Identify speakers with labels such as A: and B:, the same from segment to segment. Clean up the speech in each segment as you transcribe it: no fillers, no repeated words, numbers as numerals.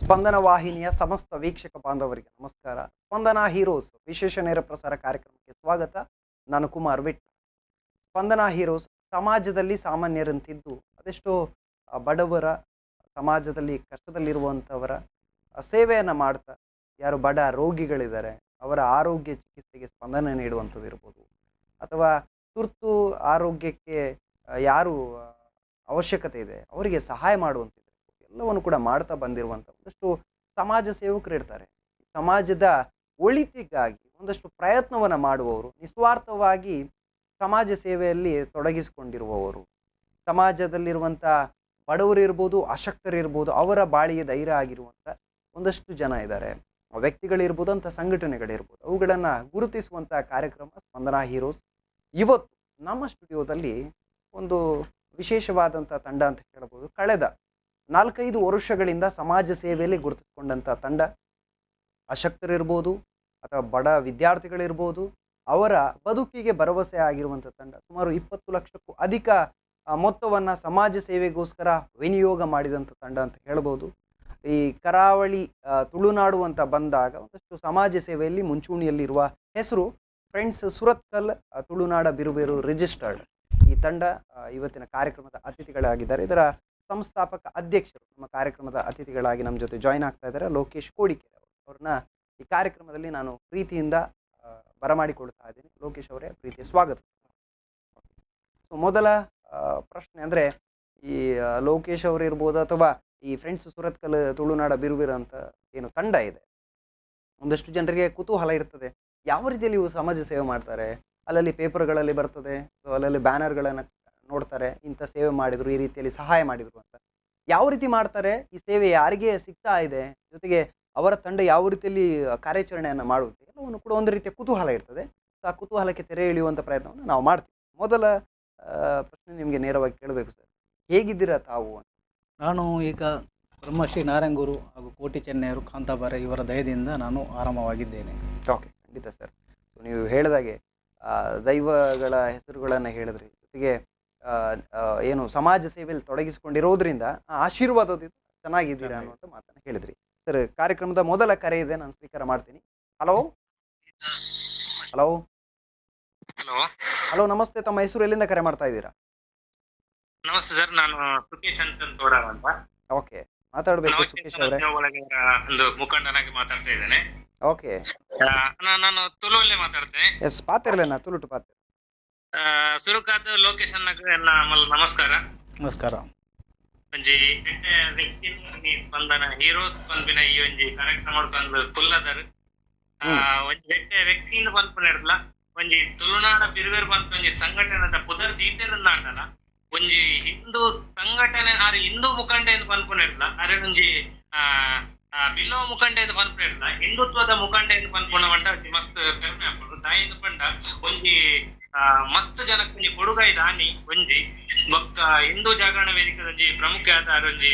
A: ಸ್ಪಂದನ ವಾಹಿನಿಯ ಸಮಸ್ತ ವೀಕ್ಷಕ ಬಾಂಧವರಿಗೆ ನಮಸ್ಕಾರ. ಸ್ಪಂದನ ಹೀರೋಸ್ ವಿಶೇಷ ನೇರ ಪ್ರಸಾರ ಕಾರ್ಯಕ್ರಮಕ್ಕೆ ಸ್ವಾಗತ. ನಾನು ಕುಮಾರ್ ವಿಟ್. ಸ್ಪಂದನ ಹೀರೋಸ್ ಸಮಾಜದಲ್ಲಿ ಸಾಮಾನ್ಯರಂತಿದ್ದು ಅದೆಷ್ಟೋ ಬಡವರ, ಸಮಾಜದಲ್ಲಿ ಕಷ್ಟದಲ್ಲಿರುವಂಥವರ ಸೇವೆಯನ್ನು ಮಾಡ್ತಾ, ಯಾರು ಬಡ ರೋಗಿಗಳಿದ್ದಾರೆ ಅವರ ಆರೋಗ್ಯ ಚಿಕಿತ್ಸೆಗೆ ಸ್ಪಂದನೆ ನೀಡುವಂಥದ್ದು ಇರ್ಬೋದು, ಅಥವಾ ತುರ್ತು ಆರೋಗ್ಯಕ್ಕೆ ಯಾರು ಅವಶ್ಯಕತೆ ಇದೆ ಅವರಿಗೆ ಸಹಾಯ ಮಾಡುವಂಥದ್ದು, ಎಲ್ಲವನ್ನು ಕೂಡ ಮಾಡ್ತಾ ಬಂದಿರುವಂಥ ಒಂದಷ್ಟು ಸಮಾಜ ಸೇವಕರು ಇರ್ತಾರೆ. ಸಮಾಜದ ಒಳಿತಿಗಾಗಿ ಒಂದಷ್ಟು ಪ್ರಯತ್ನವನ್ನು ಮಾಡುವವರು, ನಿಸ್ವಾರ್ಥವಾಗಿ ಸಮಾಜ ಸೇವೆಯಲ್ಲಿ ತೊಡಗಿಸಿಕೊಂಡಿರುವವರು, ಸಮಾಜದಲ್ಲಿರುವಂಥ ಬಡವರು ಇರ್ಬೋದು, ಅಶಕ್ತರಿರ್ಬೋದು, ಅವರ ಬಾಳಿಗೆ ಧೈರ್ಯ ಆಗಿರುವಂಥ ಒಂದಷ್ಟು ಜನ ಇದ್ದಾರೆ, ವ್ಯಕ್ತಿಗಳಿರ್ಬೋದು, ಅಂಥ ಸಂಘಟನೆಗಳಿರ್ಬೋದು. ಅವುಗಳನ್ನು ಗುರುತಿಸುವಂಥ ಕಾರ್ಯಕ್ರಮ ಸ್ಪಂದನ ಹೀರೋಸ್. ಇವತ್ತು ನಮ್ಮ ಸ್ಟುಡಿಯೋದಲ್ಲಿ ಒಂದು ವಿಶೇಷವಾದಂಥ ತಂಡ ಅಂತ ಹೇಳ್ಬೋದು. ಕಳೆದ 4-5 ವರ್ಷಗಳಿಂದ ಸಮಾಜ ಸೇವೆಯಲ್ಲಿ ಗುರುತಿಸಿಕೊಂಡಂಥ ತಂಡ. ಅಶಕ್ತರಿರ್ಬೋದು ಅಥವಾ ಬಡ ವಿದ್ಯಾರ್ಥಿಗಳಿರ್ಬೋದು, ಅವರ ಬದುಕಿಗೆ ಭರವಸೆ ಆಗಿರುವಂಥ ತಂಡ. ಸುಮಾರು 20 ಲಕ್ಷಕ್ಕೂ ಅಧಿಕ ಮೊತ್ತವನ್ನು ಸಮಾಜ ಸೇವೆಗೋಸ್ಕರ ವಿನಿಯೋಗ ಮಾಡಿದಂಥ ತಂಡ ಅಂತ ಹೇಳ್ಬೋದು. ಈ ಕರಾವಳಿ ತುಳುನಾಡು ಅಂತ ಬಂದಾಗ ಒಂದಷ್ಟು ಸಮಾಜ ಸೇವೆಯಲ್ಲಿ ಮುಂಚೂಣಿಯಲ್ಲಿರುವ ಹೆಸರು ಫ್ರೆಂಡ್ಸ್ ಸುರತ್ಕಲ್ ತುಳುನಾಡ ಬಿರುಬೇರು ರಿಜಿಸ್ಟರ್ಡ್. ಈ ತಂಡ ಇವತ್ತಿನ ಕಾರ್ಯಕ್ರಮದ ಅತಿಥಿಗಳಾಗಿದ್ದಾರೆ. ಇದರ ಸಂಸ್ಥಾಪಕ ಅಧ್ಯಕ್ಷರು ನಮ್ಮ ಕಾರ್ಯಕ್ರಮದ ಅತಿಥಿಗಳಾಗಿ ನಮ್ಮ ಜೊತೆ ಜಾಯ್ನ್ ಆಗ್ತಾ ಇದ್ದಾರೆ, ಲೋಕೇಶ್ ಕೋಡಿಕೆರೆ ಅವ್ರನ್ನ ಈ ಕಾರ್ಯಕ್ರಮದಲ್ಲಿ ನಾನು ಪ್ರೀತಿಯಿಂದ ಬರಮಾಡಿಕೊಳ್ತಾ ಇದ್ದೀನಿ. ಲೋಕೇಶ್ ಅವರೇ, ಪ್ರೀತಿಯ ಸ್ವಾಗತ. ಸೊ ಮೊದಲ ಪ್ರಶ್ನೆ ಅಂದರೆ, ಈ ಲೋಕೇಶ್ ಅವರು ಇರ್ಬೋದು ಅಥವಾ ಈ ಫ್ರೆಂಡ್ಸ್ ಸುರತ್ಕಲ್ ತುಳುನಾಡ ಬಿರುಬಿರು ಅಂತ ಏನು ತಂಡ ಇದೆ, ಒಂದಷ್ಟು ಜನರಿಗೆ ಕುತೂಹಲ ಇರ್ತದೆ, ಯಾವ ರೀತಿಯಲ್ಲಿ ಇವು ಸಮಾಜ ಸೇವೆ ಮಾಡ್ತಾರೆ. ಅಲ್ಲಲ್ಲಿ ಪೇಪರ್ಗಳಲ್ಲಿ ಬರ್ತದೆ, ಸೊ ಅಲ್ಲಲ್ಲಿ ಬ್ಯಾನರ್ಗಳನ್ನು ನೋಡ್ತಾರೆ, ಇಂಥ ಸೇವೆ ಮಾಡಿದ್ರು, ಈ ರೀತಿಯಲ್ಲಿ ಸಹಾಯ ಮಾಡಿದ್ರು ಅಂತ. ಯಾವ ರೀತಿ ಮಾಡ್ತಾರೆ, ಈ ಸೇವೆ ಯಾರಿಗೆ ಸಿಗ್ತಾ ಇದೆ, ಜೊತೆಗೆ ಅವರ ತಂಡ ಯಾವ ರೀತಿಯಲ್ಲಿ ಕಾರ್ಯಾಚರಣೆಯನ್ನು ಮಾಡುತ್ತೆ, ಎಲ್ಲವನ್ನು ಕೂಡ ಒಂದು ರೀತಿಯ ಕುತೂಹಲ ಇರ್ತದೆ. ಸೊ ಆ ಕುತೂಹಲಕ್ಕೆ ತೆರೆ ಎಳೆಯುವಂಥ ಪ್ರಯತ್ನವನ್ನು ನಾವು ಮಾಡ್ತೀವಿ. ಮೊದಲ ಪ್ರಶ್ನೆ ನಿಮಗೆ ನೇರವಾಗಿ ಕೇಳಬೇಕು ಸರ್, ಹೇಗಿದ್ದೀರಾ ತಾವು ಅಂತ?
B: ನಾನು ಈಗ ಬ್ರಹ್ಮಶ್ರೀ ನಾರಾಯಣಗುರು ಹಾಗೂ ಕೋಟಿ ಚೆನ್ನೈಯರು ಕಾಂತಾಬಾರೆ ಇವರ ದಯದಿಂದ ನಾನು ಆರಾಮವಾಗಿದ್ದೇನೆ.
A: ಓಕೆ, ಖಂಡಿತ ಸರ್. ಸೊ ನೀವು ಹೇಳಿದಾಗೆ ದೈವಗಳ ಹೆಸರುಗಳನ್ನು ಹೇಳಿದ್ರಿ, ಜೊತೆಗೆ ಏನು ಸಮಾಜ ಸೇವೆಯಲ್ಲಿ ತೊಡಗಿಸಿಕೊಂಡಿರೋದ್ರಿಂದ ಆಶೀರ್ವಾದದಿಂದ ಚೆನ್ನಾಗಿದ್ದೀರಾ ಅನ್ನುವಂಥ ಮಾತನ್ನು ಹೇಳಿದ್ರಿ. ಸರ್, ಕಾರ್ಯಕ್ರಮದ ಮೊದಲ ಕರೆ ಇದೆ, ನಾನು ಸ್ವೀಕಾರ ಮಾಡ್ತೀನಿ. ಹಲೋ ಹಲೋ
C: ಹಲೋ
A: ಹಲೋ, ನಮಸ್ತೆ. ತಮ್ಮ ಹೆಸರು, ಎಲ್ಲಿಂದ ಕರೆ ಮಾಡ್ತಾ ಇದ್ದೀರಾ?
C: ನಮಸ್ತೆ ಸರ್, ನಾನು ಸುಕೇಶ್ ಅಂತ ತೋಡಾರ್ ಅಂತ.
A: ಓಕೆ, ಮಾತಾಡಬೇಕು ಸುಕೇಶ್ ಅವರೇ.
C: ಒಳಗೆ ಒಂದು ಮುಖಂಡನಾಗಿ ಮಾತಾಡ್ತಾ ಇದ್ದೇನೆ.
A: ಓಕೆ,
C: ನಾನು ತುಳುವಲ್ಲೇ ಮಾತಾಡ್ತೇನೆ.
A: ಎಸ್, ಪಾತಿರ್ಲೇನಾ ತುಳುಟು ಪಾತ್ರ
C: ಸುರುಕಾದ ಲೋಕೇಶ್ ಅನ್ನ ನಮಸ್ಕಾರ.
B: ನಮಸ್ಕಾರ.
C: ಒಂಜಿ ವ್ಯಕ್ತಿ ಸ್ಪಂದನ ಹೀರೋಸ್ ಪನ್ಪಿನ ಈ ಒಂಜಿ ಕಾರ್ಯಕ್ರಮ ಮಾಡ್ಕೊಂಡು ಕುಲ್ಲದರ್ ಒಂಜಿ ವ್ಯಕ್ತಿಯಿಂದ ಪನ್ಪುನಿರ್ಲ ಒಂಜಿ ತುಳುನಾಡ ಬಿರುವೇರು ಬಂತ ಒಂಜಿ ಸಂಘಟನೆದ ಪುದರ್ ದೀಟೆರನ್ನ ಆಟನ ಒಂಜಿ ಹಿಂದೂ ಸಂಘಟನೆ ಆರು ಹಿಂದೂ ಮುಖಂಡೆಯಿಂದ ಪನ್ಪುನಿರ್ಲ ಅರೆ ಒಂಜಿ ಬಿಲ್ಲೋ ಮುಖಂಡೆಯಿಂದ ಪನ್ಪುನಿರ್ಲ ಹಿಂದುತ್ವದ ಮುಖಂಡೆಯಿಂದ ಪನ್ಪುಣ ಬಂಡ ಮಸ್ತ್ ಕರ್ಮೆ ಹಾಕೊಂಡು ದಾಯಿಂದ ಪಂಡ ಒಂಜಿ ಮಸ್ತ್ ಜನಕ್ಕೆ ಒಂಜಿ ಕೊಡುಗೈ ದಾನಿ ಒಂಜಿ ಬೊಕ್ಕ ಹಿಂದೂ ಜಾಗರಣ ವೇದಿಕೆ ಒಂಜಿ ಪ್ರಮುಖ ಆಧಾರ ಒಂಜಿ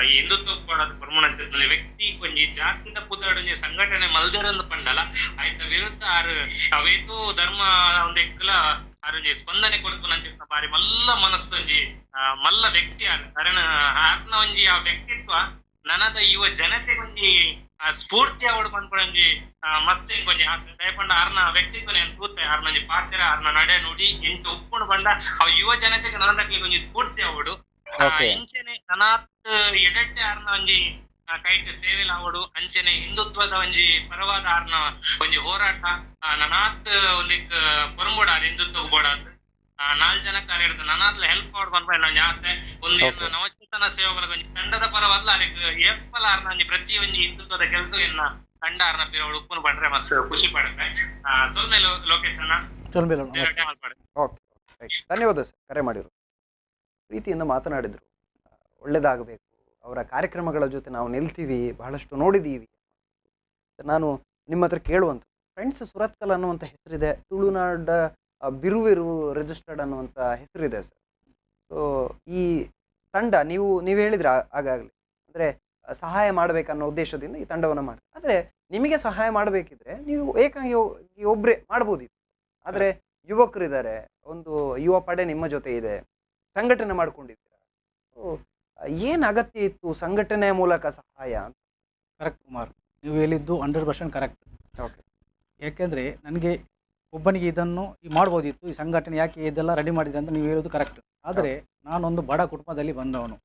C: ಈ ಹಿಂದುತ್ವ ಕೊಡೋದು ಪ್ರಮಾಣ ವ್ಯಕ್ತಿ ಒಂಜಿ ಜಾತಿದ ಪುದಾಡ್ ಒಂಜಿ ಸಂಘಟನೆ ಮಲ್ದಿರಂದು ಪಂಡಲ ಆಯ್ತ ವಿರುದ್ಧ ಆರು ಅವೇತೂ ಧರ್ಮ ಒಂದ್ ಎಕ್ಕಲ ಆರೊಂಜಿ ಸ್ಪಂದನೆ ಕೊಡ್ತು ನಂಚಿನ ಬಾರಿ ಮಲ್ಲ ಮನಸ್ಸು ಒಂಜಿ ಮಲ್ಲ ವ್ಯಕ್ತಿ ಆರ್ ಕಾರಣ ಆತ್ನ ಒಂಜಿ ಆ ವ್ಯಕ್ತಿತ್ವ ನನದ ಯುವ ಜನತೆಗೆ ಒಂಜಿ ಸ್ಫೂರ್ತಿ ಅವಡು ಪನ್ಪೊಂಜಿ ಮಸ್ತ್ ಕೊಂಜಿ ದಯಪಂಡ ಆರ್ನ ವ್ಯಕ್ತಿತ್ವನೆ ತೂತೆ ಆರ್ನ ಒಂಜಿ ಪಾತ್ರ ಆರ್ನ ನಡೆ ನುಡಿ ಎಂಟು ಉಪ್ಪುಂಡು ಬಂಡ ಅವ್ ಯುವ ಜನತೆಗೆ ನನದಕ್ಕೆ ಒಂಜಿ ಸ್ಫೂರ್ತಿ ಅವಡು ಇಂಚೆನೆ ನನಾತ್ ಎಡಟ್ಟೆ ಆರ್ನ ಒಂಜಿ ಕೈಟ್ ಸೇವೆಲ್ ಆವಡು ಅಂಚೆನೆ ಹಿಂದುತ್ವದ ಒಂಜಿ ಪರವಾದ ಆರ್ನ ಒಂಜಿ ಹೋರಾಟ ನನಾತ್ ಒಂದಿಕ್ ಪೊರಂಬೋಡ ಹಿಂದುತ್ವ ಬೋಡಾದ್ 4 ಜನಕ್ಕೆ ಅರಿಡ್ದು ನನಾತ್ಲ ಹೆಲ್ಪ್ ಮಾಡ್ ಬಂದ್ಬ ನಾವು ಜಾಸ್ತಿ ಒಂದು ನವಚೇತನ ಸೇವಕರ ಒಂಜಿ ತಂಡದ ಪರವಲ್ಲ ಅದಕ್ಕೆ ಏಪಲ ಆರ್ನ ಒಂಜಿ ಪ್ರತಿ ಒಂಜಿ ಹಿಂದುತ್ವದ ಕೆಲಸ ಎನ್ನ ತಂಡ ಆರ್ನ ಪಿರೋಡು ಉಪ್ಪುನ ಬಂದ್ರೆ ಮಸ್ತ್ ಖುಷಿ ಪಡುತ್ತೆ. ಸೊಲ್ಮೆ ಲೋಕೇಶ್ ಅಣ್ಣ.
A: ಓಕೆ, ಧನ್ಯವಾದ ಸರ್, ಕರೆ ಮಾಡಿರು, ಪ್ರೀತಿಯಿಂದ ಮಾತನಾಡಿದ್ರು. ಒಳ್ಳೇದಾಗಬೇಕು, ಅವರ ಕಾರ್ಯಕ್ರಮಗಳ ಜೊತೆ ನಾವು ನಿಲ್ತೀವಿ, ಬಹಳಷ್ಟು ನೋಡಿದ್ದೀವಿ. ನಾನು ನಿಮ್ಮ ಹತ್ರ ಕೇಳುವಂಥ ಫ್ರೆಂಡ್ಸ್ ಸುರತ್ಕಲ್ ಅನ್ನುವಂಥ ಹೆಸರಿದೆ, ತುಳುನಾಡ ಬಿರುವೇರು ರಿಜಿಸ್ಟರ್ಡ್ ಅನ್ನುವಂಥ ಹೆಸರಿದೆ ಸರ್. ಸೊ ಈ ತಂಡ ನೀವು ಹೇಳಿದ್ರೆ ಆಗಾಗಲೇ, ಅಂದರೆ ಸಹಾಯ ಮಾಡಬೇಕನ್ನೋ ಉದ್ದೇಶದಿಂದ ಈ ತಂಡವನ್ನು ಮಾಡಿ, ಆದರೆ ನಿಮಗೆ ಸಹಾಯ ಮಾಡಬೇಕಿದ್ರೆ ನೀವು ಏಕಾಂಗಿ ಒಬ್ಬರೇ ಮಾಡ್ಬೋದಿತ್ತು. ಆದರೆ ಯುವಕರಿದ್ದಾರೆ, ಒಂದು ಯುವ ಪಡೆ ನಿಮ್ಮ ಜೊತೆ ಇದೆ, ಸಂಘಟನೆ ಮಾಡ್ಕೊಂಡಿದ್ದೀರಾ. ಸೊ ಏನು ಅಗತ್ಯ ಇತ್ತು ಸಂಘಟನೆಯ ಮೂಲಕ ಸಹಾಯ ಅಂತ?
B: ಕರೆಕ್ಟ್ ಕುಮಾರ್, ನೀವು ಹೇಳಿದ್ದು 100% ಕರೆಕ್ಟ್.
A: ಓಕೆ.
B: ಯಾಕೆಂದರೆ ನನಗೆ ಒಬ್ಬನಿಗೆ ಇದನ್ನು ಮಾಡ್ಬೋದಿತ್ತು, ಈ ಸಂಘಟನೆ ಯಾಕೆ ಇದೆಲ್ಲ ರೆಡಿ ಮಾಡಿದ್ರೆ ಅಂತ ನೀವು ಹೇಳೋದು ಕರೆಕ್ಟ್. ಆದರೆ ನಾನೊಂದು ಬಡ ಕುಟುಂಬದಲ್ಲಿ ಬಂದವನು.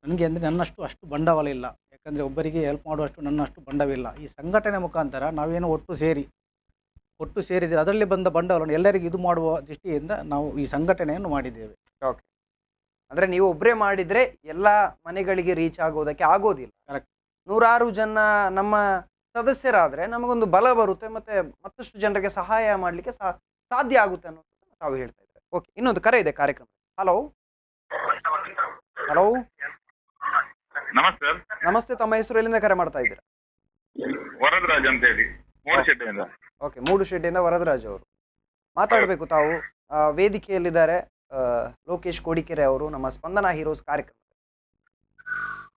B: ನನಗೆ ಅಂದರೆ ನನ್ನಷ್ಟು ಅಷ್ಟು ಬಂಡವಾಳ ಇಲ್ಲ. ಯಾಕಂದರೆ ಒಬ್ಬರಿಗೆ ಹೆಲ್ಪ್ ಮಾಡುವಷ್ಟು ನನ್ನಷ್ಟು ಬಂಡವಿಲ್ಲ. ಈ ಸಂಘಟನೆ ಮುಖಾಂತರ ನಾವೇನೋ ಒಟ್ಟು ಸೇರಿದರೆ ಅದರಲ್ಲಿ ಬಂದ ಬಂಡವಾಳವನ್ನು ಎಲ್ಲರಿಗೂ ಇದು ಮಾಡುವ ದೃಷ್ಟಿಯಿಂದ ನಾವು ಈ ಸಂಘಟನೆಯನ್ನು ಮಾಡಿದ್ದೇವೆ.
A: ಓಕೆ. ಅಂದರೆ ನೀವು ಒಬ್ಬರೇ ಮಾಡಿದರೆ ಎಲ್ಲ ಮನೆಗಳಿಗೆ ರೀಚ್ ಆಗೋದಕ್ಕೆ ಆಗೋದಿಲ್ಲ.
B: ಕರೆಕ್ಟ್.
A: ನೂರಾರು ಜನ ನಮ್ಮ ಸದಸ್ಯರಾದರೆ ನಮಗೊಂದು ಬಲ ಬರುತ್ತೆ, ಮತ್ತೆ ಮತ್ತಷ್ಟು ಜನರಿಗೆ ಸಹಾಯ ಮಾಡಲಿಕ್ಕೆ ಸಾಧ್ಯ ಆಗುತ್ತೆ ಅನ್ನೋದು ತಾವು ಹೇಳ್ತಾ ಇದ್ದಾರೆ. ಓಕೆ, ಇನ್ನೊಂದು ಕರೆ ಇದೆ ಕಾರ್ಯಕ್ರಮ. ಹಲೋ ಹಲೋ,
D: ನಮಸ್ತೆ.
A: ನಮಸ್ತೆ. ತಮ್ಮ ಹೆಸರು ಎಲ್ಲಿಂದ ಕರೆ ಮಾಡ್ತಾ ಇದ್ದೀರಾ?
D: ವರದರಾಜ್ ಅಂತ ಹೇಳಿ, ಮೂಡಶೆಟ್ಟಿಯಿಂದ.
A: ಓಕೆ, ಮೂಡುಶೆಟ್ಟಿಯಿಂದ ವರದರಾಜ್ ಅವರು ಮಾತಾಡಬೇಕು. ತಾವು ವೇದಿಕೆಯಲ್ಲಿದ್ದಾರೆ ಲೋಕೇಶ್ ಕೋಡಿಕೆರೆ ಅವರು, ನಮ್ಮ ಸ್ಪಂದನ ಹೀರೋಸ್ ಕಾರ್ಯಕ್ರಮ.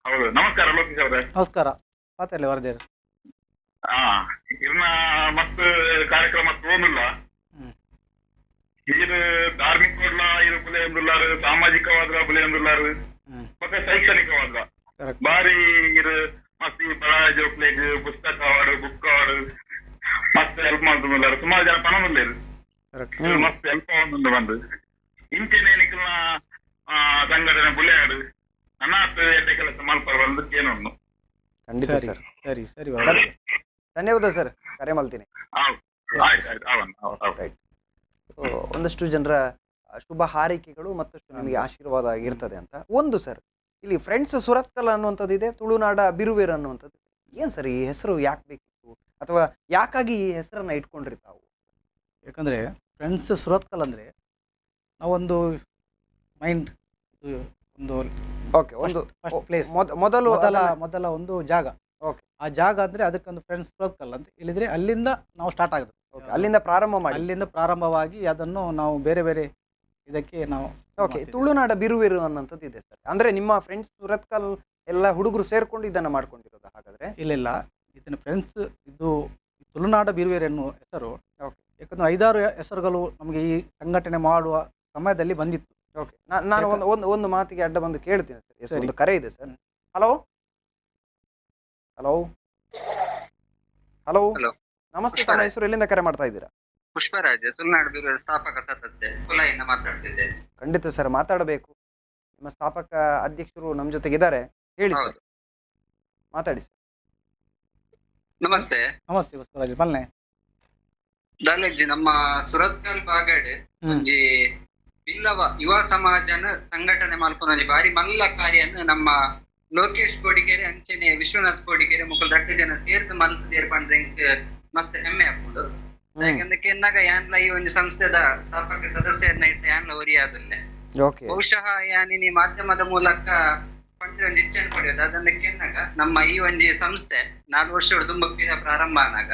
D: ಹೌದು, ನಮಸ್ಕಾರ ಲೋಕೇಶ್ ಅವರೇ.
B: ನಮಸ್ಕಾರ, ಮಾತಾಡಲಿ ವರದೇರು.
D: ಇರ್ನ ಮತ್ತ ಕಾರ್ಯಕ್ರಮ ತೋನಿಲ್ಲ. ಇದು ಧಾರ್ಮಿಕ ಇದು ಬುಲೆ ಎಂದುಲ್ಲಾರು, ಸಾಮಾಜಿಕವಾದ ಬುಲೆ ಎಂದುಲ್ಲಾರು, ಮತ್ತೆ ಶೈಕ್ಷಣಿಕವಾದ ಬಾರಿ ಇದು ಮತ್ತೆ ಈ ಬಡ ಜೋಕ್ಲೆಗ್ ಪುಸ್ತಕ ಅವಾರ್ಡ್, ಬುಕ್ ಅವಾರ್ಡ್ ಮತ್ತೆ ಹೆಲ್ಪ್ ಮಾಡ್ತಾರೆ. ಸುಮಾರು ಜನ ಪಣದಲ್ಲೇರು ಮತ್ತೆ ಹೆಲ್ಪ್ ಆಗೋದು ಬಂದು ಇಂಚಿನ ನಿಖಿಲ್ನ ಸಂಘಟನೆ ಬುಲೆಯಾಡು ನನ್ನ ಎಡ್ಡೆ ಕೆಲಸ ಮಾಡ್ತಾರೆ ಬಂದಕ್ಕೆ ಏನೊಂದು.
A: ಖಂಡಿತ ಸರ್.
B: ಸರಿ ಸರಿ,
A: ಧನ್ಯವಾದ ಸರ್, ಕರೆ ಮಾಡ್ತೀನಿ. ರೈಟ್. ಒಂದಷ್ಟು ಜನರ ಶುಭ ಹಾರೈಕೆಗಳು ಮತ್ತಷ್ಟು ನಿಮಗೆ ಆಶೀರ್ವಾದ ಆಗಿರ್ತದೆ ಅಂತ. ಒಂದು ಸರ್, ಇಲ್ಲಿ ಫ್ರೆಂಡ್ಸ್ ಸುರತ್ಕಲ್ ಅನ್ನುವಂಥದ್ದು ಇದೆ, ತುಳುನಾಡ ಬಿರುವೇರ್ ಅನ್ನುವಂಥದ್ದು. ಏನು ಸರ್ ಈ ಹೆಸರು ಯಾಕೆ ಬೇಕಿತ್ತು, ಅಥವಾ ಯಾಕಾಗಿ ಈ ಹೆಸರನ್ನ ಇಟ್ಕೊಂಡ್ರಿ ತಾವು?
B: ಯಾಕಂದರೆ ಫ್ರೆಂಡ್ಸ್ ಸುರತ್ಕಲ್ ಅಂದರೆ ನಾವೊಂದು ಮೈಂಡ್ ಒಂದು
A: ಓಕೆ, ಒಂದು
B: ಪ್ಲೇಸ್, ಮೊದಲ ಒಂದು ಜಾಗ.
A: ಓಕೆ,
B: ಆ ಜಾಗ ಅಂದರೆ ಅದಕ್ಕೊಂದು ಫ್ರೆಂಡ್ಸ್ ಸುರತ್ಕಲ್ ಅಂತ ಹೇಳಿದರೆ ಅಲ್ಲಿಂದ ನಾವು ಸ್ಟಾರ್ಟ್ ಆಗುತ್ತೆ.
A: ಅಲ್ಲಿಂದ
B: ಪ್ರಾರಂಭವಾಗಿ ಅದನ್ನು ನಾವು ಬೇರೆ ಬೇರೆ ಇದಕ್ಕೆ ನಾವು.
A: ಓಕೆ, ತುಳುನಾಡ ಬಿರುವೇರು ಅನ್ನೋಂಥದ್ದು ಇದೆ ಸರ್. ಅಂದ್ರೆ ನಿಮ್ಮ ಫ್ರೆಂಡ್ಸ್ ಸುರತ್ಕಲ್ ಎಲ್ಲ ಹುಡುಗರು ಸೇರ್ಕೊಂಡು ಇದನ್ನ ಮಾಡ್ಕೊಂಡಿರೋದು ಹಾಗಾದ್ರೆ?
B: ಇಲ್ಲ, ಇದನ್ನ ಫ್ರೆಂಡ್ಸ್ ಇದು ತುಳುನಾಡ ಬಿರುವೇರು ಎನ್ನುವ ಹೆಸರು. ಯಾಕಂದ್ರೆ 5-6 ಹೆಸರುಗಳು ನಮಗೆ ಈ ಸಂಘಟನೆ ಮಾಡುವ ಸಮಯದಲ್ಲಿ ಬಂದಿತ್ತು.
A: ಓಕೆ, ನಾನು ಒಂದು ಮಾತಿಗೆ ಅಡ್ಡ ಬಂದು ಕೇಳ್ತೀನಿ ಸರ್. ಒಂದು ಕರೆ ಇದೆ ಸರ್. ಹಲೋ ಹಲೋ ಹಲೋ, ನಮಸ್ತೆ. ತಮ್ಮ ಹೆಸರು ಎಲ್ಲಿಂದ ಕರೆ ಮಾಡ್ತಾ ಇದ್ದೀರಾ?
E: ಪುಷ್ಪರಾಜ್, ತುಳುನಾಡು ಬಿರುವೇರು ಸ್ಥಾಪಕ ಸದಸ್ಯ, ಕುಲಾಯಿಂದ ಮಾತಾಡ್ತಿದ್ದೇನೆ.
A: ಖಂಡಿತ ಸರ್, ಮಾತಾಡಬೇಕು. ನಿಮ್ಮ ಸ್ಥಾಪಕ ಅಧ್ಯಕ್ಷರು ನಮ್ಮ ಜೊತೆಗಿದ್ದಾರೆ, ಹೇಳಿ ಸರ್, ಮಾತಾಡಿ ಸರ್.
E: ನಮಸ್ತೆ.
B: ನಮಸ್ತೆ ಪುಷ್ಪರಾಜ್, ಬಲ್ಲೆ
E: ದಾಲೆಜ್ಜಿ ನಮ್ಮ ಸುರತ್ಕಲ್ ಬಾಗಡ್ ಒಂಜಿ ಬಿಲ್ಲವ ಯುವ ಸಮಾಜನ ಸಂಘಟನೆ ಮಲ್ಪೊಂದು ಬಾರಿ ಮಲ್ಲ ಕಾರ್ಯನ ನಮ್ಮ ಲೋಕೇಶ್ ಕೋಡಿಗೆರೆ ಅಂಚನೆ ವಿಶ್ವನಾಥ್ ಕೋಡಿಗೆರೆ ಮುಕ್ಕಲು ದಟ್ಟ ಜನ ಸೇರ್ದು ಮಲ್ತದೇರ್ ಪಂಡ್ರೆ ಮಸ್ತ್ ಹೆಮ್ಮೆ ಹಾಕೊಂಡು. ಯಾಕಂದ್ರೆ ಕೆನ್ನಾಗ ಯಾನ್ಲ ಈ ಒಂದು ಸಂಸ್ಥೆದ ಸ್ಥಾಪಕ ಸದಸ್ಯರನ್ನ ಇಟ್ಟ ಯಾನ್ಲ ಒರಿಯಾದಲ್ಲೇ ಬಹುಶಃ ಯಾನಿನಿ ಮಾಧ್ಯಮದ ಮೂಲಕ ಪಂಡ್ರೆ ಒಂದು ಹೆಚ್ಚನ್ನು ಪಡೆಯೋದು. ಅದನ್ನ ಕೆನ್ನಾಗ ನಮ್ಮ ಈ ಒಂದು ಸಂಸ್ಥೆ 4 ವರ್ಷ ದುಂಬಕ್ಕಿದ ಪ್ರಾರಂಭ ಆನಾಗ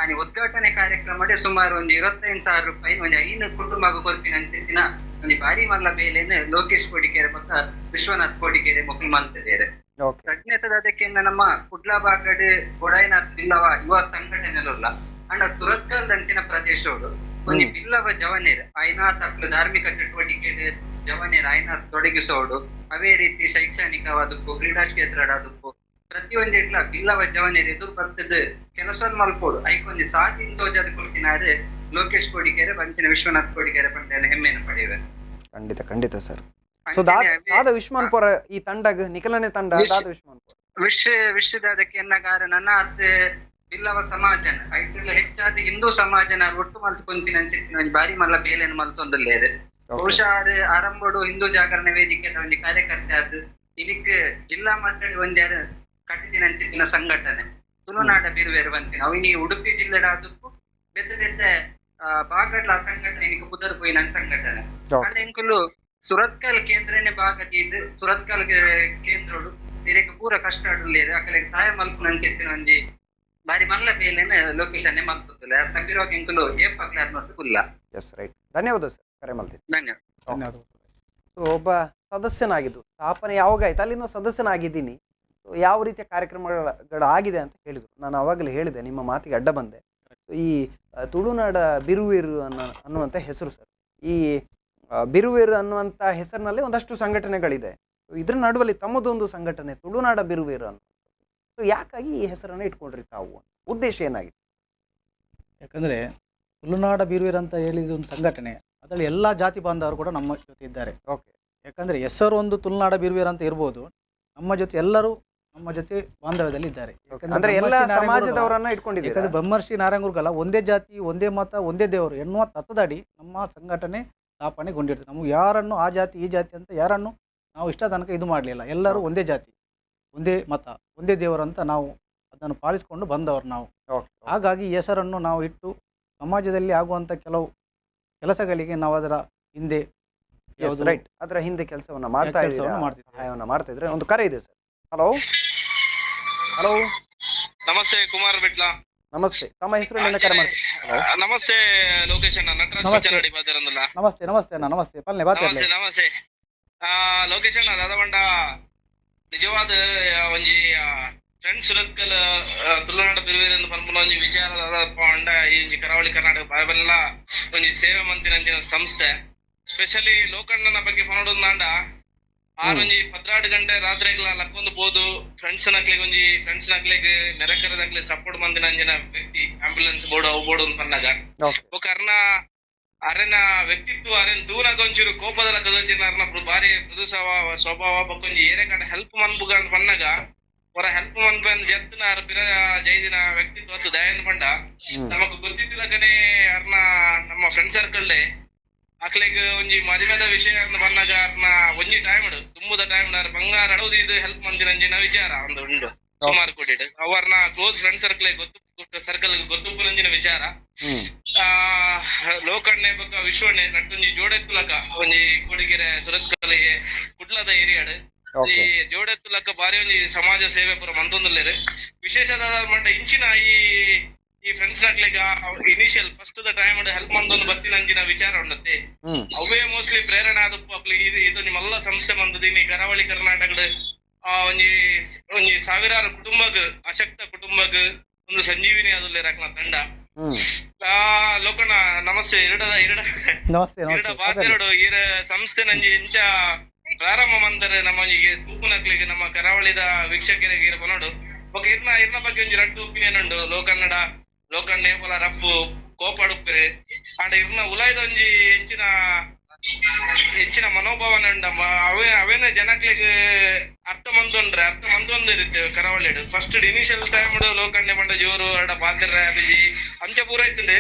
E: ಆನಿ ಉದ್ಘಾಟನೆ ಕಾರ್ಯಕ್ರಮ ಸುಮಾರು ಒಂದು 25,000 ರೂಪಾಯಿ ಒಂದು 5 ಕುಟುಂಬ ಗೊತ್ತಿನ ಅಂಚಿನ ಒಂದು ಬಾರಿ ಮಲ್ಲ ಬೇಲೆನ ಲೋಕೇಶ್ ಕೋಡಿಕೆರೆ ಮತ್ತು ವಿಶ್ವನಾಥ್ ಕೋಡಿಕೆರೆ ಮಕ್ಕಳು ಮಲ್ತಿದ್ದಾರೆ. ಪ್ರಜ್ಞೆತದ ಅದಕ್ಕೆ ನಮ್ಮ ಕುಡ್ಲಬಾಗಡ್ ಕೊಡಾಯಿನಾಥ್ ಬಿಲ್ಲವ ಯುವ ಸಂಘಟನೆಲ್ಲ ಅಂಡ ಸುರತ್ಕಲ್ ದಂಚಿನ ಪ್ರದೇಶಗಳು ಒಂದು ಬಿಲ್ಲವ ಜವನೇರ್ ಐನಾಥ್ ಅಕ್ಲು ಧಾರ್ಮಿಕ ಚಟುವಟಿಕೆ ಜವನೇರ್ ಐನಾಥ್ ತೊಡಗಿಸೋಡು, ಅವೇ ರೀತಿ ಶೈಕ್ಷಣಿಕವಾದಕ್ಕೂ ಕ್ರೀಡಾ ಕ್ಷೇತ್ರಡಾದಕ್ಕೂ ಪ್ರತಿಯೊಂದು ಇಟ್ಲ ಬಿಲ್ಲವ ಜವನೇರ್ ಎದುರು ಬರ್ತದ ಕೆಲಸ ಮಲ್ಪೋಡು ಐಕೊಂದು ಸಾಧಿನ ತೋಜದ ಕುಳಿತಿನಾರೆ ಲೋಕೇಶ್ ಕೋಡಿಕೆರೆ ಬಂಚಿನ ವಿಶ್ವನಾಥ್ ಕೋಡಿಕೆರೆ ಪಂಡ ಹೆಮ್ಮೆಯನ್ನು ಪಡೆಯುವೆ.
A: ಖಂಡಿತ ಖಂಡಿತ ಸರ್. ಸೊ ದಾದ ವಿಶ್ವನ್ಪುರ ಈ ತಂಡಗ ನಿಖಲನೆ ತಂಡ ದಾದ ವಿಶ್ವನ್ಪುರ
E: ವಿಶ್ವದ ಅದಕ್ಕೆ ಎನ್ನಗಾರ ನನ್ನ ಅತ್ತೆ ಬಿಲ್ಲವ ಸಮಾಜನ ಐಟ್ಲ ಹೆಚ್ಚಾದ ಹಿಂದೂ ಸಮಾಜನ ಒಟ್ಟು ಮಲ್ತ್ಕೊಂತಿನ ಅಂಚಿತ್ತಿನ ಬಾರಿ ಮಲ್ಲ ಬೇಲೆಯನ್ನು ಮಲ್ತೊಂದಲ್ಲೇ ಇದೆ. ಬಹುಶಃ ಅದು ಆರಂಭಡು ಹಿಂದೂ ಜಾಗರಣ ವೇದಿಕೆಯ ಒಂದು ಕಾರ್ಯಕರ್ತೆ ಆದ್ ಇಲ್ಲಿಕ್ ಜಿಲ್ಲಾ ಮಟ್ಟದ ಒಂದ್ಯಾರು ಕಟ್ಟಿದಿನ ಅಂಚಿತ್ತಿನ ಸಂಘಟನೆ ತುಳುನಾಡ ಬಿರುವೇರು ಬಂತಿನ ಅವಿನಿ ಉಡುಪಿ ಜಿಲ್ಲೆಡಾದಕ್ಕೂ ಬೆತ್ತ ಬೆತ್ತ ಬಾಗಡ್ಲ ಸಂಘಟನೆ ಇನಿಗೆ ಪುದರ್ ಪೋಯಿನ ಸಂಘಟನೆ ಅಂಡ ಇಂಕುಲು ಸುರತ್ಕಲ್ ಕೇಂದ್ರನೇ ಭಾಗದಿದ್ದು ಸುರತ್ಕಲ್ ಕೇಂದ್ರಡು ಬೇರೆಗೆ ಪೂರ ಕಷ್ಟ ಆಡಲೇರು ಅಕಲೆಗೆ ಸಹಾಯ ಮಲ್ಪು ಅಂಚಿತ್ತಿನ ಒಂಜಿ ಬಾರಿ ಮಲ್ಲ ಬೇಲೆನ ಲೊಕೇಶನ್ ಮಲ್ಪುದಿಲ್ಲ ತಪ್ಪಿರೋಗ ಇಂಕುಲು ಏಪಾಗ್ಲ ಅನ್ನೋದು ಕುಲ್ಲ.
A: Yes, right. ಧನ್ಯವಾದ ಸರ್, ಕರೆ ಮಾಡ್ತೀನಿ.
E: ಧನ್ಯವಾದ.
A: ಸೊ ಒಬ್ಬ ಸದಸ್ಯನಾಗಿದ್ದು ಸ್ಥಾಪನೆ ಯಾವಾಗ ಆಯ್ತು ಅಲ್ಲಿಂದ ಸದಸ್ಯನಾಗಿದ್ದೀನಿ. ಯಾವ ರೀತಿಯ ಕಾರ್ಯಕ್ರಮಗಳಾಗಿದೆ ಅಂತ ಹೇಳಿದ್ರು. ನಾನು ಅವಾಗಲೇ ಹೇಳಿದೆ, ನಿಮ್ಮ ಮಾತಿಗೆ ಅಡ್ಡ ಬಂದೆ. ಈ ತುಳುನಾಡ ಬಿರುವೇರು ಅನ್ನುವಂಥ ಹೆಸರು ಸರ್. ಈ ಬಿರುವೇರು ಅನ್ನುವಂಥ ಹೆಸರಿನಲ್ಲಿ ಒಂದಷ್ಟು ಸಂಘಟನೆಗಳಿದೆ. ಇದ್ರ ನಡುವಲ್ಲಿ ತಮ್ಮದೊಂದು ಸಂಘಟನೆ ತುಳುನಾಡ ಬಿರುವೇರು ಅನ್ನೋ. ಸೊ ಸೊ ಯಾಕಾಗಿ ಈ ಹೆಸರನ್ನು ಇಟ್ಕೊಂಡ್ರಿ ತಾವು? ಉದ್ದೇಶ ಏನಾಗಿತ್ತು?
B: ಯಾಕಂದರೆ ತುಳುನಾಡ ಬೀರುವಿರ ಅಂತ ಹೇಳಿದ ಒಂದು ಸಂಘಟನೆ, ಅದರಲ್ಲಿ ಎಲ್ಲ ಜಾತಿ ಬಾಂಧವರು ಕೂಡ ನಮ್ಮ ಜೊತೆ ಇದ್ದಾರೆ.
A: ಓಕೆ.
B: ಯಾಕಂದರೆ ಹೆಸರು ಒಂದು ತುಳುನಾಡ ಬೀರುವಿರ ಅಂತ ಇರ್ಬೋದು, ನಮ್ಮ ಜೊತೆ ಎಲ್ಲರೂ ನಮ್ಮ ಜೊತೆ ಬಾಂಧವ್ಯದಲ್ಲಿ ಇದ್ದಾರೆ.
A: ಅಂದ್ರೆ ಎಲ್ಲ ಸಮಾಜದವರನ್ನ ಇಟ್ಕೊಂಡಿದ್ದೀರಾ?
B: ಯಾಕಂದರೆ ಬ್ರಹ್ಮರ್ಷಿ ನಾರಾಯಣಗುರುಗಳ ಒಂದೇ ಜಾತಿ ಒಂದೇ ಮತ ಒಂದೇ ದೇವರು ಎನ್ನುವ ತತ್ವದಡಿ ನಮ್ಮ ಸಂಘಟನೆ ಸ್ಥಾಪನೆಗೊಂಡಿರ್ತದೆ. ನಾವು ಯಾರನ್ನು ಆ ಜಾತಿ ಈ ಜಾತಿ ಅಂತ ಯಾರನ್ನು ನಾವು ಇಷ್ಟ ತನಕ ಇದು ಮಾಡಲಿಲ್ಲ. ಎಲ್ಲರೂ ಒಂದೇ ಜಾತಿ ಒಂದೇ ಮತ ಒಂದೇ ದೇವರು ಅಂತ ನಾವು ಅದನ್ನು ಪಾಲಿಸಿಕೊಂಡು ಬಂದವರು ನಾವು. ಹಾಗಾಗಿ ಈ ಹೆಸರನ್ನು ನಾವು ಇಟ್ಟು ಸಮಾಜದಲ್ಲಿ ಆಗುವಂಥ ಕೆಲವು ಕೆಲಸಗಳಿಗೆ ನಾವು ಅದರ ಹಿಂದೆ
A: ರೈಟ್, ಅದರ ಹಿಂದೆ ಕೆಲಸವನ್ನ ಮಾಡ್ತಾ ಸಹಾಯವನ್ನ ಮಾಡ್ತಾ ಇದ್ರೆ. ಒಂದು ಕರೆ ಇದೆ ಸರ್. ಹಲೋ ಹಲೋ,
C: ನಮಸ್ತೆ ಕುಮಾರ್ ಬಿಟ್ಲಾ.
A: ನಮಸ್ತೆ, ತಮ್ಮ ಹೆಸರು ಕರೆ ಮಾಡ್ತೀವಿ.
C: ನಮಸ್ತೆ ಲೋಕೇಶ್ ಅಣ್ಣ, ನಟರಾಜ್ ಮಾತನಾಡಿ ಬಾದಿರಂದಲ್ಲ.
B: ನಮಸ್ತೆ ನಮಸ್ತೆ ಅಣ್ಣ, ನಮಸ್ತೆ ಪಲ್ಲೆ
C: ನಮಸ್ತೆ ನಮಸ್ತೆ ಲೋಕೇಶ್ ಅಣ್ಣ ದಾದವಂಡ ನಿಜವಾದ ಒಂಜಿ ಫ್ರೆಂಡ್ಸ್ ಸುರತ್ಕಲ್ ತುಳುನಾಡ ಬಿರುವಿರಂದು ಪನ್ಪುನ ಒಂಜಿ ವಿಚಾರ ಪಂಡ ಈ ಒಂಜಿ ಕರಾವಳಿ ಕರ್ನಾಟಕ ಬಾಯಬಲ್ಲ ಒಂಜಿ ಸೇವೆ ಮಂತಿನ ಸಂಸ್ಥೆ. ಸ್ಪೆಷಲಿ ಲೋಕಣ್ಣನ ಬಗ್ಗೆ ಪನೋಡೊಂದಾಂಡ ಆರೊಂಜಿ 12 ಗಂಟೆ ರಾತ್ರಿಗಳ ಲಕ್ಕೊಂದು ಬೋದು ಫ್ರೆಂಡ್ಸ್ ನಕ್ಲೆಗ್ ನೆರೆಕರದಾಗ್ಲಿ ಸಪೋರ್ಟ್ ಮಂದಿನ ಅಂಜಿನ ವ್ಯಕ್ತಿ ಆಂಬ್ಯುಲೆನ್ಸ್ ಬೋರ್ಡ್ ಅವು ಬೋರ್ಡ್ ಒಂದು ಪನ್ನಾಗ ఒక ಅರ್ನ ಅರೆನ ವ್ಯಕ್ತಿತ್ವ ಅರೆನ್ ದೂರಾಗ ಒಂಚೂರು ಕೋಪದಲ್ಲ ಕದೊಂಜಿನ ಅರ್ನ ಬಾರಿ ಮೃದು ಸ್ವಭಾವ ಬಕ್ಕೊಂಜಿ ಏರೆ ಕಂಡ ಹೆಲ್ಪ್ ಮನ್ಬುಗ ಅಂತ ಪನ್ನಾಗ ಅವರ ಹೆಲ್ಪ್ ಮನ್ಬಂದ್ ಜೆತ್ತನ ಅರ್ ಪಿರ ಜೈದಿನ ವ್ಯಕ್ತಿತ್ವ ದಯನ್ ಪಂಡ ನಮಕ್ ಗೊತ್ತಿದ್ದಿಲ್ಲ ಕನೆ ಅರ್ನ ನಮ್ಮ ಫ್ರೆಂಡ್ ಸರ್ಕಲ್ ಅಕ್ಲೆಗ್ ಒಂಜಿ ಮದುವೆದ ವಿಷಯ ಅಂತ ಬಂದಾಗ ಅರ್ನ ಒಂಜಿ ಟೈಮ್ ತುಂಬದ ಟೈಮ್ ಬಂಗಾರ ಅಡೋದು ಇದು ಹೆಲ್ಪ್ ಮಂದಿನಂಜಿನ ವಿಚಾರ ಒಂದು ಉಂಡು ಸುಮಾರು ಕೊಟ್ಟಿಡ್ ಅವರ್ನ ಕ್ಲೋಸ್ ಫ್ರೆಂಡ್ ಸರ್ಕಲ್ ಗೊತ್ತುಂಜಿನ ವಿಚಾರ. ಲೋಕಣ್ಣೆ ಬೊಕ್ಕ ವಿಶ್ವಣ್ಣೆ ನಟ್ಟೊಂಜಿ ಜೋಡೆತ್ತುಲಕ ಒಂಜಿ ಕೊಡಿಗೆರೆ ಸುರತ್ಕಲಿಗೆ ಕುಡ್ಲದ ಏರಿಯಾಡ್ ಈ ಜೋಡೆತ್ತುಲಕ ಬಾರಿ ಒಂಜಿ ಸಮಾಜ ಸೇವೆ ಪುರ ಮಂತೊಂದುಲ್ಲೆರ್. ವಿಶೇಷದ ಮಂಡ ಇಂಚಿನ ಈ ಫ್ರೆಂಡ್ಸ್ ನಕ್ಲೆಗ initial first the time help ಮಂದೊಂದು ಬರ್ತಿನಂಜಿನ ವಿಚಾರ ಉಂಡತ್ತೆ. ಅವೇ ಮೋಸ್ಟ್ಲಿ ಪ್ರೇರಣೆ ಆದಪ್ಪ ಇದು ನಿಮ್ಮೆಲ್ಲ ಸಂಸ್ಥೆ ಬಂದದೀನಿ ಕರಾವಳಿ ಕರ್ನಾಟಕದ ಒಂಜಿ ಸಾವಿರಾರು ಕುಟುಂಬಗ್ ಅಶಕ್ತ ಕುಟುಂಬಗ್ ಒಂದು ಸಂಜೀವಿನಿ ಅದಲ್ಲಿ ರಾಕ್ನ ತಂಡ. ಲೋಕಣ್ಣ ನಮಸ್ತೆ. ಬಾತೆರಡು ಈರ ಸಂಸ್ಥೆ ನಂಜಿ ಇಂಚ ಪ್ರಾರಂಭ ಮಂದರೆ ನಮ್ಮನಿಗೆ ತೂಪು ನಕ್ಲಿಗೆ ನಮ್ಮ ಕರಾವಳಿದ ವೀಕ್ಷಕರಿಗೆ ಬನೋಡು ಬೊಕ ಇರ್ನ ಬಗ್ಗೆ ಒಂಜಿ ರಡ್ಡು ಒಪಿನಿಯನ್ ಉಂಡು. ಲೋಕಣ್ಣ ಏಪಲ ರಪ್ಪು ಕೋಪಾಡುಪ್ಪರೆ ಆಂಡ ಇರ್ನ ಉಲಾಯ್ದ ಒಂಜಿ ಹೆಚ್ಚಿನ ಮನೋಭಾವನೆ ಉಂಡ. ಅವೇನ ಜನಕ್ಲೆಗ್ ಅರ್ಥ ಮಂದೊಂದಿರುತ್ತೆ ಕರಾವಳಿ ಫಸ್ಟ್ ಇನಿಷಿಯಲ್ ಟೈಮ್ ಲೋಕಣ್ಣೆ ಮಂಡ ಜೋರು ಅಡ ಬಾತೆರ ಬಿಜಿ ಅಂಚ ಪೂರೈತುಂಡೆ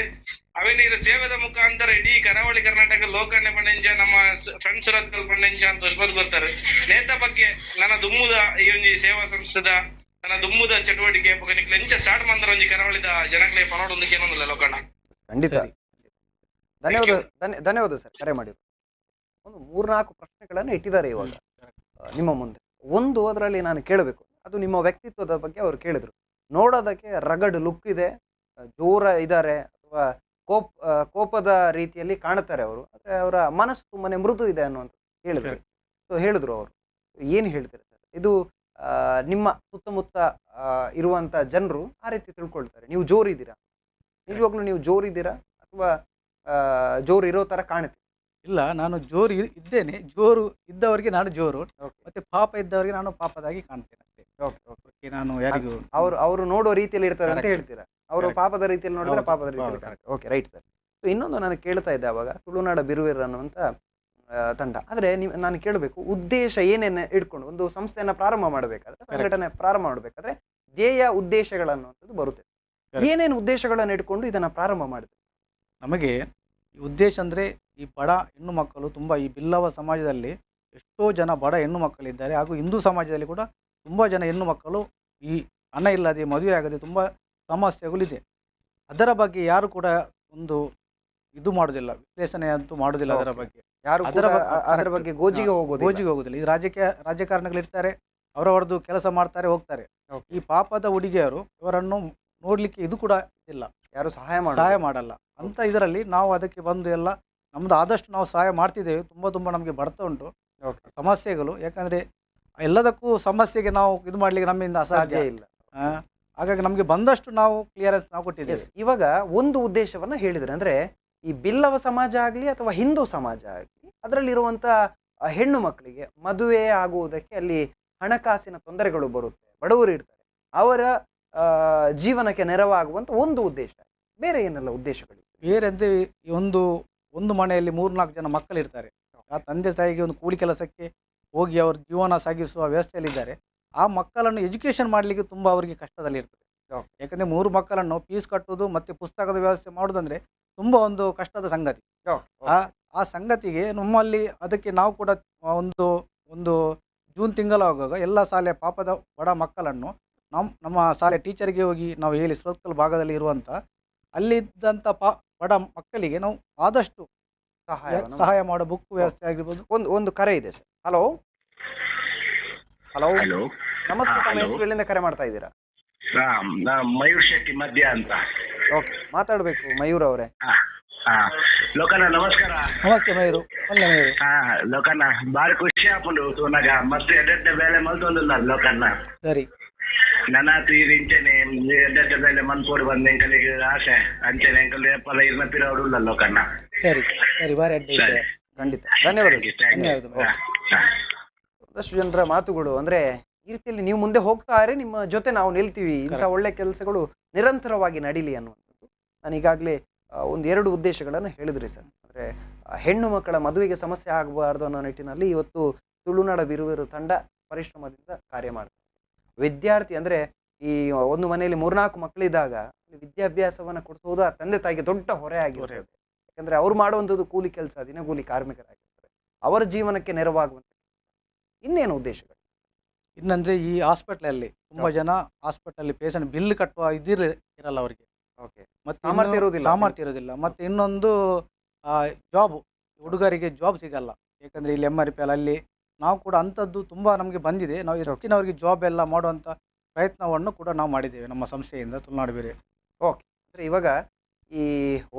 C: ಅವೇನ ಇರ ಸೇವೆದ ಮುಖಾಂತರ ಇಡೀ ಕರಾವಳಿ ಕರ್ನಾಟಕ ಲೋಕಣ್ಣೆ ಪಂಡೆಂಚ ನಮ್ಮ ಫ್ರೆಂಡ್ಸ್ ಸುರತ್ಕಲ್ ಪಂಡೆಂಚ ಅಂತ ಹೊಸಬರು ಬರ್ತಾರೆ. ನೇತ ಬಗ್ಗೆ ನನ್ನ ದುಮ್ಮುದ ಈ ಒಂಜಿ ಸೇವಾ ಸಂಸ್ಥೆದ ನನ್ನ ದುಮ್ಮುದ ಚಟುವಟಿಕೆ ಎಂಚ ಸ್ಟಾರ್ಟ್ ಮಂದರ ಒಂಜಿ ಕರಾವಳಿದ ಜನಕ್ಲೆ ಪನೋಡೊಂದಕ್ಕೆ ಏನೊಂದಿಲ್ಲ ಲೋಕಣ್ಣ.
A: ಖಂಡಿತ ಧನ್ಯವಾದ ಸರ್ ಕರೆ ಮಾಡಿ. ಒಂದು 3-4 ಪ್ರಶ್ನೆಗಳನ್ನು ಇಟ್ಟಿದ್ದಾರೆ ಇವಾಗ ನಿಮ್ಮ ಮುಂದೆ. ಒಂದು ಅದರಲ್ಲಿ ನಾನು ಕೇಳಬೇಕು, ಅದು ನಿಮ್ಮ ವ್ಯಕ್ತಿತ್ವದ ಬಗ್ಗೆ ಅವರು ಕೇಳಿದ್ರು. ನೋಡೋದಕ್ಕೆ ರಗಡ್ ಲುಕ್ ಇದೆ, ಜೋರ ಇದ್ದಾರೆ ಅಥವಾ ಕೋಪದ ರೀತಿಯಲ್ಲಿ ಕಾಣುತ್ತಾರೆ ಅವರು, ಆದರೆ ಅವರ ಮನಸ್ಸು ತುಂಬಾನೇ ಮೃದು ಇದೆ ಅನ್ನುವಂಥ ಹೇಳಿದ್ರು ಅವರು. ಏನು ಹೇಳ್ತಾರೆ ಸರ್, ಇದು ನಿಮ್ಮ ಸುತ್ತಮುತ್ತ ಇರುವಂತ ಜನರು ಆ ರೀತಿ ತಿಳ್ಕೊಳ್ತಾರೆ ನೀವು ಜೋರಿದ್ದೀರಾ? ನಿಜವಾಗ್ಲೂ ನೀವು ಜೋರಿದ್ದೀರಾ ಅಥವಾ ಜೋರು ಇರೋ ತರ ಕಾಣುತ್ತೆ?
B: ಇಲ್ಲ, ನಾನು ಜೋರು ಇದ್ದೇನೆ. ಜೋರು ಇದ್ದವರಿಗೆ ನಾನು ಜೋರು, ಮತ್ತೆ ಪಾಪ ಇದ್ದವರಿಗೆ ನಾನು ಪಾಪದಾಗಿ ಕಾಣ್ತೇನೆ ಅಷ್ಟೇ. ನಾನು ಯಾರಿಗೂ
A: ಅವರು ನೋಡೋ ರೀತಿಯಲ್ಲಿ ಇರ್ತಾರೆ ಅಂತ ಹೇಳ್ತೀರಾ, ಅವರು ಪಾಪದ ರೀತಿಯಲ್ಲಿ ನೋಡಿದ್ರೆ ಪಾಪದ ರೀತಿಯಲ್ಲಿ. Okay, right sir. ಇನ್ನೊಂದು ನಾನು ಕೇಳ್ತಾ ಇದ್ದೆ ಅವಾಗ, ತುಳುನಾಡ ಬಿರುವಿರ ಅನ್ನುವಂಥ ತಂಡ. ಆದರೆ ನಾನು ಕೇಳಬೇಕು, ಉದ್ದೇಶ ಏನೇನು ಇಟ್ಕೊಂಡು ಒಂದು ಸಂಸ್ಥೆಯನ್ನು ಪ್ರಾರಂಭ ಮಾಡಬೇಕಾದ್ರೆ, ಸಂಘಟನೆ ಪ್ರಾರಂಭ ಮಾಡಬೇಕಾದ್ರೆ ಧ್ಯೇಯ ಉದ್ದೇಶಗಳನ್ನುವಂಥದ್ದು ಬರುತ್ತೆ. ಏನೇನು ಉದ್ದೇಶಗಳನ್ನು ಇಟ್ಕೊಂಡು ಇದನ್ನು ಪ್ರಾರಂಭ ಮಾಡಿದ್ರು?
B: ನಮಗೆ ಈ ಉದ್ದೇಶ ಅಂದರೆ, ಈ ಬಡ ಹೆಣ್ಣು ಮಕ್ಕಳು ತುಂಬ, ಈ ಬಿಲ್ಲವ ಸಮಾಜದಲ್ಲಿ ಎಷ್ಟೋ ಜನ ಬಡ ಹೆಣ್ಣು ಮಕ್ಕಳಿದ್ದಾರೆ, ಹಾಗೂ ಹಿಂದೂ ಸಮಾಜದಲ್ಲಿ ಕೂಡ ತುಂಬ ಜನ ಹೆಣ್ಣು ಮಕ್ಕಳು ಈ ಹಣ ಇಲ್ಲದೆ ಮದುವೆ ಆಗದೆ ತುಂಬ ಸಮಸ್ಯೆಗಳಿದೆ. ಅದರ ಬಗ್ಗೆ ಯಾರು ಕೂಡ ಒಂದು ಇದು ಮಾಡೋದಿಲ್ಲ, ವಿಶ್ಲೇಷಣೆ ಅಂತೂ ಮಾಡೋದಿಲ್ಲ. ಅದರ ಬಗ್ಗೆ
A: ಯಾರು ಅದರ ಬಗ್ಗೆ ಗೋಜಿಗೆ
B: ಹೋಗೋದಿಲ್ಲ. ಈ ರಾಜಕಾರಣಿಗಳಿರ್ತಾರೆ, ಅವರವರದ್ದು ಕೆಲಸ ಮಾಡ್ತಾರೆ, ಹೋಗ್ತಾರೆ. ಈ ಪಾಪದ ಹುಡುಗಿಯರು ಇವರನ್ನು ನೋಡ್ಲಿಕ್ಕೆ ಇದು ಕೂಡ ಇಲ್ಲ, ಯಾರು ಸಹಾಯ ಮಾಡಲ್ಲ ಅಂತ. ಇದರಲ್ಲಿ ನಾವು ಅದಕ್ಕೆ ಬಂದು ಎಲ್ಲ ನಮ್ದು ಆದಷ್ಟು ನಾವು ಸಹಾಯ ಮಾಡ್ತಿದ್ದೇವೆ. ತುಂಬ ನಮಗೆ ಬರ್ತಾ ಉಂಟು ಸಮಸ್ಯೆಗಳು, ಯಾಕಂದ್ರೆ ಎಲ್ಲದಕ್ಕೂ ಸಮಸ್ಯೆಗೆ ನಾವು ಇದು ಮಾಡ್ಲಿಕ್ಕೆ ನಮ್ಮಿಂದ ಅಸಾಧ್ಯ ಇಲ್ಲ. ಹಾಗಾಗಿ ನಮಗೆ ಬಂದಷ್ಟು ನಾವು ಕ್ಲಿಯರೆನ್ಸ್ ನಾವು ಕೊಟ್ಟಿದ್ದೇವೆ.
A: ಇವಾಗ ಒಂದು ಉದ್ದೇಶವನ್ನ ಹೇಳಿದ್ರೆ, ಅಂದ್ರೆ ಈ ಬಿಲ್ಲವ ಸಮಾಜ ಆಗಲಿ ಅಥವಾ ಹಿಂದೂ ಸಮಾಜ ಆಗಲಿ, ಅದರಲ್ಲಿರುವಂಥ ಹೆಣ್ಣು ಮಕ್ಕಳಿಗೆ ಮದುವೆ ಆಗುವುದಕ್ಕೆ ಅಲ್ಲಿ ಹಣಕಾಸಿನ ತೊಂದರೆಗಳು ಬರುತ್ತೆ, ಬಡವರು ಇರ್ತಾರೆ. ಅವರ ಜೀವನಕ್ಕೆ ನೆರವಾಗುವಂತ ಒಂದು ಉದ್ದೇಶ, ಬೇರೆ ಏನೆಲ್ಲ ಉದ್ದೇಶಗಳು?
B: ಬೇರೆ ಅಂದರೆ ಒಂದು ಒಂದು ಮನೆಯಲ್ಲಿ 3-4 ಜನ ಮಕ್ಕಳಿರ್ತಾರೆ. ಆ ತಂದೆ ತಾಯಿಗೆ ಒಂದು ಕೂಲಿ ಕೆಲಸಕ್ಕೆ ಹೋಗಿ ಅವ್ರ ಜೀವನ ಸಾಗಿಸುವ ವ್ಯವಸ್ಥೆಯಲ್ಲಿದ್ದಾರೆ. ಆ ಮಕ್ಕಳನ್ನು ಎಜುಕೇಷನ್ ಮಾಡಲಿಕ್ಕೆ ತುಂಬ ಅವರಿಗೆ ಕಷ್ಟದಲ್ಲಿರ್ತದೆ. ಯಾಕಂದರೆ 3 ಮಕ್ಕಳನ್ನು ಫೀಸ್ ಕಟ್ಟುವುದು ಮತ್ತು ಪುಸ್ತಕದ ವ್ಯವಸ್ಥೆ ಮಾಡೋದಂದರೆ ತುಂಬ ಒಂದು ಕಷ್ಟದ ಸಂಗತಿ. ಆ ಸಂಗತಿಗೆ ನಮ್ಮಲ್ಲಿ ಅದಕ್ಕೆ ನಾವು ಕೂಡ ಒಂದು ಒಂದು ಜೂನ್ ತಿಂಗಳಾಗುವಾಗ ಎಲ್ಲ ಶಾಲೆಯ ಪಾಪದ ಬಡ ಮಕ್ಕಳನ್ನು ನಮ್ಮ ಶಾಲೆ ಟೀಚರ್ಗೆ ಹೋಗಿ ನಾವು ಹೇಳಿ ಸುರತ್ಕಲ್ ಭಾಗದಲ್ಲಿ ಇರುವಂಥ ಅಲ್ಲಿದ್ದಂಥ ಬಡ ಮಕ್ಕಳಿಗೆ ನಾವು ಆದಷ್ಟು ಸಹಾಯ ಮಾಡೋ ಬುಕ್ ವ್ಯವಸ್ಥೆ ಆಗಿರ್ಬೋದು.
A: ಒಂದು ಕರೆ ಇದೆ ಸರ್. ಹಲೋ ಹಲೋ
F: ಹಲೋ,
A: ನಮಸ್ತೆ. ತಮ್ಮ ಹೆಸರು ಎಲ್ಲಿಂದ ಕರೆ ಮಾಡ್ತಾ ಇದ್ದೀರಾ?
F: ನಾ ಮಯೂರ್ ಶೆಟ್ಟಿ ಮಧ್ಯ ಅಂತ.
A: ಓಕೆ, ಮಾತಾಡಬೇಕು ಮಯೂರ್ ಅವರೇ.
F: ಲೋಕನ ನಮಸ್ಕಾರ.
B: ನಮಸ್ತೆ ಮಯೂರು. ಒಳ್ಳೆ ಮಯೂರು.
F: ಲೋಕನ ಬಾರಿ ಖುಷಿ ಆಪುಂಡು ತೂನಗ ಮತ್ತೆ ಎಡ್ಡೆ ಬೇಲೆ ಮಲ್ತೊಂದುಲ್ಲ ಲೋಕನ್ನ.
B: ಸರಿ,
F: ನನ್ನ ತೀರಿಂಚೆನೆ ಎಡ್ಡೆ ಬೇಲೆ ಮನ್ಪೋಡು ಬಂದ ಎಂಕಲಿಗೆ ಆಸೆ ಅಂಚೆನೆ ಎಂಕಲ್ ಎಪ್ಪಲ ಇರ್ನ ಪಿರವಡುಲ್ಲ ಲೋಕನ್ನ.
B: ಸರಿ ಸರಿ, ಬಾರಿ ಅಡ್ಡ
A: ಖಂಡಿತ, ಧನ್ಯವಾದ.
B: ಧನ್ಯವಾದ.
A: ಒಂದಷ್ಟು ಜನರ ಮಾತುಗಳು ಅಂದ್ರೆ ಈ ರೀತಿಯಲ್ಲಿ ನೀವು ಮುಂದೆ ಹೋಗ್ತಾ ಇರಿ, ನಿಮ್ಮ ಜೊತೆ ನಾವು ನಿಲ್ತೀವಿ, ಇಂಥ ಒಳ್ಳೆ ಕೆಲಸಗಳು ನಿರಂತರವಾಗಿ ನಡೀಲಿ ಅನ್ನುವಂಥದ್ದು. ನಾನು ಈಗಾಗಲೇ 1-2 ಉದ್ದೇಶಗಳನ್ನು ಹೇಳಿದ್ರಿ ಸರ್. ಅಂದರೆ ಹೆಣ್ಣು ಮಕ್ಕಳ ಮದುವೆಗೆ ಸಮಸ್ಯೆ ಆಗಬಾರ್ದು ಅನ್ನೋ ನಿಟ್ಟಿನಲ್ಲಿ ಇವತ್ತು ತುಳುನಾಡ ಬಿರುವಿರು ತಂಡ ಪರಿಶ್ರಮದಿಂದ ಕಾರ್ಯ ಮಾಡ್ತಾರೆ. ವಿದ್ಯಾರ್ಥಿ ಅಂದರೆ ಈ ಒಂದು ಮನೆಯಲ್ಲಿ 3-4 ಮಕ್ಕಳಿದ್ದಾಗ ವಿದ್ಯಾಭ್ಯಾಸವನ್ನು ಕೊಡಿಸೋದು ಆ ತಂದೆ ತಾಯಿಗೆ ದೊಡ್ಡ ಹೊರೆ ಆಗಿರುತ್ತೆ. ಯಾಕಂದರೆ ಅವ್ರು ಮಾಡುವಂಥದ್ದು ಕೂಲಿ ಕೆಲಸ, ದಿನಗೂಲಿ ಕಾರ್ಮಿಕರಾಗಿರ್ತಾರೆ. ಅವರ ಜೀವನಕ್ಕೆ ನೆರವಾಗುವಂಥ ಇನ್ನೇನು ಉದ್ದೇಶಗಳು?
B: ಇನ್ನಂದರೆ ಈ ಹಾಸ್ಪಿಟ್ಲಲ್ಲಿ ತುಂಬ ಜನ ಹಾಸ್ಪಿಟಲ್ ಪೇಷಂಟ್ ಬಿಲ್ ಕಟ್ಟುವ ಇರಲ್ಲ ಅವರಿಗೆ.
A: ಓಕೆ,
B: ಮತ್ತೆ
A: ಸಾಮರ್ಥ್ಯ
B: ಇರೋದಿಲ್ಲ. ಮತ್ತು ಇನ್ನೊಂದು ಜಾಬ್, ಹುಡುಗರಿಗೆ ಜಾಬ್ ಸಿಗಲ್ಲ. ಯಾಕಂದರೆ ಇಲ್ಲಿ MRPL ಅಲ್ಲಿ ನಾವು ಕೂಡ ಅಂಥದ್ದು ತುಂಬ ನಮಗೆ ಬಂದಿದೆ. ನಾವು ಹೆಚ್ಚಿನವರಿಗೆ ಜಾಬ್ ಎಲ್ಲ ಮಾಡುವಂಥ ಪ್ರಯತ್ನವನ್ನು ಕೂಡ ನಾವು ಮಾಡಿದ್ದೇವೆ ನಮ್ಮ ಸಂಸ್ಥೆಯಿಂದ ತುಳುನಾಡು ಬೇರೆ.
A: ಓಕೆ, ಅಂದರೆ ಇವಾಗ ಈ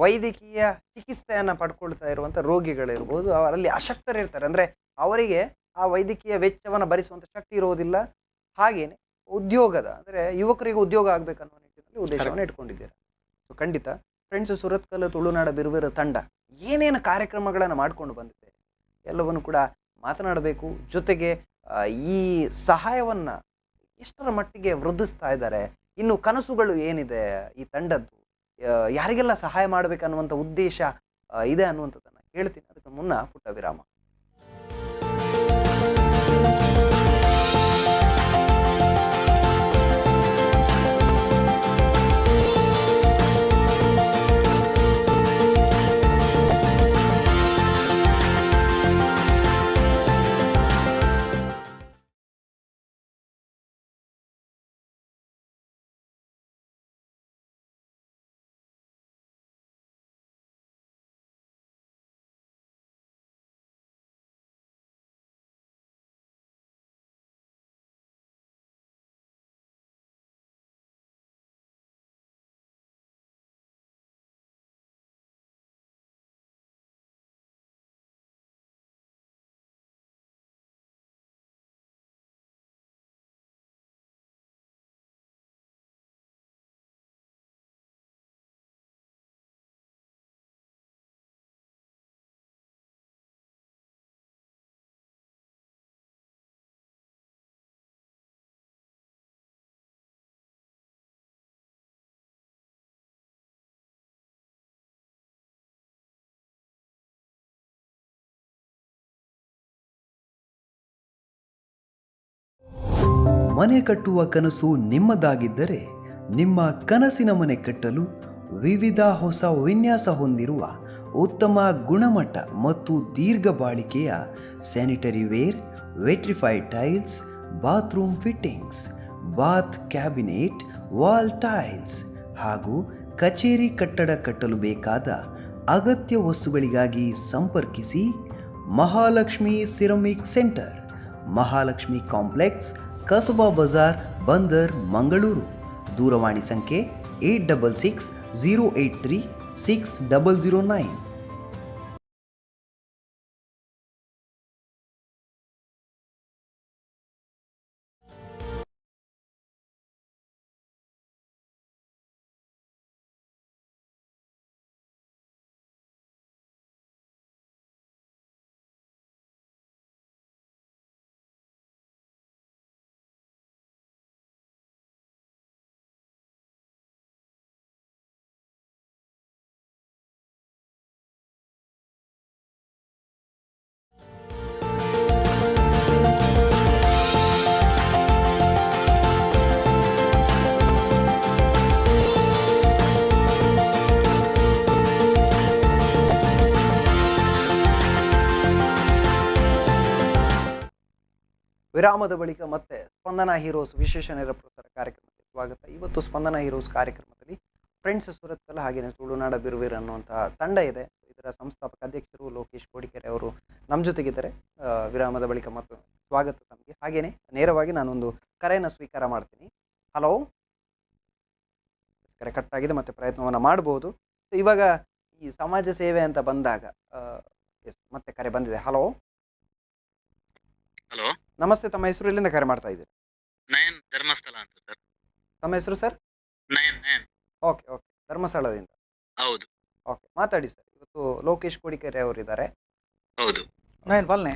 A: ವೈದ್ಯಕೀಯ ಚಿಕಿತ್ಸೆಯನ್ನು ಪಡ್ಕೊಳ್ತಾ ಇರುವಂಥ ರೋಗಿಗಳಿರ್ಬೋದು, ಅವರಲ್ಲಿ ಅಶಕ್ತರಿರ್ತಾರೆ. ಅಂದರೆ ಅವರಿಗೆ ಆ ವೈದ್ಯಕೀಯ ವೆಚ್ಚವನ್ನು ಭರಿಸುವಂಥ ಶಕ್ತಿ ಇರೋದಿಲ್ಲ. ಹಾಗೇನೆ ಉದ್ಯೋಗದ ಅಂದರೆ ಯುವಕರಿಗೆ ಉದ್ಯೋಗ ಆಗಬೇಕನ್ನೋ ನಿಟ್ಟಿನಲ್ಲಿ ಉದ್ದೇಶವನ್ನು ಇಟ್ಕೊಂಡಿದ್ದೀರಾ. ಸೊ ಖಂಡಿತ ಫ್ರೆಂಡ್ಸ್, ಸುರತ್ಕಲ್ ತುಳುನಾಡ ಬಿರುವಿರ ತಂಡ ಏನೇನು ಕಾರ್ಯಕ್ರಮಗಳನ್ನು ಮಾಡಿಕೊಂಡು ಬಂದಿದೆ ಎಲ್ಲವನ್ನು ಕೂಡ ಮಾತನಾಡಬೇಕು. ಜೊತೆಗೆ ಈ ಸಹಾಯವನ್ನು ಎಷ್ಟರ ಮಟ್ಟಿಗೆ ವೃದ್ಧಿಸ್ತಾ ಇದ್ದಾರೆ, ಇನ್ನು ಕನಸುಗಳು ಏನಿದೆ ಈ ತಂಡದ್ದು, ಯಾರಿಗೆಲ್ಲ ಸಹಾಯ ಮಾಡಬೇಕನ್ನುವಂಥ ಉದ್ದೇಶ ಇದೆ ಅನ್ನುವಂಥದ್ದನ್ನು ಹೇಳ್ತೀನಿ. ಅದಕ್ಕೆ ಮುನ್ನ ಪುಟ್ಟ ವಿರಾಮ.
G: ಮನೆ ಕಟ್ಟುವ ಕನಸು ನಿಮ್ಮದಾಗಿದ್ದರೆ ನಿಮ್ಮ ಕನಸಿನ ಮನೆ ಕಟ್ಟಲು ವಿವಿಧ ಹೊಸ ವಿನ್ಯಾಸ ಹೊಂದಿರುವ ಉತ್ತಮ ಗುಣಮಟ್ಟ ಮತ್ತು ದೀರ್ಘ ಬಾಳಿಕೆಯ sanitary ware, vitrified tiles, bathroom fittings, bath cabinet, wall tiles ಹಾಗೂ ಕಚೇರಿ ಕಟ್ಟಡ ಕಟ್ಟಲು ಬೇಕಾದ ಅಗತ್ಯ ವಸ್ತುಗಳಿಗಾಗಿ ಸಂಪರ್ಕಿಸಿ Mahalakshmi ceramic centre, Mahalakshmi complex, Kasba Bazar, Bandar, Mangaluru. ದೂರವಾಣಿ ಸಂಖ್ಯೆ 8660836009.
A: ವಿರಾಮದ ಬಳಿಕ ಮತ್ತೆ ಸ್ಪಂದನ ಹೀರೋಸ್ ವಿಶೇಷ ನೇರ ಪ್ರಸಾರ ಕಾರ್ಯಕ್ರಮಕ್ಕೆ ಸ್ವಾಗತ. ಇವತ್ತು ಸ್ಪಂದನ ಹೀರೋಸ್ ಕಾರ್ಯಕ್ರಮದಲ್ಲಿ ಫ್ರೆಂಡ್ಸ್ ಸುರತ್ಕಲ್ ಹಾಗೆಯೇ ತುಳುನಾಡ ಬಿರುವೀರ್ ಅನ್ನುವಂತಹ ತಂಡ ಇದೆ. ಇದರ ಸಂಸ್ಥಾಪಕ ಅಧ್ಯಕ್ಷರು ಲೋಕೇಶ್ ಕೋಡಿಕೆರೆ ಅವರು ನಮ್ಮ ಜೊತೆಗಿದ್ದಾರೆ. ವಿರಾಮದ ಬಳಿಕ ಮತ್ತು ಸ್ವಾಗತ ತಮಗೆ. ಹಾಗೆಯೇ ನೇರವಾಗಿ ನಾನೊಂದು ಕರೆಯನ್ನು ಸ್ವೀಕಾರ ಮಾಡ್ತೀನಿ. ಹಲೋ, ಕರೆ ಕಟ್ ಆಗಿದೆ, ಮತ್ತೆ ಪ್ರಯತ್ನವನ್ನು ಮಾಡಬಹುದು. ಇವಾಗ ಈ ಸಮಾಜ ಸೇವೆ ಅಂತ ಬಂದಾಗ ಮತ್ತೆ ಕರೆ ಬಂದಿದೆ. ಹಲೋ
C: ಹಲೋ,
A: ನಮಸ್ತೆ. ತಮ್ಮ ಹೆಸರು ಎಲ್ಲಿಂದ ಕರೆ ಮಾಡ್ತಾ ಇದ್ದೀರಿ?
C: ನಯನ್ ಧರ್ಮಸ್ಥಳ ಅಂತ ಸರ್.
A: ತಮ್ಮ ಹೆಸರು ಸರ್?
C: ನಯನ್.
A: ಓಕೆ ಓಕೆ, ಧರ್ಮಸ್ಥಳದಿಂದ.
C: ಹೌದು
A: ಓಕೆ, ಮಾತಾಡಿ ಸರ್. ಇವತ್ತು ಲೋಕೇಶ್ ಕೋಡಿಕೆರೆ ಅವರಿದ್ದಾರೆ.
C: ಹೌದು.
B: ನಾನು ಪಲ್ನೆ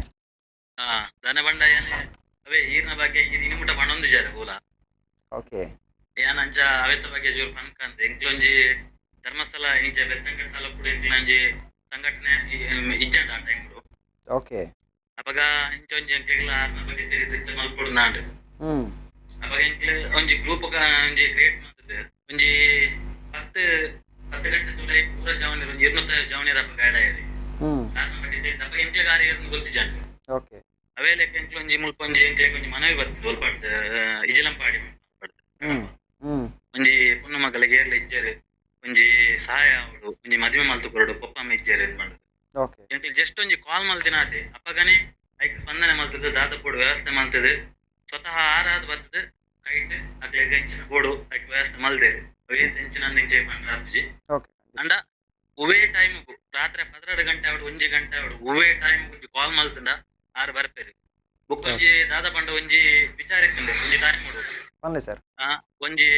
C: ದನ ಬಂಡ ಏನೇ ಅವೇ ಈರ್ನ ಬಗ್ಗೆ ಇನಿ ಮುಟ್ಟ ಪಣೊಂದು ಜಾರ ಊಲ
A: ಓಕೆ
C: ಏನಂಚ ಅವೆತ್ತ ಬಗ್ಗೆ ಜೋರು ಪನ್ಕಂತ ಎಂಕ್ಲೊಂಜಿ ಧರ್ಮಸ್ಥಳ ಇಂಚ ಬೆತ್ತಂಗಡ ತಾಲೂಕು ಎಂಕ್ಲೊಂಜಿ ಸಂಘಟನೆ ಇಜ್ಜಂಡ ಆ ಟೈಮ್
A: ಓಕೆ
C: ಅವಾಗ ಇಂಚೊಂಜಿ ಎಂಕ್ಲೆಗ್ಲ ಆರ್ನ ಬಗ್ಗೆ ತಿಳಿದ ಮಲ್ಪೊಡು ನಾಡು ಅವಾಗ ಎಂಕ್ಲೆ ಒಂಜಿ ಗ್ರೂಪ್ ಒಂಜಿ ಕ್ರಿಯೇಟ್ ಮಾಡ್ತದೆ. ಒಂಜಿ 10 ಗಂಟೆ ಜುಲೈ ಪೂರ ಜವನಿ ಒಂಜಿ 200 ಜವನಿರ ಅಪ್ಪ ಗೈಡ ಇದೆ ಆರ್ನ ಬಗ್ಗೆ ತಿಳಿದ ಅಪ್ಪ ಎಂಕ್ಲೆ ಗಾರಿ ಗೊತ್ತಿಜಂಡು.
A: ಓಕೆ,
C: ಅವೇ ಲೆಕ್ಕ ಎಂಕ್ಲೊಂಜಿ ಮುಲ್ಪೊಂಜಿ ಎಂಕ್ಲೆ ಒಂಜಿ ಮನವಿ ಬರ್ತದೆ ಒಲ್ಪಡ್ದು ಇಜಲಂಪಾಡಿ ಒಂಜಿ ಪುಣ್ಣ ಮಗಳಿಗೆ ಏರ್ಲ ಇಜ್ಜರು ಒಂಜಿ ಸಹಾಯ ಅವಡು ಒಂಜಿ ಮದುವೆ ಮಲ್ತು ಕೊರಡು ಪಪ್ಪಮ್ಮ ಇಜ್ಜರು ಇದು ಮಾಡುದು.
A: ಓಕೆ,
C: ಎಂಕ್ಲೆ ಜಸ್ಟ್ ಒಂಜಿ ಕಾಲ್ ಮಲ್ತಿನ ಆತೆ ಅಪ್ಪಗನೆ ಐಕ್ ಸ್ಪಂದನೆ ಮಲ್ತದ ದಾದ ಕೊಡು ವ್ಯವಸ್ಥೆ ಮಲ್ತದ ಸ್ವತಃ ಆರಾದ್ ಬರ್ತದ ಕೈಟ್ ಅಕ್ಲೆಗ್ ಹೆಂಚಿನ ಕೊಡು ಐಕ್ ವ್ಯವಸ್ಥೆ ಮಲ್ದೆ ಅವೇ ಹೆಂಚಿನ ನಿಂಟೆ ಪಂಡ್ರಾಪ್ಜಿ
A: ಓಕೆ.
C: ಅಂಡ ಉವೇ ಟೈಮ್ ರಾತ್ರಿ 12 ಗಂಟೆ ಅವಡು 1 ಗಂಟೆ ಅವಡು ಉವೇ ಟೈಮ್ ಕಾಲ್ ಮಲ್ತದ ಆರು ಬರ್ಪೇರಿ ಬುಕ್ ಒಂಜಿ ದಾದ ಪಂಡ ಒಂಜಿ ವಿಚಾರ ಒಂಜಿ ಟೈಮ್ ಕೊಡು
A: ಬನ್ನಿ ಸರ್.
C: ಒಂಜಿ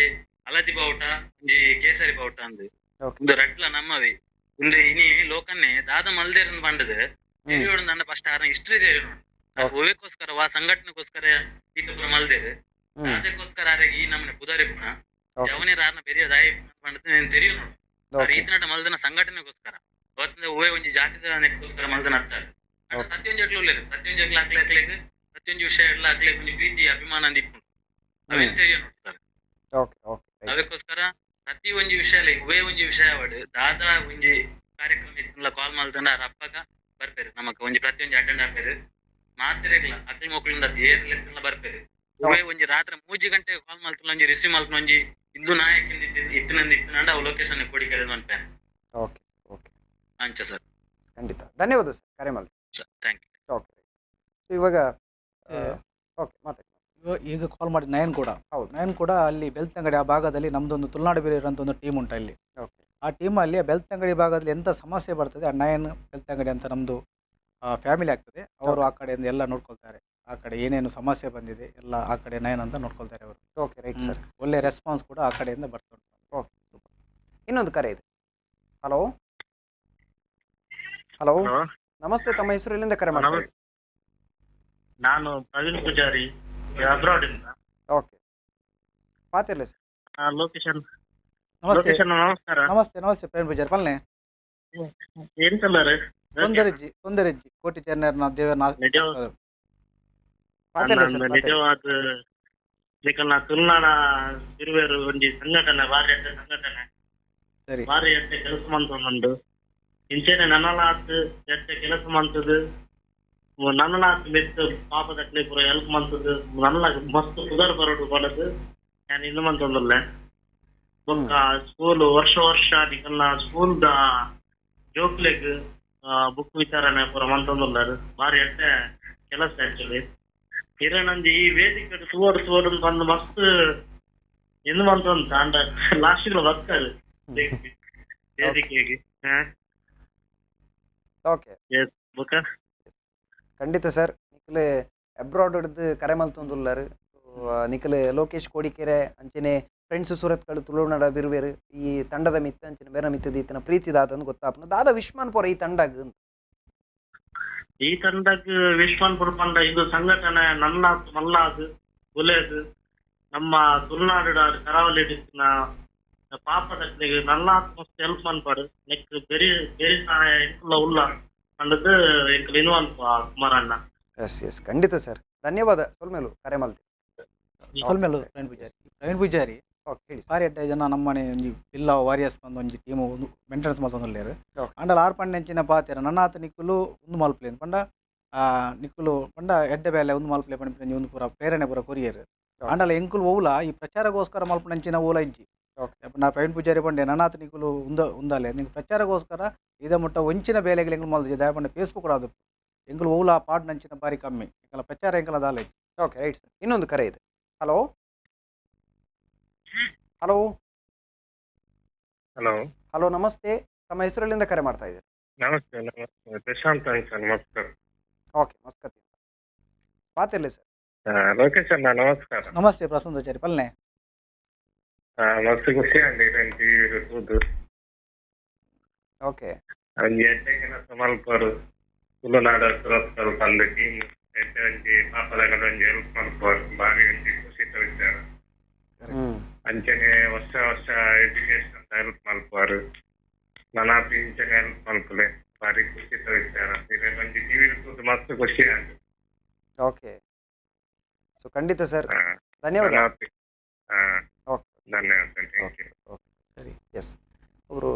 C: ಹಳದಿ ಬಾವುಟ ಒಂಜಿ ಕೇಸರಿ ಬಾವುಟ ಅಂದು
A: ಓಕೆ,
C: ಒಂದು ರಟ್ಲ ನಮ್ಮವೇ ಒಂದು ಇನಿ ಲೋಕನ್ನೇ ದಾದ ಮಲ್ದೇರನ್ ಬಂಡದ ತೆರಿಯೋಡು ನನ್ನ ಫಸ್ಟ್ ಆರ ಹಿಸ್ಟ್ರಿ ತೆರಿ ನೋಡು ಓವೇಕೋಸ್ಕರ ವಾ ಸಂಘಟನೆಗೋಸ್ಕರ ಈತ ಪುರ ಮಲ್ದೇರು ಅದಕ್ಕೋಸ್ಕರ ಆರೆಗ್ ಈ ನಮ್ಮನೆ ಪುದಾರಿ ಪುಣ ಜವನಿರ ಆರ್ನ ಬೆರಿಯ ದಾಯಿ ಬಂಡದ ನೀನು ತೆರಿಯೋ ನೋಡು ಈತನಟ ಮಲ್ದನ ಸಂಘಟನೆಗೋಸ್ಕರ ಅವತ್ತಿಂದ ಓವೆ ಒಂಜಿ ಜಾತಿದ ನೆಕ್ಕೋಸ್ಕರ ಮಲ್ದನ ಅತ್ತಾರೆ ಪ್ರತಿಯೊಂದು ಜಗ್ಲು ಉಳ್ಳೇರು ಪ್ರತಿಯೊಂದು ಜಗ್ಲು ಅಕ್ಲೆಗ್ ಪ್ರತಿಯೊಂದು ವಿಷಯ ಎಲ್ಲ ಅಕ್ಲೆಗ್ ಒಂಜಿ ಪ್ರೀತಿ ಅಭಿಮಾನ ಅಂದಿಪ್ಪುಂಡು ಅವೇನು ತೆರಿಯೋ ನೋಡ್ತಾರೆ.
A: ಓಕೆ ಓಕೆ,
C: ಅದಕ್ಕೋಸ್ಕರ ಪ್ರತಿ ಒಂಜಿ ವಿಷಯ ಉವೇ ಒಂಜಿ ವಿಷಯ ಅವಡು ದಾದ ಒಂಜಿ ಕಾರ್ಯಕ್ರಮ ಇತ್ತಲ್ಲ ಕಾಲ್ ಮಲ್ತಂಡ ಅವ್ರ ಅಪ್ಪಗ ಬರ್ಪೇರು ನಮಕ್ ಒಂಜಿ ಪ್ರತಿ ಒಂಜಿ ಅಟೆಂಡ್ ಆಗ್ಪೇರು ಮಾತಿರೆಗ್ಲ ಅಕ್ಲಿ ಮಕ್ಕಳಿಂದ ಏರ್ ಲೆಕ್ಕ ಬರ್ಪೇರು ಉವೇ ಒಂಜಿ ರಾತ್ರಿ 3 ಗಂಟೆಗೆ ಕಾಲ್ ಮಲ್ತಲ್ಲ ಒಂಜಿ ರಿಸೀವ್ ಮಲ್ತನ ಒಂಜಿ ಇಂದು ನಾಯಕ ಇತ್ತಿನಂದ ಅವು ಲೊಕೇಶನ್ ಕೊಡಿಕೆ ಅನ್ಪೇನ್.
A: ಓಕೆ ಓಕೆ,
C: ಅಂಚ ಸರ್.
A: ಖಂಡಿತ ಧನ್ಯವಾದ ಸರ್ ಕರೆ ಮಾಡಿ.
C: Sir thank you.
A: ಓಕೆ, ಇವಾಗ ಓಕೆ ಮಾತಾಡಿ.
B: ಈಗ ಕಾಲ್ ಮಾಡಿ ನಯನ್ ಕೂಡ
A: ಹೌದು,
B: ನಯನ್ ಕೂಡ ಅಲ್ಲಿ ಬೆಳ್ತಂಗಡಿ ಆ ಭಾಗದಲ್ಲಿ ನಮ್ದೊಂದು ತುಳುನಾಡು ಬಿರುವೀರ್ ಅಂತ ಒಂದು ಟೀಮ್ ಉಂಟು ಅಲ್ಲಿ.
A: ಓಕೆ,
B: ಆ ಟೀಮಲ್ಲಿ ಬೆಳ್ತಂಗಡಿ ಭಾಗದಲ್ಲಿ ಎಂಥ ಸಮಸ್ಯೆ ಬರ್ತದೆ ಆ ನಯನ್ ಬೆಳ್ತಂಗಡಿ ಅಂತ ನಮ್ಮದು ಫ್ಯಾಮಿಲಿ ಆಗ್ತದೆ. ಅವರು ಆ ಕಡೆಯಿಂದ ಎಲ್ಲ ನೋಡ್ಕೊಳ್ತಾರೆ. ಆ ಕಡೆ ಏನೇನು ಸಮಸ್ಯೆ ಬಂದಿದೆ ಎಲ್ಲ ಆ ಕಡೆ ನಯನ್ ಅಂತ ನೋಡ್ಕೊಳ್ತಾರೆ ಅವರು.
A: Okay, right sir.
B: ಒಳ್ಳೆ ರೆಸ್ಪಾನ್ಸ್ ಕೂಡ ಆ ಕಡೆಯಿಂದ ಬರ್ತದೆ.
A: ಓಕೆ, ಇನ್ನೊಂದು ಕರೆ ಇದೆ. ಹಲೋ ಹಲೋ, ನಮಸ್ತೆ. ತಮ್ಮ ಹೆಸರು ಎಲ್ಲಿಂದ ಕರೆ ಮಾಡ್ತಾರೆ?
F: ನಾನು ಪ್ರವೀಣ್ ಪೂಜಾರಿ ಅಬ್ರಾಡ್ ಇಂದ.
A: ಓಕೆ, ಮಾತಿರ್ಲಿ ಸರ್.
F: ಲೊಕೇಶನ್
B: ನಮಸ್ತೆ
F: ನಮಸ್ಕಾರ.
B: ನಮಸ್ತೆ ನಮಸ್ತೆ ಪ್ರವೀಣ್ ಪೂಜಾರಿ ಪಲ್ನೆ
F: ಎಂತಲ್ಲರು
B: ತೊಂದರೆಜ್ಜಿ ಕೋಟಿ ಚೆನ್ನರ್ನ ದೇವರ
A: ಮಾತಾಡ್ಲಿ ಸರ್, ಮಾತಾಡ್ಲಿ.
F: ನಿಜವಾದ ನಿಕಲ್ನ ತುಳುನಾಡ ಬಿರುವೇರು ಒಂಜಿ ಸಂಘಟನೆ ಭಾರಿ ಅತ್ತೆ ಸಂಘಟನೆ
B: ಸರಿ
F: ಭಾರಿ ಅತ್ತೆ ಕೆಲಸ ಮಂತೊಂದುಂಡು ಇಂಚೆನೆ ನನ್ನಲಾತ್ ಎತ್ತೆ ಕೆಲಸ ಮಂತದು ನನ್ನಲಾತ್ ಮೆತ್ತು ಪಾಪದಕ್ಲೆ ಪೂರ ಹೆಲ್ಪ್ ಮಂತದು ನನ್ನ ಮಸ್ತ್ ಸುಧಾರ ಬರೋಡು ಬಡದು ನಾನು ಇನ್ನು ಮಂತೊಂದುಲ್ಲೆ ಬೊಕ್ಕ ಸ್ಕೂಲ್ ವರ್ಷ ನಿಕಲ್ನ ಸ್ಕೂಲ್ದ ಜೋಕ್ಲೆಗ್ ಬುಕ್ ವಿಚಾರಣೆ ಪೂರ ಮಂತೊಂದುಲ್ಲಾರು ಭಾರಿ ಅತ್ತೆ ಕೆಲಸ ಆಕ್ಚುಲಿ ಹಿರಣಂದಿ ಈ ವೇದಿಕೆ ಸುವರ್ಡು ಬಂದು ಮಸ್ತ್ ಎಂದು ಮಂತೊಂದು ಅಂಡ ಲಾಸ್ಟ್ ಬರ್ತಾರೆ ವೇದಿಕೆಗೆ.
A: ಓಕೆ,
F: ಬೊಕ್ಕ
A: ಖಂಡಿತ ಸರ್. ನಿಖಲೆ ಅಬ್ರಾಡ್ ಹಿಡಿದು ಕರೆ ಮಲ್ತೊಂದುಲ್ಲಾರು ನಿಖಲೆ ಲೋಕೇಶ್ ಕೋಡಿಕೆರೆ ಅಂಚನೆ ಫ್ರೆಂಡ್ಸ್ ಸುರತ್ಕಲ್ ತುಳುನಾಡ ಬಿರುವೇರು ಈ ತಂಡದ ಮಿತ್ತ ಅಂಚನೆ ಬೇರೆ ಮಿತ್ತದ ಈತನ ಪ್ರೀತಿ ದಾದ ಗೊತ್ತಾಪನ ದಾದ ವಿಶ್ಮಾನ್ ಪೋರ ಈ ತಂಡಗ್
F: ಈ ತಂಡಕ್ ವಿಶ್ವಾನ್ಪುರ ಪಂಡ ಇದು ಸಂಘಟನೆ ನನ್ನಾತ್ ಮಲ್ಲಾದ್ ಒಲೇದು ನಮ್ಮ ತುಳುನಾಡು ಕರಾವಳಿ ಡಿಸ್ಟ್ರಿಕ್ನ ಪಾಪದಕ್ಲಿಗೆ ನಲ್ಲಾತ್ ಮಸ್ತ್ ಹೆಲ್ಪ್ ಮನ್ಪಾಡು ನೆಕ್ ಬೆರಿ ಸಹಾಯ ಇಂಕುಲ್ಲ ಉಲ್ಲ ಅಂಡದು ಇಂಕಲ್ ಇನ್ವಾಲ್ವ್ ಕುಮಾರಣ್ಣ.
A: ಎಸ್ ಎಸ್, ಖಂಡಿತ ಸರ್. ಧನ್ಯವಾದ. ಸೊಲ್ಮೇಲು ಕರೆ ಮಲ್ತಿ
B: ಸೊಲ್ಮೇಲು ಪ್ರವೀಣ್ ಪೂಜಾರಿ
A: ಓಕೆ, ಹೇಳಿ.
B: ಬಾರಿ ಎಡ್ಡ ಜನ ನಮ್ಮನೆ ಒಂಜಿ ಪಿಲ್ಲ ವಾರಿಯರ್ಸ್ ಬಂದು ಒಂಜಿ ಟೀಮ್ ಮೇಂಟೆನೆನ್ಸ್ ಮಲ್ತೊಂದುಲ್ಲೇರು
A: ಓಕೆ.
B: ಅಂಡಲ್ 6 ಪಂಡೆಂಚಿನ ಪಾತೆರ ನನ್ನ ಆತ ನಿಕ್ಕುಲು ಒಂದು ಮಲ್ಪಲೇನು ಪಂಡ ನಿಕ್ಕುಲು ಪಂಡ ಎಡ್ಡೆ ಬೇಲೆ ಒಂದು ಮಲ್ಪಲೆ ಪಣಿಪಿನ ಒಂದು ಪೂರ ಪ್ರೇರಣೆ ಪೂರ ಕೊರಿಯರ್ ಅಂಡಲ ಎಂಕುಲು ಓಲ ಈ ಪ್ರಚಾರಗೋಸ್ಕರ ಮಲ್ಪನಂಚಿನ ಓಲ ಇಜ್ಜಿ ನಾ ಪ್ರವೀಣ್ ಪೂಜಾರಿ ಪಂಡೆ ನನಾತ್ ನಿಕ್ಕುಲು ಉಂದಾಲೆ ನಿಂಗೆ ಪ್ರಚಾರಗೋಸ್ಕರ ಇದ ಮುಟ್ಟ ಒಂಚಿನ ಬೇಲೆಗಳು ಎಂಕುಲು ಮಲ್ದಿ ದಯಪಂಡೆ ಫೇಸ್ಬುಕ್ ಅದು ಎಂಕುಲು ಓಲ ಪಾಡ್ ನಂಚಿನ ಬಾರಿ ಕಮ್ಮಿ ಎಂಕಲ ಪ್ರಚಾರ ಎಂಕಲ ದಾಲೆ.
A: Okay right sir. ಇನ್ನೊಂದು ಕರೆ ಇದೆ. ಹಲೋ ಹಲೋ
H: ಹಲೋ
A: ಹಲೋ ನಮಸ್ತೆ. ತಮ್ಮ ಹೆಸರಲ್ಲಿಂದ ಕರೆ ಮಾಡ್ತಾ ಇದ್ದೀರಾ?
H: ನಮಸ್ತೆ ನಮಸ್ತೆ ಪ್ರಶಾಂತ್ ಅಂತ ಸರ್ ನಮಸ್ಕಾರ.
A: ಓಕೆ ಮಸ್ಕತ್ ಮಾತಿರಲಿ ಸರ್.
H: ಲೋಕೇಶ್ ಅಣ್ಣ ನಮಸ್ಕಾರ.
B: ನಮಸ್ತೆ ಪ್ರಸನ್ನಚಾರಿ ಪಲ್ನೆ.
H: ಮಸ್ತ್ ಖುಷಿ ಆಗಿದೆ ಟಿವಿ ಇರುವುದು.
A: ಓಕೆ
H: ಒಂಜಿ ಎಡ್ಡೆ ಕೆಲಸ ಮಲ್ಪರು ತುಳುನಾಡ ಸುರತ್ಕಲ್ ತಂದ ಟೀಮ್ ಎಡ್ಡೆ ಒಂಜಿ ಪಾಪದ ಒಂಜಿ ಹೆಲ್ಪ್ ಮಲ್ಪರು ಬಾರಿ ಒಂಜಿ ಖುಷಿ ವಿಚಾರ. ಅಂಚನೆ ವರ್ಷ ವರ್ಷ ಎಜುಕೇಶನ್ ಹೆಲ್ಪ್ ಮಲ್ಪರು ನನ್ನ ಪಿಂಚನೆ ಹೆಲ್ಪ್ ಮಲ್ಪಲೆ ಬಾರಿ ಖುಷಿ ವಿಚಾರ. ಒಂಜಿ ಟಿವಿ ಇರುವುದು ಮಸ್ತ್ ಖುಷಿ ಆಗಿದೆ.
A: ಓಕೆ ಸೊ ಖಂಡಿತ ಸರ್, ಧನ್ಯವಾದ.
H: ಧನ್ಯವಾದ. Thank you.
A: ಸರಿ. ಎಸ್, ಅವರು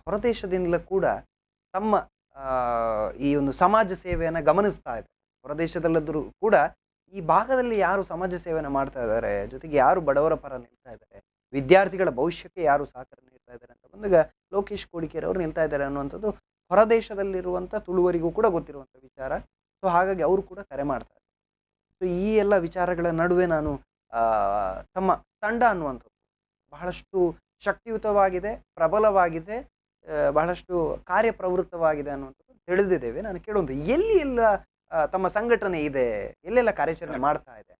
A: ಹೊರದೇಶದಿಂದಲೂ ಕೂಡ ತಮ್ಮ ಈ ಒಂದು ಸಮಾಜ ಸೇವೆಯನ್ನು ಗಮನಿಸ್ತಾ ಇದ್ದಾರೆ. ಹೊರದೇಶದಲ್ಲದರೂ ಕೂಡ ಈ ಭಾಗದಲ್ಲಿ ಯಾರು ಸಮಾಜ ಸೇವೆಯನ್ನು ಮಾಡ್ತಾ ಇದ್ದಾರೆ, ಜೊತೆಗೆ ಯಾರು ಬಡವರ ಪರ ನಿಲ್ತಾ ಇದ್ದಾರೆ, ವಿದ್ಯಾರ್ಥಿಗಳ ಭವಿಷ್ಯಕ್ಕೆ ಯಾರು ಸಹಕಾರ ನೀಡ್ತಾ ಇದ್ದಾರೆ ಅಂತ ಬಂದಾಗ ಲೋಕೇಶ್ ಕೋಡಿಕೇರಿ ಅವರು ನಿಲ್ತಾ ಇದ್ದಾರೆ ಅನ್ನುವಂಥದ್ದು ಹೊರದೇಶದಲ್ಲಿರುವಂಥ ತುಳುವರಿಗೂ ಕೂಡ ಗೊತ್ತಿರುವಂಥ ವಿಚಾರ. ಸೊ ಹಾಗಾಗಿ ಅವರು ಕೂಡ ಕರೆ ಮಾಡ್ತಾ ಇದ್ದಾರೆ. ಸೊ ಈ ಎಲ್ಲ ವಿಚಾರಗಳ ನಡುವೆ ನಾನು ತಮ್ಮ ತಂಡ ಅನ್ನುವಂಥದ್ದು ಬಹಳಷ್ಟು ಶಕ್ತಿಯುತವಾಗಿದೆ, ಪ್ರಬಲವಾಗಿದೆ, ಬಹಳಷ್ಟು ಕಾರ್ಯಪ್ರವೃತ್ತವಾಗಿದೆ ಅನ್ನುವಂಥದ್ದು ತಿಳಿದಿದ್ದೇವೆ. ನಾನು ಕೇಳುವಂಥ ಎಲ್ಲಿ ಎಲ್ಲ ತಮ್ಮ ಸಂಘಟನೆ ಇದೆ, ಎಲ್ಲೆಲ್ಲ ಕಾರ್ಯಾಚರಣೆ ಮಾಡ್ತಾ ಇದೆ?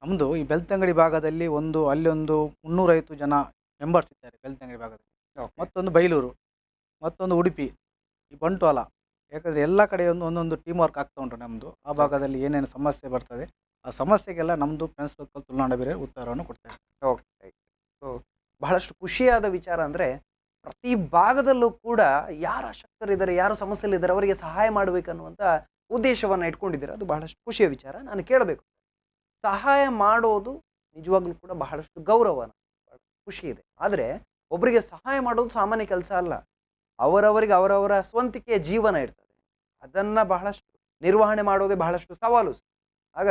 B: ನಮ್ಮದು ಈ ಬೆಳ್ತಂಗಡಿ ಭಾಗದಲ್ಲಿ ಅಲ್ಲೊಂದು 350 ಜನ ಮೆಂಬರ್ಸ್ ಇದ್ದಾರೆ ಬೆಳ್ತಂಗಡಿ ಭಾಗದಲ್ಲಿ. ಮತ್ತೊಂದು ಬೈಲೂರು, ಮತ್ತೊಂದು ಉಡುಪಿ, ಈ ಬಂಟ್ವಾಳ. ಯಾಕಂದರೆ ಎಲ್ಲ ಕಡೆ ಒಂದೊಂದು ಟೀಮ್ ವರ್ಕ್ ಆಗ್ತಾ ಉಂಟು ನಮ್ಮದು. ಆ ಭಾಗದಲ್ಲಿ ಏನೇನು ಸಮಸ್ಯೆ ಬರ್ತದೆ ಆ ಸಮಸ್ಯೆಗೆಲ್ಲ ನಮ್ಮದು ಫ್ರೆಂಡ್ಸ್ ಸರ್ಕಲ್ ತುಳುನಾಡ ಬೇರೆ ಉತ್ತರವನ್ನು ಕೊಡ್ತಾರೆ.
A: Okay right. ಸೊ ಬಹಳಷ್ಟು ಖುಷಿಯಾದ ವಿಚಾರ ಅಂದರೆ ಪ್ರತಿ ಭಾಗದಲ್ಲೂ ಕೂಡ ಯಾರು ಅಶಕ್ತರಿದ್ದಾರೆ, ಯಾರು ಸಮಸ್ಯೆಲಿದ್ದಾರೆ ಅವರಿಗೆ ಸಹಾಯ ಮಾಡಬೇಕನ್ನುವಂಥ ಉದ್ದೇಶವನ್ನು ಇಟ್ಕೊಂಡಿದ್ದಾರೆ. ಅದು ಬಹಳಷ್ಟು ಖುಷಿಯ ವಿಚಾರ. ನಾನು ಕೇಳಬೇಕು, ಸಹಾಯ ಮಾಡೋದು ನಿಜವಾಗ್ಲೂ ಕೂಡ ಬಹಳಷ್ಟು ಗೌರವನ, ಖುಷಿ ಇದೆ. ಆದರೆ ಒಬ್ಬರಿಗೆ ಸಹಾಯ ಮಾಡೋದು ಸಾಮಾನ್ಯ ಕೆಲಸ ಅಲ್ಲ. ಅವರವರಿಗೆ ಅವರವರ ಸ್ವಂತಿಕೆಯ ಜೀವನ ಇರ್ತದೆ. ಅದನ್ನು ಬಹಳಷ್ಟು ನಿರ್ವಹಣೆ ಮಾಡೋದೇ ಬಹಳಷ್ಟು ಸವಾಲು. ಆಗ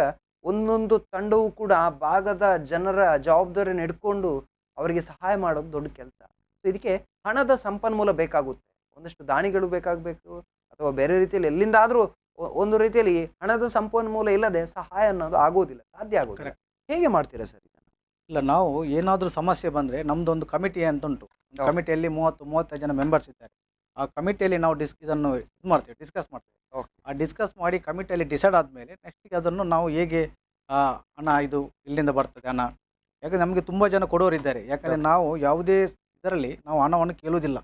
A: ಒಂದೊಂದು ತಂಡವೂ ಕೂಡ ಆ ಭಾಗದ ಜನರ ಜವಾಬ್ದಾರಿಯನ್ನು ಇಟ್ಕೊಂಡು ಅವರಿಗೆ ಸಹಾಯ ಮಾಡೋದು ದೊಡ್ಡ ಕೆಲಸ. ಸೊ ಇದಕ್ಕೆ ಹಣದ ಸಂಪನ್ಮೂಲ ಬೇಕಾಗುತ್ತೆ, ಒಂದಷ್ಟು ದಾನಿಗಳು ಬೇಕಾಗಬೇಕು, ಅಥವಾ ಬೇರೆ ರೀತಿಯಲ್ಲಿ ಎಲ್ಲಿಂದಾದರೂ ಒಂದು ರೀತಿಯಲ್ಲಿ ಹಣದ ಸಂಪನ್ಮೂಲ ಇಲ್ಲದೆ ಸಹಾಯ ಅನ್ನೋದು ಆಗೋದಿಲ್ಲ, ಸಾಧ್ಯ ಆಗೋದಿಲ್ಲ. ಹೇಗೆ ಮಾಡ್ತೀರಾ ಸರ್ ಇದನ್ನು?
B: ಇಲ್ಲ, ನಾವು ಏನಾದರೂ ಸಮಸ್ಯೆ ಬಂದರೆ ನಮ್ಮದೊಂದು ಕಮಿಟಿ ಅಂತ ಉಂಟು. ಕಮಿಟಿಯಲ್ಲಿ 30-35 ಜನ ಮೆಂಬರ್ಸ್ ಇದ್ದಾರೆ. ಆ ಕಮಿಟಿಯಲ್ಲಿ ನಾವು ಇದನ್ನು ಮಾಡ್ತೇವೆ, ಡಿಸ್ಕಸ್ ಮಾಡ್ತೇವೆ. ಆ ಡಿಸ್ಕಸ್ ಮಾಡಿ ಕಮಿಟಿಯಲ್ಲಿ ಡಿಸೈಡ್ ಆದಮೇಲೆ ನೆಕ್ಸ್ಟಿಗೆ ಅದನ್ನು ನಾವು ಹೇಗೆ ಹಣ ಇದು ಇಲ್ಲಿಂದ ಬರ್ತದೆ ಹಣ. ಯಾಕಂದರೆ ನಮಗೆ ತುಂಬ ಜನ ಕೊಡೋರಿದ್ದಾರೆ. ಯಾಕಂದರೆ ನಾವು ಯಾವುದೇ ಇದರಲ್ಲಿ ನಾವು ಹಣವನ್ನು ಕೇಳುವುದಿಲ್ಲ.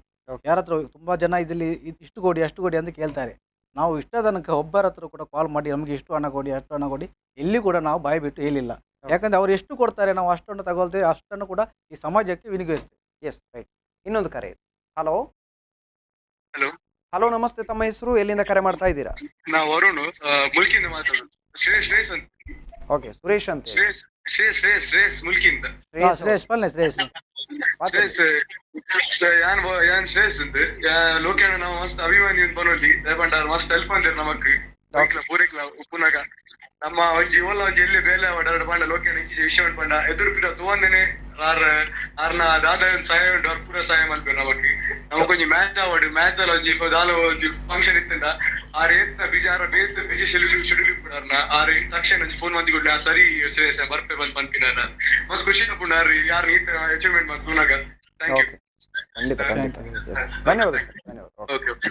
B: ಯಾರ ಹತ್ರ ತುಂಬ ಜನ ಇದರಲ್ಲಿ ಇಷ್ಟು ಕೊಡಿ ಅಷ್ಟು ಕೊಡಿ ಅಂತ ಕೇಳ್ತಾರೆ. ನಾವು ಇಷ್ಟ ತನಕ ಒಬ್ಬರ ಹತ್ರ ಕೂಡ ಕಾಲ್ ಮಾಡಿ ನಮಗೆ ಇಷ್ಟು ಹಣ ಕೊಡಿ ಅಷ್ಟು ಹಣ ಕೊಡಿ ಎಲ್ಲಿ ಕೂಡ ನಾವು ಬಾಯಿ ಬಿಟ್ಟು ಹೇಳಿಲ್ಲ. ಯಾಕಂದರೆ ಅವ್ರು ಎಷ್ಟು ಕೊಡ್ತಾರೆ ನಾವು ಅಷ್ಟನ್ನು ತಗೊಳ್ತೇವೆ, ಅಷ್ಟನ್ನು ಕೂಡ ಈ ಸಮಾಜಕ್ಕೆ ವಿನಿಯೋಗಿಸ್ತೇವೆ.
A: S right. ಇನ್ನೊಂದು ಕರೆ ಇದೆ. ಹಲೋ
D: ಹಲೋ
A: ಹಲೋ ನಮಸ್ತೆ. ತಮ್ಮ ಹೆಸರು, ಎಲ್ಲಿಂದ ಕರೆ ಮಾಡ್ತಾ ಇದ್ದೀರಾ?
D: ನಾವು ವರುಣ್ ಮುಲ್ಕಿಂದ ಮಾತಾಡೋದು. ಶ್ರೇಯಸ್ ಅಂತ.
A: ಓಕೆ, ಸುರೇಶ್ ಅಂತ.
D: ಶ್ರೇಯಸ್ ಮುಲ್ಕಿಂದ.
B: ಶ್ರೇಯಸ್ ಪಲ್ಲೆ ಶ್ರೇಯಸ್
D: ಯಾನ್ ಶ್ರೇಯಸ್ ಅಂತ ಲೋಕೇಣ ನಾವು ಮಸ್ತ್ ಅಭಿಮಾನಿ ಅಂತ ಬರೋಲಿ ದಯಪಂಡ ಮಸ್ತ್ ಹೆಲ್ಪ್ ಅಂದಿರು ನಮಕ್ ಪೂರೈಕ್ಲ ಉಪ್ಪುನಾಗ ನಮ್ಮ ಒಂಜಿ ಓಲ ಒಂಜಿ ಎಲ್ಲಿ ಬೇಲೆ ಡಾಕ್ಟರ್ ಪಂಡ ಲೋಕೇಣ ಇಂಚಿ ವಿಷಯ ಪಂಡ ಎದುರು ಪಿರ ತೂವಂದೇನೆ ಆರ್ನ ದಾದ ಸಹಾಯ ಉಂಟು ಅವ್ರು ಪೂರ ಸಹಾಯ ಮಾಡ್ಬೇಕು ನಮಕ್ ಒಂಜಿ ಮ್ಯಾಚ್ ಆವಡು ಮ್ಯಾಚ್ ಅಲ್ಲಿ ಒಂಜಿ ದಾಲ ಒಂಜಿ ಫಂಕ್ಷನ್ ಇತ್ತಂಡ ಆರ್ ಏತ್ನ ಬಿಜಾರ ಬೇತ್ ಬಿಜಿ ಶೆಡ್ಯೂಲ್ ಇಪ್ಪುಡಾರ್ನ ಆರ್ ತಕ್ಷಣ ಒಂಜಿ ಫೋನ್ ಮಂದಿ ಕೊಡ್ಲಿ ಸರಿ ಶ್ರೇಯಸ್ ಬರ್ಪೆ ಬಂದ್ ಪನ್ಪಿನ ಮಸ್ತ್ ಖುಷಿ ಪುಂಡಾರ್ ಯಾರು ಈ ತರ ಅಚೀವ್ಮೆಂಟ್ ಮಾಡ್ತೂನಾಗ. Thank you.
A: ಖಂಡಿತ ಖಂಡಿತ. ಧನ್ಯವಾದ ಸರ್, ಧನ್ಯವಾದ.
D: Okay okay.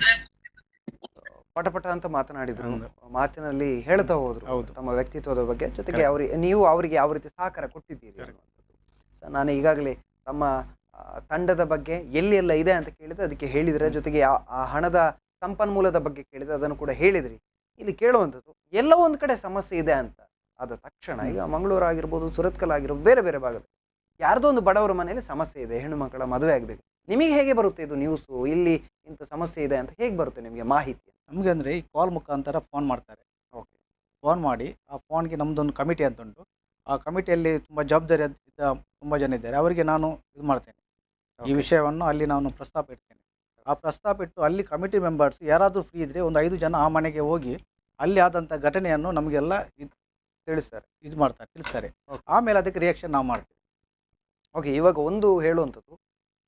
A: ಪಟಪಟ ಅಂತ ಮಾತನಾಡಿದ್ರು, ಮಾತಿನಲ್ಲಿ ಹೇಳ್ತಾ ಹೋದ್ರು ತಮ್ಮ ವ್ಯಕ್ತಿತ್ವದ ಬಗ್ಗೆ, ಜೊತೆಗೆ ನೀವು ಅವರಿಗೆ ಯಾವ ರೀತಿ ಸಹಕಾರ ಕೊಟ್ಟಿದ್ದೀರಿ ಅನ್ನುವಂಥದ್ದು. ಸೊ ನಾನು ಈಗಾಗಲೇ ತಮ್ಮ ತಂಡದ ಬಗ್ಗೆ ಎಲ್ಲಿ ಎಲ್ಲ ಇದೆ ಅಂತ ಕೇಳಿದ್ರೆ ಅದಕ್ಕೆ ಹೇಳಿದರೆ, ಜೊತೆಗೆ ಆ ಹಣದ ಸಂಪನ್ಮೂಲದ ಬಗ್ಗೆ ಕೇಳಿದ್ರೆ ಅದನ್ನು ಕೂಡ ಹೇಳಿದ್ರಿ. ಇಲ್ಲಿ ಕೇಳುವಂಥದ್ದು ಎಲ್ಲ ಒಂದು ಕಡೆ ಸಮಸ್ಯೆ ಇದೆ ಅಂತ ಆದ ತಕ್ಷಣ, ಈಗ ಮಂಗಳೂರು ಆಗಿರ್ಬೋದು, ಸುರತ್ಕಲ್ ಆಗಿರ್ಬೋದು, ಬೇರೆ ಬೇರೆ ಭಾಗದಲ್ಲಿ ಯಾರ್ದೋ ಒಂದು ಬಡವರ ಮನೆಯಲ್ಲಿ ಸಮಸ್ಯೆ ಇದೆ, ಹೆಣ್ಣು ಮಕ್ಕಳ ಮದುವೆ ಆಗಬೇಕು, ನಿಮಗೆ ಹೇಗೆ ಬರುತ್ತೆ ಇದು ನ್ಯೂಸು, ಇಲ್ಲಿ ಇಂಥ ಸಮಸ್ಯೆ ಇದೆ ಅಂತ ಹೇಗೆ ಬರುತ್ತೆ ನಿಮಗೆ ಮಾಹಿತಿ?
B: ನಮಗೆ ಅಂದರೆ ಈ ಕಾಲ್ ಮುಖಾಂತರ ಫೋನ್ ಮಾಡ್ತಾರೆ. ಓಕೆ, ಫೋನ್ ಮಾಡಿ ಆ ಫೋನ್ಗೆ ನಮ್ಮದೊಂದು ಕಮಿಟಿ ಅಂತ ಉಂಟು. ಆ ಕಮಿಟಿಯಲ್ಲಿ ತುಂಬ ಜವಾಬ್ದಾರಿ ತುಂಬ ಜನ ಇದ್ದಾರೆ. ಅವರಿಗೆ ನಾನು ಇದು ಮಾಡ್ತೇನೆ, ಈ ವಿಷಯವನ್ನು ಅಲ್ಲಿ ನಾನು ಪ್ರಸ್ತಾಪ ಇಡ್ತೇನೆ. ಆ ಪ್ರಸ್ತಾಪ ಇಟ್ಟು ಅಲ್ಲಿ ಕಮಿಟಿ ಮೆಂಬರ್ಸ್ ಯಾರಾದರೂ ಫ್ರೀ ಇದ್ದರೆ ಒಂದು 5 ಜನ ಆ ಮನೆಗೆ ಹೋಗಿ ಅಲ್ಲಿ ಆದಂಥ ಘಟನೆಯನ್ನು ನಮಗೆಲ್ಲ
A: ತಿಳಿಸ್ತಾರೆ.
B: ತಿಳಿಸ್ತಾರೆ. ಆಮೇಲೆ ಅದಕ್ಕೆ ರಿಯಾಕ್ಷನ್ ನಾವು ಮಾಡ್ತೀವಿ.
A: ಓಕೆ, ಇವಾಗ ಒಂದು ಹೇಳುವಂಥದ್ದು,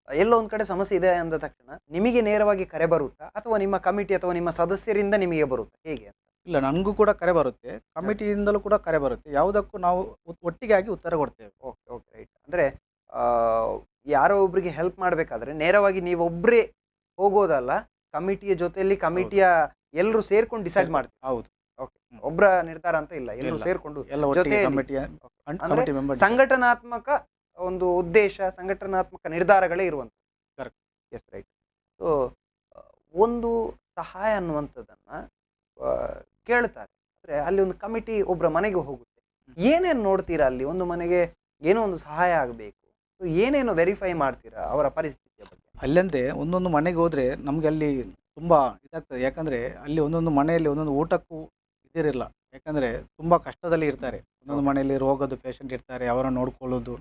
A: ಎಲ್ಲೋ ಒಂದು ಕಡೆ ಸಮಸ್ಯೆ ಇದೆ ಅಂದ ತಕ್ಷಣ ನಿಮಗೆ ನೇರವಾಗಿ ಕರೆ ಬರುತ್ತಾ ಅಥವಾ ನಿಮ್ಮ ಕಮಿಟಿ ಅಥವಾ ನಿಮ್ಮ ಸದಸ್ಯರಿಂದ ನಿಮಗೆ ಬರುತ್ತಾ, ಹೇಗೆ ಅಂತ?
B: ಇಲ್ಲ, ನನಗೂ ಕೂಡ ಕರೆ ಬರುತ್ತೆ, ಕಮಿಟಿಯಿಂದಲೂ ಕೂಡ ಕರೆ ಬರುತ್ತೆ. ಯಾವುದಕ್ಕೂ ನಾವು ಒಟ್ಟಿಗೆ ಆಗಿ ಉತ್ತರ ಕೊಡ್ತೇವೆ.
A: Okay okay, right. ಅಂದರೆ ಯಾರೋ ಒಬ್ರಿಗೆ ಹೆಲ್ಪ್ ಮಾಡಬೇಕಾದ್ರೆ ನೇರವಾಗಿ ನೀವೊಬ್ಬರೇ ಹೋಗೋದಲ್ಲ, ಕಮಿಟಿಯ ಜೊತೆಯಲ್ಲಿ ಕಮಿಟಿಯ ಎಲ್ಲರೂ ಸೇರ್ಕೊಂಡು ಡಿಸೈಡ್ ಮಾಡ್ತೀವಿ.
B: ಹೌದು.
A: ಓಕೆ, ಒಬ್ಬರ ನಿರ್ಧಾರ ಅಂತ ಇಲ್ಲ, ಎಲ್ಲರೂ ಸೇರ್ಕೊಂಡು
B: ಎಲ್ಲ ಒಟ್ಟಿಗೆ
A: ಜೊತೆಯಲ್ಲಿ. ಅಂದ್ರೆ
B: ಕಮಿಟಿ ಮೆಂಬರ್
A: ಸಂಘಟನಾತ್ಮಕ ಒಂದು ಉದ್ದೇಶ, ಸಂಘಟನಾತ್ಮಕ ನಿರ್ಧಾರಗಳೇ ಇರುವಂಥದ್ದು.
B: ಕರೆಕ್ಟ್.
A: S, right. ಸೊ ಒಂದು ಸಹಾಯ ಅನ್ನುವಂಥದ್ದನ್ನು ಕೇಳ್ತಾರೆ ಅಂದರೆ ಅಲ್ಲಿ ಒಂದು ಕಮಿಟಿ ಒಬ್ಬರ ಮನೆಗೆ ಹೋಗುತ್ತೆ. ಏನೇನು ನೋಡ್ತೀರಾ ಅಲ್ಲಿ? ಒಂದು ಮನೆಗೆ ಏನೋ ಒಂದು ಸಹಾಯ ಆಗಬೇಕು, ಏನೇನು ವೆರಿಫೈ ಮಾಡ್ತೀರಾ ಅವರ ಪರಿಸ್ಥಿತಿಯ ಬಗ್ಗೆ?
B: ಅಲ್ಲಂದ್ರೆ ಒಂದೊಂದು ಮನೆಗೆ ಹೋದರೆ ನಮಗೆ ಅಲ್ಲಿ ತುಂಬ ಇದಾಗ್ತದೆ. ಯಾಕಂದರೆ ಅಲ್ಲಿ ಒಂದೊಂದು ಮನೆಯಲ್ಲಿ ಒಂದೊಂದು ಊಟಕ್ಕೂ ಇದಿರಲ್ಲ. ಯಾಕಂದರೆ ತುಂಬ ಕಷ್ಟದಲ್ಲಿ ಇರ್ತಾರೆ. ಒಂದೊಂದು ಮನೆಯಲ್ಲಿ ರೋಗದ ಪೇಷಂಟ್ ಇರ್ತಾರೆ, ಅವರನ್ನು ನೋಡ್ಕೊಳ್ಳೋದು.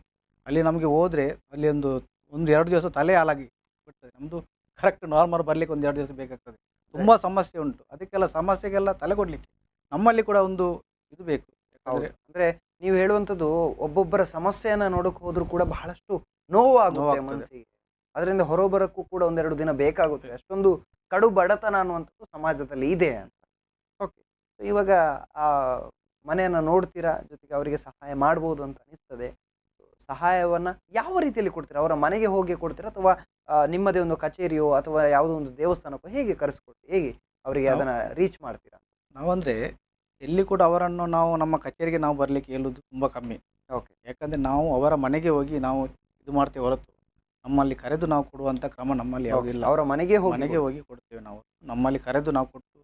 B: ಅಲ್ಲಿ ನಮಗೆ ಹೋದರೆ ಅಲ್ಲಿ ಒಂದು 2 ದಿವಸ ತಲೆ ಹಾಲಾಗಿ ಬಿಡ್ತದೆ. ನಮ್ಮದು ಕರೆಕ್ಟ್ ನಾರ್ಮಲ್ ಬರಲಿಕ್ಕೆ 1-2 ದಿವಸ ಬೇಕಾಗ್ತದೆ. ತುಂಬ ಸಮಸ್ಯೆ ಉಂಟು. ಅದಕ್ಕೆಲ್ಲ ಸಮಸ್ಯೆಗೆಲ್ಲ ತಲೆ ಕೊಡಲಿಕ್ಕೆ ನಮ್ಮಲ್ಲಿ ಕೂಡ ಒಂದು ಇದು ಬೇಕು.
A: ಅಂದರೆ ನೀವು ಹೇಳುವಂಥದ್ದು ಒಬ್ಬೊಬ್ಬರ ಸಮಸ್ಯೆಯನ್ನು ನೋಡೋಕೆ ಹೋದ್ರೂ ಕೂಡ ಬಹಳಷ್ಟು ನೋವಾಗುತ್ತೆ ಮನಸ್ಸಿಗೆ. ಅದರಿಂದ ಹೊರಬರಕ್ಕೂ ಕೂಡ 1-2 ದಿನ ಬೇಕಾಗುತ್ತೆ. ಅಷ್ಟೊಂದು ಕಡು ಬಡತನ ಅನ್ನುವಂಥದ್ದು ಸಮಾಜದಲ್ಲಿ ಇದೆ ಅಂತ. ಓಕೆ, ಇವಾಗ ಆ ಮನೆಯನ್ನು ನೋಡ್ತೀರಾ, ಜೊತೆಗೆ ಅವರಿಗೆ ಸಹಾಯ ಮಾಡ್ಬೋದು ಅಂತ ಅನಿಸ್ತದೆ. ಸಹಾಯವನ್ನು ಯಾವ ರೀತಿಯಲ್ಲಿ ಕೊಡ್ತೀರಾ? ಅವರ ಮನೆಗೆ ಹೋಗಿ ಕೊಡ್ತೀರಾ ಅಥವಾ ನಿಮ್ಮದೇ ಒಂದು ಕಚೇರಿಯೋ ಅಥವಾ ಯಾವುದೋ ಒಂದು ದೇವಸ್ಥಾನಕ್ಕೋ ಹೇಗೆ ಕರೆಸ್ಕೊಡ್ತೀವಿ, ಹೇಗೆ ಅವರಿಗೆ ಅದನ್ನು ರೀಚ್ ಮಾಡ್ತೀರಾ?
B: ನಾವಂದರೆ ಎಲ್ಲಿ ಕೂಡ ಅವರನ್ನು ನಾವು ನಮ್ಮ ಕಚೇರಿಗೆ ನಾವು ಬರಲಿಕ್ಕೆ ಹೇಳೋದು ತುಂಬ ಕಮ್ಮಿ.
A: ಓಕೆ.
B: ಯಾಕಂದರೆ ನಾವು ಅವರ ಮನೆಗೆ ಹೋಗಿ ನಾವು ಇದು ಮಾಡ್ತೇವೆ ಹೊರತು ನಮ್ಮಲ್ಲಿ ಕರೆದು ನಾವು ಕೊಡುವಂಥ ಕ್ರಮ ನಮ್ಮಲ್ಲಿ ಯಾವುದಿಲ್ಲ.
A: ಅವರ ಮನೆಗೆ
B: ಹೋಗಿ ಕೊಡ್ತೇವೆ ನಾವು. ನಮ್ಮಲ್ಲಿ ಕರೆದು ನಾವು ಕೊಟ್ಟು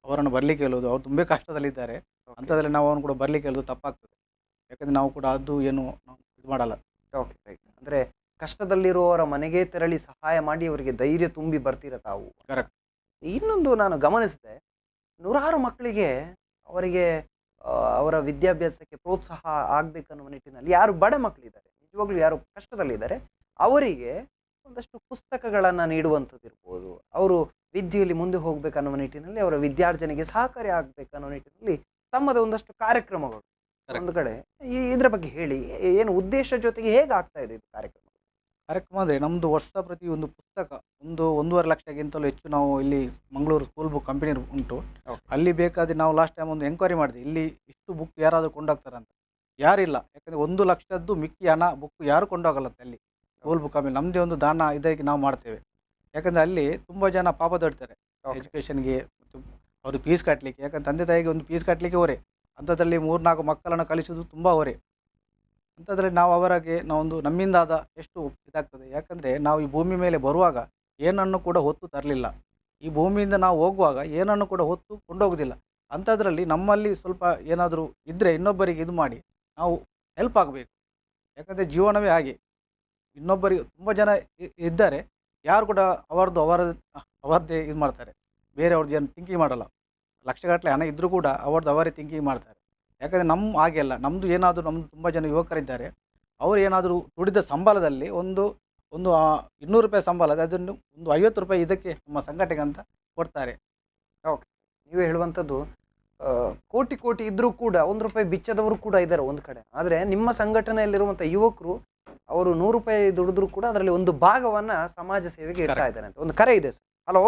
B: ಅವರನ್ನು ಬರಲಿಕ್ಕೆ ಹೇಳೋದು. ಅವ್ರು ತುಂಬ ಕಷ್ಟದಲ್ಲಿದ್ದಾರೆ, ಅಂಥದ್ರಲ್ಲಿ ನಾವು ಅವ್ರನ್ನು ಕೂಡ ಬರಲಿಕ್ಕೆ ಹೇಳೋದು ತಪ್ಪಾಗ್ತದೆ. ಯಾಕಂದರೆ ನಾವು ಕೂಡ ಅದು ಏನು ಇದು ಮಾಡಲ್ಲ.
A: Okay, right. ಅಂದರೆ ಕಷ್ಟದಲ್ಲಿರುವವರ ಮನೆಗೆ ತೆರಳಿ ಸಹಾಯ ಮಾಡಿ ಅವರಿಗೆ ಧೈರ್ಯ ತುಂಬಿ ಬರ್ತೀರ ತಾವು.
B: ಕರೆಕ್ಟ್.
A: ಇನ್ನೊಂದು ನಾನು ಗಮನಿಸಿದೆ, ನೂರಾರು ಮಕ್ಕಳಿಗೆ ಅವರಿಗೆ ಅವರ ವಿದ್ಯಾಭ್ಯಾಸಕ್ಕೆ ಪ್ರೋತ್ಸಾಹ ಆಗಬೇಕನ್ನುವ ನಿಟ್ಟಿನಲ್ಲಿ ಯಾರು ಬಡ ಮಕ್ಕಳಿದ್ದಾರೆ, ನಿಜವಾಗ್ಲೂ ಯಾರು ಕಷ್ಟದಲ್ಲಿದ್ದಾರೆ, ಅವರಿಗೆ ಒಂದಷ್ಟು ಪುಸ್ತಕಗಳನ್ನು ನೀಡುವಂಥದ್ದು ಇರ್ಬೋದು. ಅವರು ವಿದ್ಯೆಯಲ್ಲಿ ಮುಂದೆ ಹೋಗ್ಬೇಕನ್ನುವ ನಿಟ್ಟಿನಲ್ಲಿ, ಅವರ ವಿದ್ಯಾರ್ಜನೆಗೆ ಸಹಕಾರಿ ಆಗಬೇಕನ್ನೋ ನಿಟ್ಟಿನಲ್ಲಿ ತಮ್ಮದೇ ಒಂದಷ್ಟು ಕಾರ್ಯಕ್ರಮಗಳು. ಒಂದು ಕಡೆ ಇದರ ಬಗ್ಗೆ ಹೇಳಿ, ಏನು ಉದ್ದೇಶ ಜೊತೆಗೆ ಹೇಗೆ ಆಗ್ತಾ ಇದೆ ಇದು ಕಾರ್ಯಕ್ರಮ?
B: ಅಂದರೆ ನಮ್ಮದು ವರ್ಷ ಪ್ರತಿ ಒಂದು ಪುಸ್ತಕ 1.5 ಲಕ್ಷಕ್ಕಿಂತಲೂ ಹೆಚ್ಚು ನಾವು ಇಲ್ಲಿ ಮಂಗಳೂರು ಸ್ಕೂಲ್ ಬುಕ್ ಕಂಪನಿ ಉಂಟು. ಅಲ್ಲಿ ಬೇಕಾದರೆ ನಾವು ಲಾಸ್ಟ್ ಟೈಮ್ ಒಂದು ಎಂಕ್ವೈರಿ ಮಾಡಿದ್ವಿ, ಇಲ್ಲಿ ಇಷ್ಟು ಬುಕ್ ಯಾರಾದರೂ ಕೊಂಡೋಗ್ತಾರೆ ಅಂತ. ಯಾರಿಲ್ಲ. ಯಾಕಂದರೆ 1 ಲಕ್ಷದ್ದು ಮಿಕ್ಕಿ ಹಣ ಬುಕ್ ಯಾರು ಕೊಂಡೋಗಲ್ಲತ್ತೆ ಅಲ್ಲಿ ಸ್ಕೂಲ್ ಬುಕ್ ಕಂಪನಿ. ನಮ್ಮದೇ ಒಂದು ದಾನ ಇದಕ್ಕೆ ನಾವು ಮಾಡ್ತೇವೆ. ಯಾಕಂದರೆ ಅಲ್ಲಿ ತುಂಬ ಜನ ಪಾಪ ದೊಡ್ತಾರೆ ಎಜುಕೇಷನ್ಗೆ, ಅದು ಫೀಸ್ ಕಟ್ಟಲಿಕ್ಕೆ. ಯಾಕಂದ್ರೆ ತಂದೆ ತಾಯಿಗೆ ಒಂದು ಫೀಸ್ ಕಟ್ಟಲಿಕ್ಕೆ ಹೊರೆ, ಅಂಥದ್ರಲ್ಲಿ 3-4 ಮಕ್ಕಳನ್ನು ಕಲಿಸೋದು ತುಂಬ ಹೊರೆ. ಅಂಥದ್ರಲ್ಲಿ ನಾವು ಅವರಿಗೆ ನಾವೊಂದು ನಮ್ಮಿಂದಾದ ಎಷ್ಟು ಇದಾಗ್ತದೆ. ಯಾಕಂದರೆ ನಾವು ಈ ಭೂಮಿ ಮೇಲೆ ಬರುವಾಗ ಏನನ್ನು ಕೂಡ ಹೊತ್ತು ತರಲಿಲ್ಲ, ಈ ಭೂಮಿಯಿಂದ ನಾವು ಹೋಗುವಾಗ ಏನನ್ನು ಕೂಡ ಹೊತ್ತು ಕೊಂಡೋಗೋದಿಲ್ಲ. ಅಂಥದ್ರಲ್ಲಿ ನಮ್ಮಲ್ಲಿ ಸ್ವಲ್ಪ ಏನಾದರೂ ಇದ್ದರೆ ಇನ್ನೊಬ್ಬರಿಗೆ ಇದು ಮಾಡಿ ನಾವು ಹೆಲ್ಪ್ ಆಗಬೇಕು. ಯಾಕಂದರೆ ಜೀವನವೇ ಹಾಗೆ, ಇನ್ನೊಬ್ಬರಿಗೆ ತುಂಬ ಜನ ಇದ್ದಾರೆ, ಯಾರು ಕೂಡ ಅವರದ್ದೇ ಇದು ಮಾಡ್ತಾರೆ, ಬೇರೆಯವ್ರದ್ದು ಏನು ಥಿಂಕಿಂಗ್ ಮಾಡಲ್ಲ. ಲಕ್ಷಗಟ್ಟಲೆ ಹಣ ಇದ್ದರೂ ಕೂಡ ಅವರೇ ಥಿಂಕಿಂಗ್ ಮಾಡ್ತಾರೆ. ಯಾಕಂದರೆ ಹಾಗೆ ಅಲ್ಲ. ನಮ್ಮದು ಏನಾದರೂ ನಮ್ಮದು ತುಂಬ ಜನ ಯುವಕರಿದ್ದಾರೆ, ಅವರು ಏನಾದರೂ ದುಡಿದ ಸಂಬಳದಲ್ಲಿ ಒಂದು 200 ರೂಪಾಯಿ ಸಂಬಳ, ಅದನ್ನು ಒಂದು 50 ರೂಪಾಯಿ ಇದಕ್ಕೆ ನಮ್ಮ ಸಂಘಟನೆಗೆ ಅಂತ ಕೊಡ್ತಾರೆ.
A: ಓಕೆ, ನೀವು ಹೇಳುವಂಥದ್ದು ಕೋಟಿ ಕೋಟಿ ಇದ್ದರೂ ಕೂಡ 1 ರೂಪಾಯಿ ಬಿಚ್ಚದವರು ಕೂಡ ಇದ್ದಾರೆ ಒಂದು ಕಡೆ. ಆದರೆ ನಿಮ್ಮ ಸಂಘಟನೆಯಲ್ಲಿರುವಂಥ ಯುವಕರು ಅವರು 100 ರೂಪಾಯಿ ದುಡಿದ್ರು ಕೂಡ ಅದರಲ್ಲಿ ಒಂದು ಭಾಗವನ್ನು ಸಮಾಜ ಸೇವೆಗೆ ಇಡ್ತಾ ಇದ್ದಾರೆ ಅಂತ. ಒಂದು ಕರೆ ಇದೆ ಸರ್. ಹಲೋ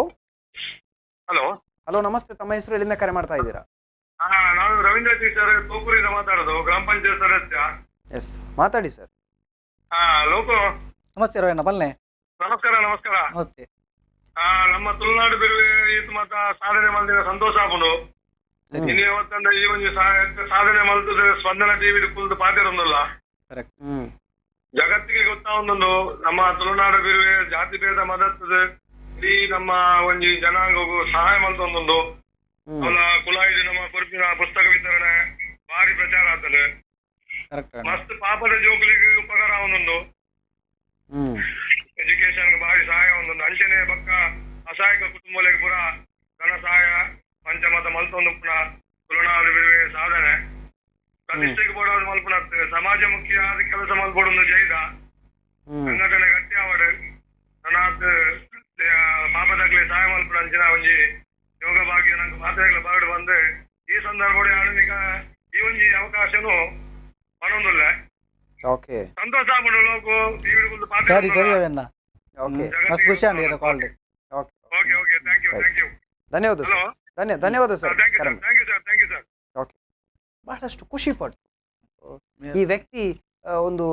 D: ಹಲೋ
A: ಹಲೋ, ನಮಸ್ತೆ. ತಮ್ಮ ಹೆಸರು ಎಲ್ಲಿಂದ ಕರೆ ಮಾಡ್ತಾ ಇದ್ದೀರಾ?
D: ನಾನು ರವೀಂದ್ರ ಟೀಚರ್ ತೋಪುರಿಂದ ಮಾತಾಡೋದು, ಗ್ರಾಮ ಪಂಚಾಯತ್ ಸದಸ್ಯ.
A: ಎಸ್, ಮಾತಾಡಿ ಸರ್.
D: ಲೋಕೋ.
B: ನಮಸ್ತೆ ರವೀಣ, ಬಲ್ಲೆ.
D: ನಮಸ್ಕಾರ.
B: ನಮಸ್ತೆ.
D: ನಮ್ಮ ತುಳುನಾಡು ಬಿರುವೆ ಈತ ಮಾತ ಸಾಧನೆ ಮಾಡಿದ ಸಂತೋಷ ಆಪುಂಡು. ಇನ್ನು ಇವತ್ತಂದ್ರೆ ಈ ಒಂದು ಸಾಧನೆ ಮಲ್ತದ ಸ್ಪಂದನ ಟಿವಿ ಕುಲ್ದು ಪಾತಿರೊಂದಲ್ಲ.
B: ಕರೆಕ್ಟ್.
D: ಜಗತ್ತಿಗೆ ಗೊತ್ತಾವೊಂದೊಂದು ನಮ್ಮ ತುಳುನಾಡು ಬಿರುವೆ ಜಾತಿ ಭೇದ ಮದತ್ತದ ಇಡೀ ನಮ್ಮ ಒಂಜಿ ಜನಾಂಗಗೂ ಸಹಾಯ ಮಲ್ತೊಂದೊಂದು ಅವನ ಕುಲ ಇದು ನಮ್ಮ ಕೊರಪಿನ ಪುಸ್ತಕ ವಿತರಣೆ ಭಾರಿ ಪ್ರಚಾರ ಆಗ್ತದೆ. ಮಸ್ತ್ ಪಾಪದ ಜೋಕುಲಿಗೆ ಉಪಕಾರ ಒಂದೊಂದು, ಎಜುಕೇಶನ್ ಭಾರಿ ಸಹಾಯ ಒಂದೊಂದು. ಅಂಚನೆ ಬಕ್ಕ ಅಸಹಾಯಕ ಕುಟುಂಬಗಳಿಗೆ ಪುರ ಧನ ಸಹಾಯ ಪಂಚಮತ ಮಲ್ತೊಂದು ಪುನಃ ತುಳುನಾಡು ಬಿರುವೆ ಸಾಧನೆ ಪ್ರತಿಷ್ಠೆಗೆ ಬೋಡೋದು ಮಲ್ಪುಣ ಸಮಾಜ ಮುಖಿಯಾದ ಕೆಲಸ ಮಲ್ಪೊಡೊಂದು ಜೈದ ಸಂಘಟನೆ ಗಟ್ಟಿ ಆವಡು ನನಾತ್ ಪಾಪದಕ್ಲೆ ಸಹಾಯ ಮಲ್ಪುಣ ಅಂಚಿನ ಒಂಜಿ ಯೋಗ ಭಾಗ್ಯ ನಂಗೆ ಮಾತ್ರೆಗಳ ಬಾರ್ಡು ಬಂದು ಈ ಸಂದರ್ಭದಲ್ಲಿ ಆಡನಿಗ ಈ ಒಂಜಿ ಅವಕಾಶನು ಪನೊಂದುಲ್ಲ
A: ಓಕೆ
D: ಸಂತೋಷ ಪಡೋಕು ಟಿವಿ ಒಂದು
B: ಸರಿ ಸರಿ ರವಣ್ಣ
A: ಓಕೆ
B: ಮಸ್ತ್ ಖುಷಿ ಆಗಿದೆ call
A: okay
D: okay okay thank you
A: ಧನ್ಯವಾದ
D: ಹಲೋ
A: ಸರ್ ಧನ್ಯವಾದ sir
D: thank you sir
A: okay ಬಹಳಷ್ಟು ಖುಷಿ ಪಟ್ಟು ಈ ವ್ಯಕ್ತಿ ಒಂದು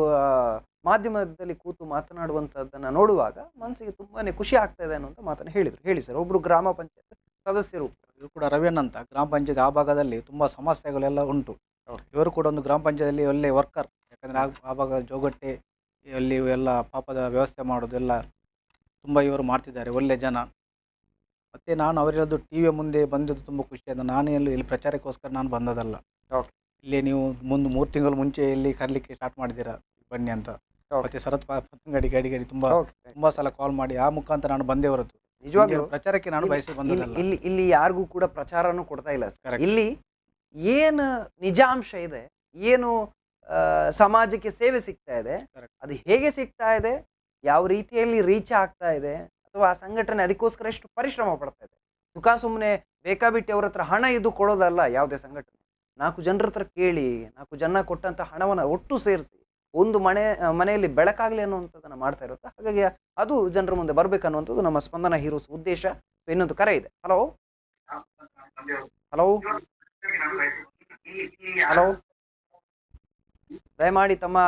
A: ಮಾಧ್ಯಮದಲ್ಲಿ ಕೂತು ಮಾತನಾಡುವಂಥದ್ದನ್ನು ನೋಡುವಾಗ ಮನಸ್ಸಿಗೆ ತುಂಬಾನೇ ಖುಷಿ ಆಗ್ತಾ ಇದೆ ಅನ್ನುವಂಥ ಮಾತನ್ನು ಹೇಳಿದರು. ಹೇಳಿ ಸರ್, ಒಬ್ಬರು ಗ್ರಾಮ ಪಂಚಾಯತ್ ಸದಸ್ಯರು
B: ಇವರು ಕೂಡ ರವಿಯಣ್ಣ ಅಂತ ಗ್ರಾಮ ಪಂಚಾಯತ್ ಆ ಭಾಗದಲ್ಲಿ ತುಂಬ ಸಮಸ್ಯೆಗಳೆಲ್ಲ ಉಂಟು. ಇವರು ಕೂಡ ಒಂದು ಗ್ರಾಮ ಪಂಚಾಯತಿಯಲ್ಲಿ ಒಳ್ಳೆ ವರ್ಕರ್. ಯಾಕಂದರೆ ಆ ಭಾಗದ ಜೋಗಟ್ಟೆ ಅಲ್ಲಿ ಎಲ್ಲ ಪಾಪದ ವ್ಯವಸ್ಥೆ ಮಾಡೋದು ಎಲ್ಲ ತುಂಬ ಇವರು ಮಾಡ್ತಿದ್ದಾರೆ, ಒಳ್ಳೆ ಜನ. ಮತ್ತು ನಾನು ಅವರೆಲ್ಲದು ಟಿ ವಿಯ ಮುಂದೆ ಬಂದಿದ್ದು ತುಂಬ ಖುಷಿಯಾದ. ನಾನೇ ಇಲ್ಲಿ ಪ್ರಚಾರಕ್ಕೋಸ್ಕರ ನಾನು ಬಂದದಲ್ಲ. ಇಲ್ಲಿ ನೀವು ಮುಂದೆ 3 ತಿಂಗಳು ಮುಂಚೆ ಇಲ್ಲಿ ಕರೀಲಿಕ್ಕೆ ಸ್ಟಾರ್ಟ್ ಮಾಡಿದ್ದೀರಾ ಬನ್ನಿ ಅಂತ. ಮತ್ತೆ ಶರತ್ ಗಡಿ ತುಂಬ ಸಲ ಕಾಲ್ ಮಾಡಿ ಆ ಮುಖಾಂತರ ನಾನು ಬಂದೇ ಹೊರತು ನಿಜವಾಗ್ಲೂ ಪ್ರಚಾರಕ್ಕೆ ನಾನು ಬಯಸಿ ಬಂದದಲ್ಲ.
A: ಇಲ್ಲಿ ಯಾರಿಗೂ ಕೂಡ ಪ್ರಚಾರನೂ ಕೊಡ್ತಾ ಇಲ್ಲ ಸರ್. ಇಲ್ಲಿ ಏನು ನಿಜಾಂಶ ಇದೆ, ಏನು ಸಮಾಜಕ್ಕೆ ಸೇವೆ ಸಿಗ್ತಾ ಇದೆ, ಅದು ಹೇಗೆ ಸಿಗ್ತಾ ಇದೆ, ಯಾವ ರೀತಿಯಲ್ಲಿ ರೀಚ್ ಆಗ್ತಾ ಇದೆ, ಅಥವಾ ಆ ಸಂಘಟನೆ ಅದಕ್ಕೋಸ್ಕರ ಎಷ್ಟು ಪರಿಶ್ರಮ ಪಡ್ತಾ ಇದೆ. ಸುಖ ಸುಮ್ಮನೆ ಬೇಕಾಬಿಟ್ಟು ಅವ್ರ ಹತ್ರ ಹಣ ಇದು ಕೊಡೋದಲ್ಲ. ಯಾವುದೇ ಸಂಘಟನೆ 4 ಜನರ ಹತ್ರ ಕೇಳಿ 4 ಜನ ಕೊಟ್ಟಂತ ಹಣವನ್ನು ಒಟ್ಟು ಸೇರಿಸಿ ಒಂದು ಮನೆಯಲ್ಲಿ ಬೆಳಕಾಗ್ಲಿ ಅನ್ನುವಂಥದ್ದನ್ನು ಮಾಡ್ತಾ ಇರುತ್ತೆ. ಹಾಗಾಗಿ ಅದು ಜನರ ಮುಂದೆ ಬರ್ಬೇಕನ್ನುವಂಥದ್ದು ನಮ್ಮ ಸ್ಪಂದನ ಹೀರೋಸ್ ಉದ್ದೇಶ. ಇನ್ನೊಂದು ಕರೆ ಇದೆ. ಹಲೋ ಹಲೋ ಹಲೋ, ದಯಮಾಡಿ ತಮ್ಮ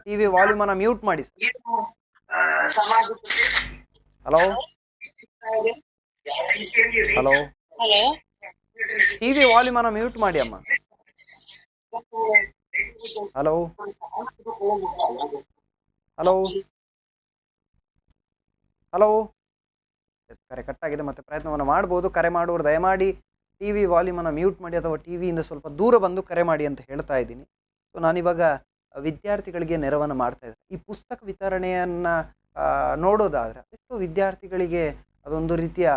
A: ಟಿವಿ ವಾಲ್ಯೂಮ್ ಅನ್ನ ಮ್ಯೂಟ್ ಮಾಡಿ sir. Hello hello, TV volume ಅನ್ನ ಮ್ಯೂಟ್ ಮಾಡಿ ಅಮ್ಮ. ಹಲೋ ಹಲೋ ಹಲೋ, ಕರೆ ಕಟ್ಟಾಗಿದೆ. ಮತ್ತೆ ಪ್ರಯತ್ನವನ್ನು ಮಾಡ್ಬೋದು. ಕರೆ ಮಾಡುವವರು ದಯಮಾಡಿ ಟಿವಿ ವಾಲ್ಯೂಮ್ ಅನ್ನು ಮ್ಯೂಟ್ ಮಾಡಿ ಅಥವಾ ಟಿವಿಯಿಂದ ಸ್ವಲ್ಪ ದೂರ ಬಂದು ಕರೆ ಮಾಡಿ ಅಂತ ಹೇಳ್ತಾ ಇದ್ದೀನಿ. ಸೊ ನಾನಿವಾಗ ವಿದ್ಯಾರ್ಥಿಗಳಿಗೆ ನೆರವನ್ನು ಮಾಡ್ತಾ ಇದ್ದೆ. ಈ ಪುಸ್ತಕ ವಿತರಣೆಯನ್ನ ನೋಡೋದಾದ್ರೆ ಎಷ್ಟು ವಿದ್ಯಾರ್ಥಿಗಳಿಗೆ ಅದೊಂದು ರೀತಿಯ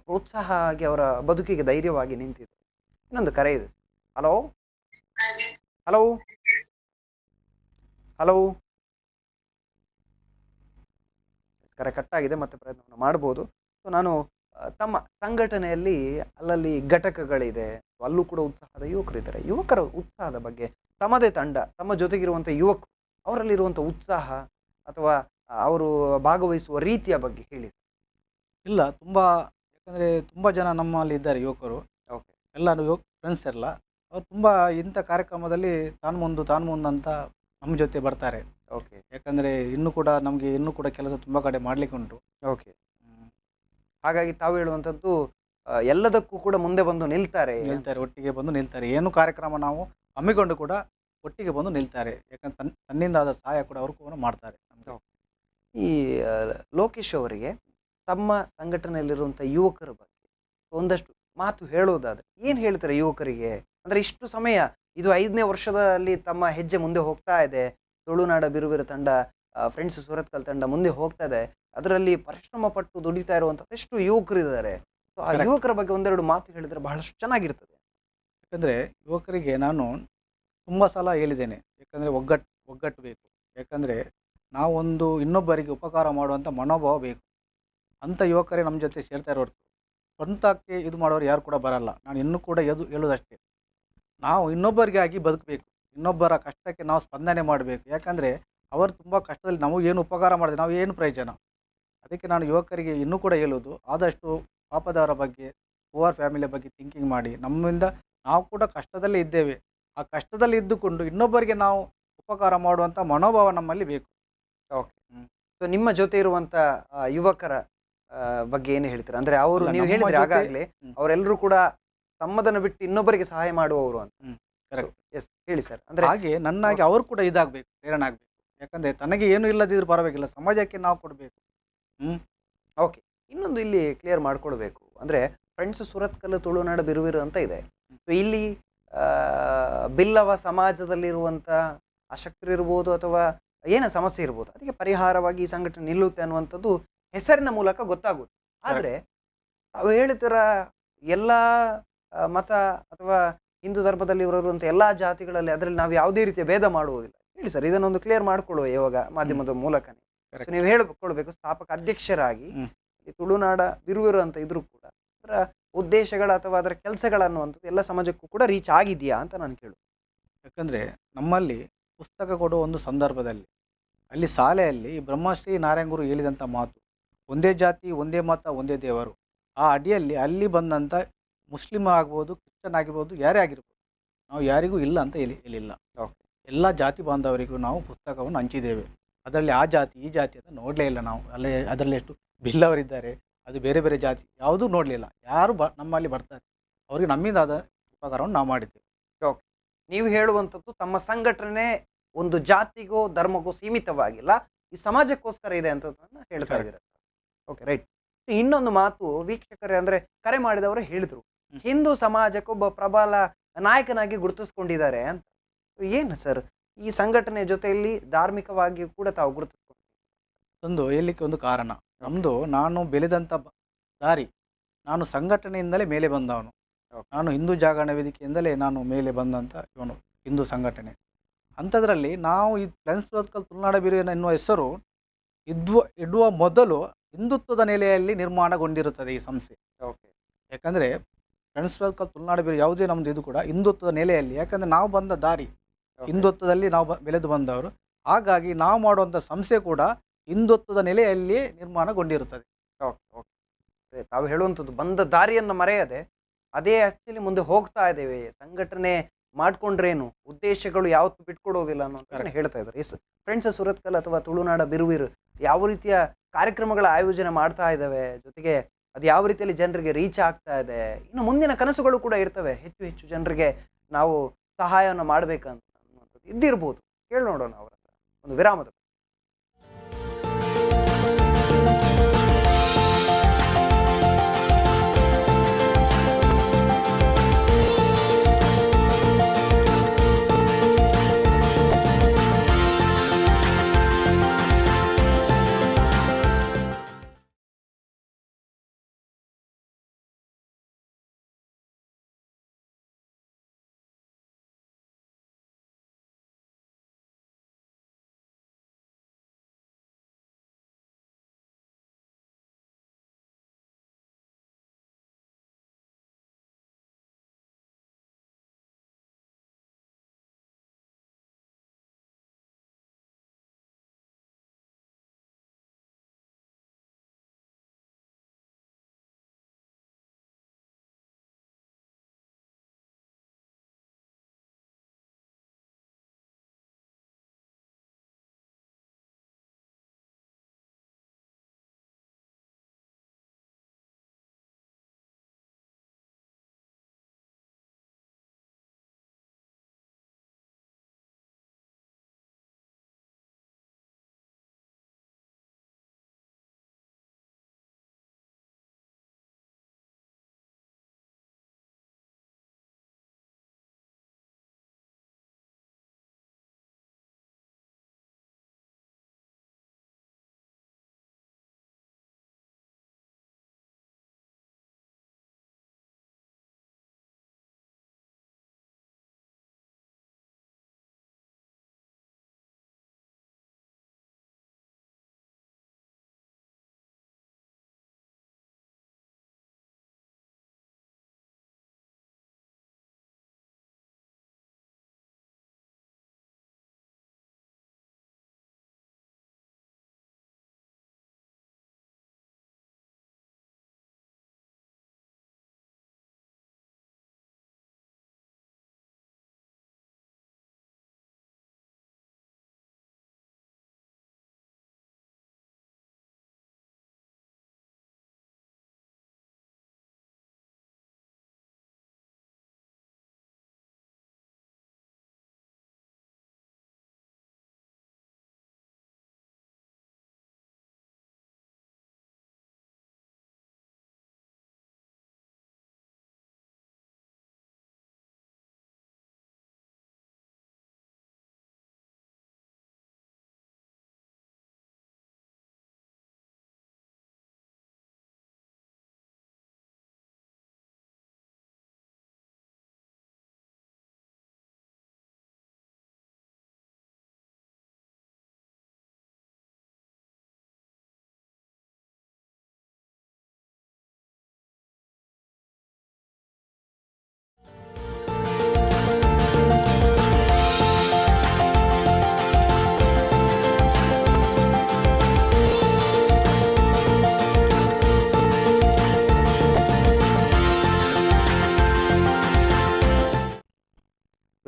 A: ಪ್ರೋತ್ಸಾಹ ಆಗಿ ಅವರ ಬದುಕಿಗೆ ಧೈರ್ಯವಾಗಿ ನಿಂತಿದೆ. ಇನ್ನೊಂದು ಕರೆ ಇದೆ. ಹಲೋ ಹಲೋ ಹಲೋ, ಕರೆ ಕಟ್ಟಾಗಿದೆ. ಮತ್ತೆ ಪ್ರಯತ್ನವನ್ನು ಮಾಡ್ಬೋದು. ಸೊ ನಾನು ತಮ್ಮ ಸಂಘಟನೆಯಲ್ಲಿ ಅಲ್ಲಲ್ಲಿ ಘಟಕಗಳಿದೆ, ಅಲ್ಲೂ ಕೂಡ ಉತ್ಸಾಹದ ಯುವಕರಿದ್ದಾರೆ. ಯುವಕರ ಉತ್ಸಾಹದ ಬಗ್ಗೆ ತಮ್ಮದೇ ತಂಡ, ತಮ್ಮ ಜೊತೆಗಿರುವಂಥ ಯುವಕರು, ಅವರಲ್ಲಿರುವಂಥ ಉತ್ಸಾಹ ಅಥವಾ ಅವರು ಭಾಗವಹಿಸುವ ರೀತಿಯ ಬಗ್ಗೆ ಹೇಳಿ.
B: ಇಲ್ಲ, ಯಾಕಂದರೆ ತುಂಬ ಜನ ನಮ್ಮಲ್ಲಿ ಇದ್ದಾರೆ ಯುವಕರು.
A: ಓಕೆ,
B: ಎಲ್ಲ ಫ್ರೆಂಡ್ಸ್ ಎಲ್ಲ ಅವ್ರು ತುಂಬ ಇಂಥ ಕಾರ್ಯಕ್ರಮದಲ್ಲಿ ತಾನು ಮುಂದು ಅಂತ ನಮ್ಮ ಜೊತೆ ಬರ್ತಾರೆ.
A: ಓಕೆ,
B: ಯಾಕಂದರೆ ಇನ್ನೂ ಕೂಡ ಕೆಲಸ ತುಂಬ ಕಡೆ ಮಾಡಲಿಕ್ಕೆ ಉಂಟು.
A: ಓಕೆ, ಹಾಗಾಗಿ ತಾವು ಹೇಳುವಂಥದ್ದು ಎಲ್ಲದಕ್ಕೂ ಕೂಡ ಮುಂದೆ ಬಂದು ನಿಲ್ತಾರೆ,
B: ಒಟ್ಟಿಗೆ ಬಂದು ನಿಲ್ತಾರೆ. ಏನು ಕಾರ್ಯಕ್ರಮ ನಾವು ಹಮ್ಮಿಕೊಂಡು ಕೂಡ ಒಟ್ಟಿಗೆ ಬಂದು ನಿಲ್ತಾರೆ. ಯಾಕಂದ್ರೆ ತನ್ನಿಂದ ಆದ ಸಹಾಯ ಕೂಡ ಅವರು ಕೂಡ ಮಾಡ್ತಾರೆ.
A: ಈ ಲೋಕೇಶ್ ಅವರಿಗೆ ತಮ್ಮ ಸಂಘಟನೆಯಲ್ಲಿರುವಂಥ ಯುವಕರ ಬಗ್ಗೆ ಒಂದಷ್ಟು ಮಾತು ಹೇಳೋದಾದ್ರೆ ಏನು ಹೇಳ್ತಾರೆ ಯುವಕರಿಗೆ? ಅಂದರೆ ಇಷ್ಟು ಸಮಯ, ಇದು 5ನೇ ವರ್ಷದಲ್ಲಿ ತಮ್ಮ ಹೆಜ್ಜೆ ಮುಂದೆ ಹೋಗ್ತಾ ಇದೆ. ತುಳುನಾಡ ಬಿರುವಿರ ತಂಡ, ಫ್ರೆಂಡ್ಸ್ ಸುರತ್ಕಲ್ ತಂಡ ಮುಂದೆ ಹೋಗ್ತಾ ಇದೆ. ಅದರಲ್ಲಿ ಪರಿಶ್ರಮ ಪಟ್ಟು ದುಡಿತಾ ಇರುವಂಥದ್ದು ಎಷ್ಟು ಯುವಕರಿದ್ದಾರೆ. ಸೊ ಆ ಯುವಕರ ಬಗ್ಗೆ ಒಂದೆರಡು ಮಾತು ಹೇಳಿದ್ರೆ ಬಹಳಷ್ಟು ಚೆನ್ನಾಗಿರ್ತದೆ.
B: ಯಾಕಂದರೆ ಯುವಕರಿಗೆ ನಾನು ತುಂಬ ಸಲ ಹೇಳಿದ್ದೇನೆ, ಯಾಕಂದರೆ ಒಗ್ಗಟ್ಟು ಬೇಕು. ಯಾಕಂದರೆ ನಾವೊಂದು ಇನ್ನೊಬ್ಬರಿಗೆ ಉಪಕಾರ ಮಾಡುವಂಥ ಮನೋಭಾವ ಬೇಕು. ಅಂಥ ಯುವಕರೇ ನಮ್ಮ ಜೊತೆ ಸೇರ್ತಾ ಇರೋರು. ಸ್ವಂತಕ್ಕೆ ಇದು ಮಾಡೋರು ಯಾರು ಕೂಡ ಬರಲ್ಲ. ನಾನು ಇನ್ನೂ ಕೂಡ ಹೇಳೋದಷ್ಟೇ, ನಾವು ಇನ್ನೊಬ್ಬರಿಗಾಗಿ ಬದುಕಬೇಕು. ಇನ್ನೊಬ್ಬರ ಕಷ್ಟಕ್ಕೆ ನಾವು ಸ್ಪಂದನೆ ಮಾಡಬೇಕು. ಯಾಕಂದರೆ ಅವರು ತುಂಬ ಕಷ್ಟದಲ್ಲಿ ನಮಗೇನು ಉಪಕಾರ ಮಾಡಿದೆ, ನಾವು ಏನು ಪ್ರಯೋಜನ? ಅದಕ್ಕೆ ನಾನು ಯುವಕರಿಗೆ ಇನ್ನೂ ಕೂಡ ಹೇಳೋದು, ಆದಷ್ಟು ಪಾಪದವರ ಬಗ್ಗೆ, ಪುವರ್ ಫ್ಯಾಮಿಲಿಯ ಬಗ್ಗೆ ಥಿಂಕಿಂಗ್ ಮಾಡಿ. ನಮ್ಮಿಂದ ನಾವು ಕೂಡ ಕಷ್ಟದಲ್ಲೇ ಇದ್ದೇವೆ. ಆ ಕಷ್ಟದಲ್ಲಿ ಇದ್ದುಕೊಂಡು ಇನ್ನೊಬ್ಬರಿಗೆ ನಾವು ಉಪಕಾರ ಮಾಡುವಂಥ ಮನೋಭಾವ ನಮ್ಮಲ್ಲಿ ಬೇಕು.
A: ಓಕೆ, ಸೊ ನಿಮ್ಮ ಜೊತೆ ಇರುವಂಥ ಯುವಕರ ಬಗ್ಗೆ ಏನು ಹೇಳ್ತೀರಾ? ಅಂದರೆ ಅವರು, ನೀವು ಹೇಳಿದ್ರೆ ಆಗಾಗಲೇ ಅವರೆಲ್ಲರೂ ಕೂಡ ತಮ್ಮದನ್ನು ಬಿಟ್ಟು ಇನ್ನೊಬ್ಬರಿಗೆ ಸಹಾಯ ಮಾಡುವವರು ಅಂತ. ಎಸ್, ಹೇಳಿ ಸರ್. ಅಂದರೆ
B: ಹಾಗೆ ನನ್ನಾಗಿ ಅವರು ಕೂಡ ಇದಾಗಬೇಕು, ಪ್ರೇರಣೆ ಆಗಬೇಕು. ಯಾಕಂದರೆ ತನಗೆ ಏನು ಇಲ್ಲದಿದ್ರೂ ಪರವಾಗಿಲ್ಲ, ಸಮಾಜಕ್ಕೆ ನಾವು ಕೊಡಬೇಕು.
A: ಓಕೆ, ಇನ್ನೊಂದು ಇಲ್ಲಿ ಕ್ಲಿಯರ್ ಮಾಡ್ಕೊಳ್ಬೇಕು. ಅಂದರೆ ಫ್ರೆಂಡ್ಸ್ ಸುರತ್ಕಲ್ ತುಳುನಾಡ ಬಿರುವಿರು ಅಂತ ಇದೆ. ಸೊ ಇಲ್ಲಿ ಬಿಲ್ಲವ ಸಮಾಜದಲ್ಲಿರುವಂಥ ಅಶಕ್ತರಿರ್ಬೋದು ಅಥವಾ ಏನೇ ಸಮಸ್ಯೆ ಇರ್ಬೋದು, ಅದಕ್ಕೆ ಪರಿಹಾರವಾಗಿ ಈ ಸಂಘಟನೆ ನಿಲ್ಲುತ್ತೆ ಅನ್ನುವಂಥದ್ದು ಹೆಸರಿನ ಮೂಲಕ ಗೊತ್ತಾಗುತ್ತೆ. ಆದರೆ ತಾವು ಹೇಳ್ತೀರ ಎಲ್ಲ ಮತ ಅಥವಾ ಹಿಂದೂ ಧರ್ಮದಲ್ಲಿ ಇರುವಂಥ ಎಲ್ಲ ಜಾತಿಗಳಲ್ಲಿ ಅದರಲ್ಲಿ ನಾವು ಯಾವುದೇ ರೀತಿಯ ಭೇದ ಮಾಡುವುದಿಲ್ಲ. ಹೇಳಿ ಸರ್, ಇದನ್ನೊಂದು ಕ್ಲಿಯರ್ ಮಾಡ್ಕೊಳ್ಳುವ ಇವಾಗ ಮಾಧ್ಯಮದ ಮೂಲಕನೇ. ನೀವು ಹೇಳ್ಕೊಳ್ಬೇಕು, ಸ್ಥಾಪಕ ಅಧ್ಯಕ್ಷರಾಗಿ ತುಳುನಾಡ ಬಿರುವಿರು ಅಂತ ಇದ್ರು ಕೂಡ ಅದರ ಉದ್ದೇಶಗಳ ಅಥವಾ ಅದರ ಕೆಲಸಗಳನ್ನುವಂಥದ್ದು ಎಲ್ಲ ಸಮಾಜಕ್ಕೂ ಕೂಡ ರೀಚ್ ಆಗಿದೆಯಾ ಅಂತ ನಾನು ಕೇಳು.
B: ಯಾಕಂದರೆ ನಮ್ಮಲ್ಲಿ ಪುಸ್ತಕ ಕೊಡುವ ಒಂದು ಸಂದರ್ಭದಲ್ಲಿ ಅಲ್ಲಿ ಶಾಲೆಯಲ್ಲಿ ಬ್ರಹ್ಮಶ್ರೀ ನಾರಾಯಣಗುರು ಹೇಳಿದಂಥ ಮಾತು, ಒಂದೇ ಜಾತಿ ಒಂದೇ ಮತ ಒಂದೇ ದೇವರು. ಆ ಅಡಿಯಲ್ಲಿ ಅಲ್ಲಿ ಬಂದಂಥ ಮುಸ್ಲಿಮ್ ಆಗ್ಬೋದು, ಕ್ರಿಶ್ಚನ್ ಆಗಿರ್ಬೋದು, ಯಾರೇ ಆಗಿರ್ಬೋದು, ನಾವು ಯಾರಿಗೂ ಇಲ್ಲ ಅಂತ ಹೇಳಿಲ್ಲ.
A: ಓಕೆ.
B: ಎಲ್ಲ ಜಾತಿ ಬಾಂಧವರಿಗೂ ನಾವು ಪುಸ್ತಕವನ್ನು ಹಂಚಿದ್ದೇವೆ. ಅದರಲ್ಲಿ ಆ ಜಾತಿ ಈ ಜಾತಿ ಅಂತ ನೋಡಲೇ ಇಲ್ಲ ನಾವು. ಅದರಲ್ಲಿ ಎಷ್ಟು ಬಿಲ್ಲವರಿದ್ದಾರೆ, ಅದು ಬೇರೆ ಬೇರೆ ಜಾತಿ ಯಾವುದೂ ನೋಡಲಿಲ್ಲ. ಯಾರು ನಮ್ಮಲ್ಲಿ ಬರ್ತಾರೆ ಅವರಿಗೆ ನಮ್ಮಿಂದಾದ ಉಪಕಾರವನ್ನು ನಾವು ಮಾಡಿದ್ದೇವೆ.
A: ಓಕೆ. ನೀವು ಹೇಳುವಂಥದ್ದು ತಮ್ಮ ಸಂಘಟನೆ ಒಂದು ಜಾತಿಗೋ ಧರ್ಮಕ್ಕೋ ಸೀಮಿತವಾಗಿಲ್ಲ, ಈ ಸಮಾಜಕ್ಕೋಸ್ಕರ ಇದೆ ಅಂತ ಹೇಳ್ತಾ ಇದ್ದೀರ. Okay, right. ಇನ್ನೊಂದು ಮಾತು ವೀಕ್ಷಕರೇ, ಅಂದ್ರೆ ಕರೆ ಮಾಡಿದವರು ಹೇಳಿದ್ರು, ಹಿಂದೂ ಸಮಾಜಕ್ಕೊಬ್ಬ ಪ್ರಬಲ ನಾಯಕನಾಗಿ ಗುರುತಿಸ್ಕೊಂಡಿದ್ದಾರೆ ಅಂತ. ಏನು ಸರ್, ಈ ಸಂಘಟನೆ ಜೊತೆಯಲ್ಲಿ ಧಾರ್ಮಿಕವಾಗಿ ಕೂಡ ತಾವು ಗುರುತಿಸ್ಕೊಂಡು
B: ಒಂದು ಹೇಳಲಿಕ್ಕೆ ಒಂದು ಕಾರಣ, ನಮ್ಮದು ನಾನು ಬೆಳೆದಂಥ ದಾರಿ, ನಾನು ಸಂಘಟನೆಯಿಂದಲೇ ಮೇಲೆ ಬಂದವನು. ನಾನು ಹಿಂದೂ ಜಾಗರಣ ವೇದಿಕೆಯಿಂದಲೇ ನಾನು ಮೇಲೆ ಬಂದಂಥ ಇವನು ಹಿಂದೂ ಸಂಘಟನೆ. ಅಂಥದ್ರಲ್ಲಿ ನಾವು ಈ ಫ್ರೆಂಡ್ಸ್ ಸರ್ಕಲ್ ತುಳುನಾಡ ಬಿರಿಯಾನಿ ಎನ್ನುವ ಹೆಸರು ಇಡುವ ಮೊದಲು ಹಿಂದುತ್ವದ ನೆಲೆಯಲ್ಲಿ ನಿರ್ಮಾಣಗೊಂಡಿರುತ್ತದೆ ಈ ಸಂಸ್ಥೆ.
A: ಓಕೆ.
B: ಯಾಕಂದರೆ ಫ್ರೆಂಡ್ಸ್ ಸರ್ಕಲ್ ತುಳುನಾಡ ಬಿರಿಯಾನಿ ಯಾವುದೇ ನಮ್ಮದು ಇದು ಕೂಡ ಹಿಂದುತ್ವದ ನೆಲೆಯಲ್ಲಿ, ಯಾಕಂದರೆ ನಾವು ಬಂದ ದಾರಿ ಹಿಂದುತ್ವದಲ್ಲಿ ನಾವು ಬೆಳೆದು ಬಂದವರು. ಹಾಗಾಗಿ ನಾವು ಮಾಡುವಂಥ ಸಂಸ್ಥೆ ಕೂಡ ಹಿಂದುತ್ವದ ನೆಲೆಯಲ್ಲಿ ನಿರ್ಮಾಣಗೊಂಡಿರುತ್ತದೆ.
A: ಓಕೆ. ಓಕೆ, ತಾವು ಹೇಳುವಂಥದ್ದು ಬಂದ ದಾರಿಯನ್ನು ಮರೆಯದೆ ಅದೇ ಆ್ಯಕ್ಚುಲಿ ಮುಂದೆ ಹೋಗ್ತಾ ಇದ್ದೇವೆ, ಸಂಘಟನೆ ಮಾಡ್ಕೊಂಡ್ರೇನು, ಉದ್ದೇಶಗಳು ಯಾವತ್ತು ಬಿಟ್ಕೊಡೋದಿಲ್ಲ ಅನ್ನೋದನ್ನ ಹೇಳ್ತಾ ಇದ್ದಾರೆ. ಎಸ್ ಫ್ರೆಂಡ್ಸ್ ಸುರತ್ಕಲ್ ಅಥವಾ ತುಳುನಾಡ ಬಿರುವಿರು ಯಾವ ರೀತಿಯ ಕಾರ್ಯಕ್ರಮಗಳ ಆಯೋಜನೆ ಮಾಡ್ತಾ ಇದ್ದಾವೆ, ಜೊತೆಗೆ ಅದು ಯಾವ ರೀತಿಯಲ್ಲಿ ಜನರಿಗೆ ರೀಚ್ ಆಗ್ತಾ ಇದೆ, ಇನ್ನು ಮುಂದಿನ ಕನಸುಗಳು ಕೂಡ ಇರ್ತವೆ, ಹೆಚ್ಚು ಹೆಚ್ಚು ಜನರಿಗೆ ನಾವು ಸಹಾಯವನ್ನು ಮಾಡಬೇಕಂತ ಅನ್ನುವಂಥದ್ದು ಇದ್ದಿರ್ಬೋದು. ಕೇಳಿ ನೋಡೋಣ ಅವರ ಹತ್ರ ಒಂದು ವಿರಾಮದ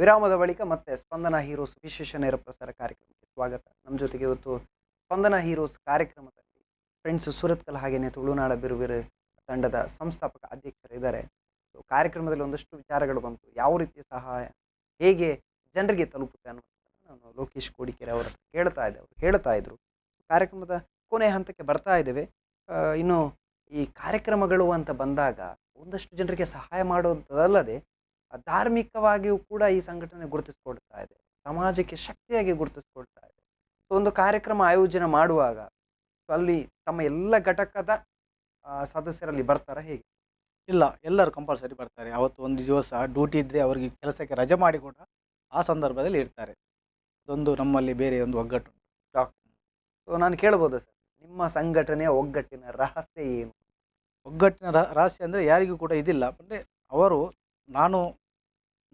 A: ವಿರಾಮದ ಬಳಿಕ ಮತ್ತೆ ಸ್ಪಂದನ ಹೀರೋಸ್ ವಿಶೇಷ ನೇರ ಪ್ರಸಾರ ಕಾರ್ಯಕ್ರಮಕ್ಕೆ ಸ್ವಾಗತ. ನಮ್ಮ ಜೊತೆಗೆ ಇವತ್ತು ಸ್ಪಂದನ ಹೀರೋಸ್ ಕಾರ್ಯಕ್ರಮದಲ್ಲಿ ಫ್ರೆಂಡ್ಸ್ ಸುರತ್ಕಲ್ ಹಾಗೇನೆ ತುಳುನಾಡ ಬಿರುವಿರು ತಂಡದ ಸಂಸ್ಥಾಪಕ ಅಧ್ಯಕ್ಷರಿದ್ದಾರೆ. ಕಾರ್ಯಕ್ರಮದಲ್ಲಿ ಒಂದಷ್ಟು ವಿಚಾರಗಳು ಬಂತು, ಯಾವ ರೀತಿಯ ಸಹಾಯ ಹೇಗೆ ಜನರಿಗೆ ತಲುಪುತ್ತೆ ಅನ್ನೋದನ್ನು ನಾನು ಲೋಕೇಶ್ ಕೋಡಿಕೆರೆ ಅವರ ಕೇಳ್ತಾ ಇದ್ದೆ. ಅವರು ಹೇಳ್ತಾ ಇದ್ರು. ಕಾರ್ಯಕ್ರಮದ ಕೊನೆ ಹಂತಕ್ಕೆ ಬರ್ತಾ ಇದ್ದೇವೆ. ಇನ್ನು ಈ ಕಾರ್ಯಕ್ರಮಗಳು ಅಂತ ಬಂದಾಗ ಒಂದಷ್ಟು ಜನರಿಗೆ ಸಹಾಯ ಮಾಡೋದಲ್ಲದೆ ಧಾರ್ಮಿಕವಾಗಿಯೂ ಕೂಡ ಈ ಸಂಘಟನೆ ಗುರುತಿಸ್ಕೊಳ್ತಾ ಇದೆ, ಸಮಾಜಕ್ಕೆ ಶಕ್ತಿಯಾಗಿ ಗುರುತಿಸ್ಕೊಳ್ತಾ ಇದೆ. ಒಂದು ಕಾರ್ಯಕ್ರಮ ಆಯೋಜನೆ ಮಾಡುವಾಗ ಅಲ್ಲಿ ತಮ್ಮ ಎಲ್ಲ ಘಟಕದ ಸದಸ್ಯರಲ್ಲಿ ಬರ್ತಾರ ಹೇಗೆ?
B: ಇಲ್ಲ, ಎಲ್ಲರೂ ಕಂಪಲ್ಸರಿ ಬರ್ತಾರೆ. ಅವತ್ತು ಒಂದು ದಿವಸ ಡ್ಯೂಟಿ ಇದ್ದರೆ ಅವರಿಗೆ ಕೆಲಸಕ್ಕೆ ರಜೆ ಮಾಡಿ ಕೂಡ ಆ ಸಂದರ್ಭದಲ್ಲಿ ಇರ್ತಾರೆ. ಇದೊಂದು ನಮ್ಮಲ್ಲಿ ಬೇರೆ ಒಂದು ಒಗ್ಗಟ್ಟು.
A: ಸೊ ನಾನು ಕೇಳ್ಬೋದು ಸರ್, ನಿಮ್ಮ ಸಂಘಟನೆಯ ಒಗ್ಗಟ್ಟಿನ ರಹಸ್ಯ ಏನು?
B: ಒಗ್ಗಟ್ಟಿನ ರಹಸ್ಯ ಅಂದರೆ ಯಾರಿಗೂ ಕೂಡ ಇದಿಲ್ಲ. ಅಂದರೆ ಅವರು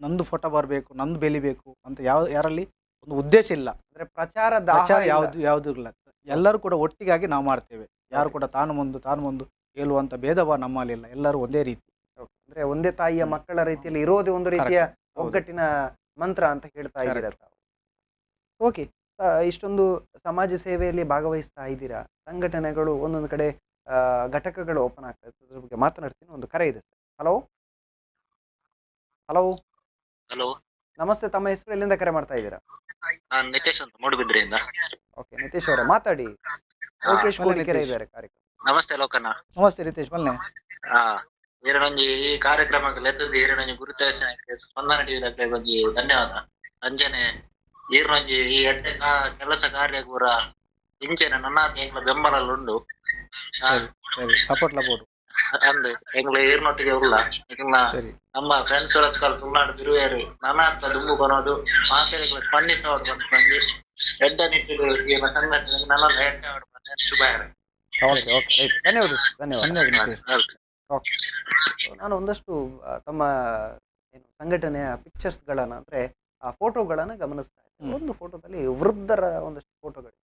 B: ನಂದು ಫೋಟೋ ಬರಬೇಕು, ನಂದು ಬೆಳಿಬೇಕು ಅಂತ ಯಾರಲ್ಲಿ ಒಂದು ಉದ್ದೇಶ ಇಲ್ಲ.
A: ಅಂದರೆ ಪ್ರಚಾರ
B: ಯಾವುದು ಇಲ್ಲ. ಎಲ್ಲರೂ ಕೂಡ ಒಟ್ಟಿಗಾಗಿ ನಾವು ಮಾಡ್ತೇವೆ. ಯಾರು ಕೂಡ ತಾನು ಮುಂದು ಹೇಳುವಂಥ ಭೇದ ಭಾವ ನಮ್ಮಲ್ಲಿಲ್ಲ. ಎಲ್ಲರೂ ಒಂದೇ ರೀತಿ,
A: ಅಂದರೆ ಒಂದೇ ತಾಯಿಯ ಮಕ್ಕಳ ರೀತಿಯಲ್ಲಿ ಇರೋದೇ ಒಂದು ರೀತಿಯ ಒಗ್ಗಟ್ಟಿನ ಮಂತ್ರ ಅಂತ ಹೇಳ್ತಾ ಇದ್ದೀರಾ ತಾವು. ಓಕೆ, ಇಷ್ಟೊಂದು ಸಮಾಜ ಸೇವೆಯಲ್ಲಿ ಭಾಗವಹಿಸ್ತಾ ಇದ್ದೀರಾ. ಸಂಘಟನೆಗಳು ಒಂದೊಂದು ಕಡೆ ಘಟಕಗಳು ಓಪನ್ ಆಗ್ತಾ ಇತ್ತು, ಅದ್ರ ಬಗ್ಗೆ ಮಾತನಾಡ್ತೀನಿ. ಒಂದು ಕರೆ ಇದೆ ಸರ್. ಹಲೋ ಹಲೋ
I: ಹಲೋ,
A: ನಮಸ್ತೆ. ತಮ್ಮ ಹೆಸರು, ಎಲ್ಲಿಂದ ಕರೆ ಮಾಡ್ತಾ ಇದ್ದೀರಾ?
I: ನಾನು ನಿತೇಶ್ ಅಂತ ಮೂಡುಬಿದ್ರೆಯಿಂದ.
A: ಓಕೆ ನಿತೇಶ್ ಅವರೇ ಮಾತಾಡಿ. ಲೋಕೇಶ್ ಕೋಡಿಕೆರೆ ಇದ್ದಾರೆ ಕಾರ್ಯಕ್ರಮ.
I: ನಮಸ್ತೆ ಲೋಕಣ್ಣ.
B: ನಮಸ್ತೆ ರಿತೇಶ್ ಬಲ್ಲೆ.
I: ಈರನೊಂಜಿ ಈ ಕಾರ್ಯಕ್ರಮಕ್ಕೆ ಲೆತ್ತದ್ದು ಈರನೊಂಜಿ ಗುರುತಿಸಕ್ಕೆ ಸ್ಪಂದನ ಟಿವಿ ಬಗ್ಗೆ ಧನ್ಯವಾದ. ಅಂಜನೆ ಈರನೊಂಜಿ ಈ ಎಡ್ಡೆ ಕೆಲಸ ಕಾರ್ಯ ಕೂಡ ಇಂಚೆನ ನನ್ನ ಎಂಗ್ಲ ಬೆಂಬಲುಂಡು
B: ಸಪೋರ್ಟ್ ಲಬೋಡು
I: ಅಂದು ಎಂಗ್ಲ ಈರ್ನೊಟ್ಟಿಗೆ ಉಳ್ಳ ನಮ್ಮ ಫ್ರೆಂಡ್ಸ್ ತುಳುನಾಡು ಬಿರುವೇರು ನನ್ನ ದುಂಬು ಬರೋದು ಮಾತೆರೆಗಳು ಸ್ಪಂದಿಸೋದು ಅಂತ ಬಂದು ಎಡ್ಡ ನಿಟ್ಟಿಲು ಈ ಸಂಘಟನೆಗೆ ನನ್ನ ಶುಭ.
A: ಧನ್ಯವಾದ ಧನ್ಯವಾದ. ನಾನು ಒಂದಷ್ಟು ತಮ್ಮ ಸಂಘಟನೆಯ ಪಿಕ್ಚರ್ಸ್ಗಳನ್ನ ಅಂದ್ರೆ ಆ ಫೋಟೋಗಳನ್ನ ಗಮನಿಸ್ತಾ ಇದ್ದೆ. ಒಂದು ಫೋಟೋದಲ್ಲಿ ವೃದ್ಧರ ಒಂದಷ್ಟು ಫೋಟೋಗಳು.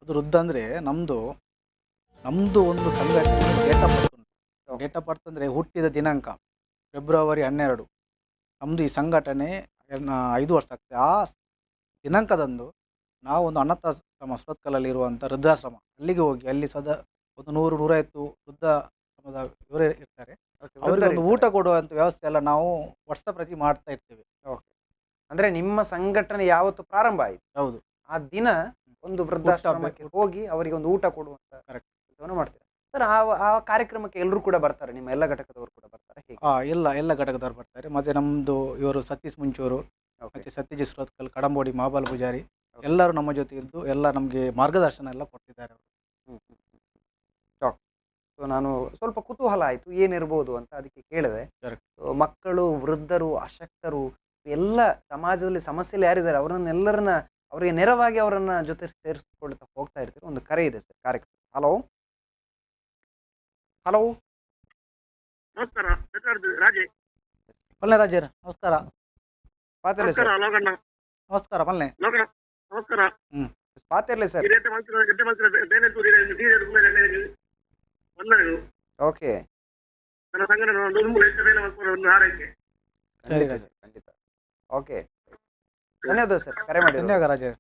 B: ಅದು ವೃದ್ಧ ಅಂದ್ರೆ ನಮ್ದು ಒಂದು ಸಂಘಟನೆ ಡೇಟ್ ಆಫ್ ಬರ್ತ್ ಅಂದ್ರೆ ಹುಟ್ಟಿದ ದಿನಾಂಕ ಫೆಬ್ರವರಿ 12. ನಮ್ದು ಈ ಸಂಘಟನೆ 5 ವರ್ಷ ಆಗ್ತದೆ. ಆ ದಿನಾಂಕದಂದು ನಾವು ಒಂದು ಅನಾಥಾಶ್ರಮ ಸುರತ್ಕಲಲ್ಲಿ ಇರುವಂಥ ವೃದ್ಧಾಶ್ರಮ ಅಲ್ಲಿಗೆ ಹೋಗಿ ಅಲ್ಲಿ ಒಂದು 100-150 ವೃದ್ಧಾಶ್ರಮದ ಇವರೇ ಇರ್ತಾರೆ. ಅವರಿಗೆ ಒಂದು ಊಟ ಕೊಡುವಂಥ ವ್ಯವಸ್ಥೆ ಎಲ್ಲ ನಾವು ವರ್ಷ ಪ್ರತಿ ಮಾಡ್ತಾ ಇರ್ತೇವೆ.
A: ಅಂದ್ರೆ ನಿಮ್ಮ ಸಂಘಟನೆ ಯಾವತ್ತು ಪ್ರಾರಂಭ ಆಯಿತು,
B: ಹೌದು,
A: ಆ ದಿನ ಒಂದು ವೃದ್ಧಾಶ್ರಮಕ್ಕೆ ಹೋಗಿ ಅವರಿಗೆ ಒಂದು ಊಟ ಕೊಡುವಂತ ಕೆಲಸವನ್ನು ಮಾಡ್ತೀರಾ ಸರ್? ಆ ಕಾರ್ಯಕ್ರಮಕ್ಕೆ ಎಲ್ಲರೂ ಕೂಡ ಬರ್ತಾರೆ, ನಿಮ್ಮ ಎಲ್ಲ ಘಟಕದವರು ಕೂಡ ಬರ್ತಾರೆ ಹೇಗೆ?
B: ಎಲ್ಲ ಘಟಕದವರು ಬರ್ತಾರೆ. ಮತ್ತೆ ನಮ್ದು ಇವರು ಸತೀಶ್ ಮುಂಚೂರು, ಮತ್ತೆ ಸತ್ಯಜಿ ಸುರತ್ಕಲ್, ಕಡಂಬೋಡಿ, ಮಹಾಬಾಲ ಪೂಜಾರಿ ಎಲ್ಲರೂ ನಮ್ಮ ಜೊತೆ ಇದ್ದು ಎಲ್ಲ ನಮಗೆ ಮಾರ್ಗದರ್ಶನ ಎಲ್ಲ ಕೊಡ್ತಿದ್ದಾರೆ ಅವರು.
A: ಸೊ ನಾನು ಸ್ವಲ್ಪ ಕುತೂಹಲ ಆಯಿತು ಏನಿರ್ಬೋದು ಅಂತ, ಅದಕ್ಕೆ ಕೇಳಿದೆ. ಮಕ್ಕಳು, ವೃದ್ಧರು, ಅಶಕ್ತರು ಎಲ್ಲ ಸಮಾಜದಲ್ಲಿ ಸಮಸ್ಯೆಯಲ್ಲಿ ಯಾರಿದ್ದಾರೆ ಅವರನ್ನೆಲ್ಲರನ್ನ ಅವರಿಗೆ ನೆರವಾಗಿ ಅವರನ್ನ ಜೊತೆ ಸೇರಿಸ್ಕೊಳ್ತಾ ಹೋಗ್ತಾ ಇರ್ತೀವಿ. ಒಂದು ಕರೆ ಇದೆ ಸರ್ ಕಾರ್ಯಕ್ರಮ. ಹಲೋ ಹಲೋ
F: ನಮಸ್ಕಾರ ರಾಜೇ.
B: ಪಲ್ಲೆ ರಾಜೇರ ನಮಸ್ಕಾರ.
A: ಪಾತಿರ್ಲಿ ಸರ್.
B: ನಮಸ್ಕಾರ ಪಲ್ಲೆ.
F: ನಮಸ್ಕಾರ.
A: ಪಾತಿರ್ಲಿ ಸರ್. ಓಕೆ, ಖಂಡಿತ ಸರ್, ಖಂಡಿತ. ಓಕೆ, ಧನ್ಯವಾದ ಸರ್ ಕರೆ ಮಾಡಿ.
B: ಧನ್ಯವಾದ ರಾಜೇರ್.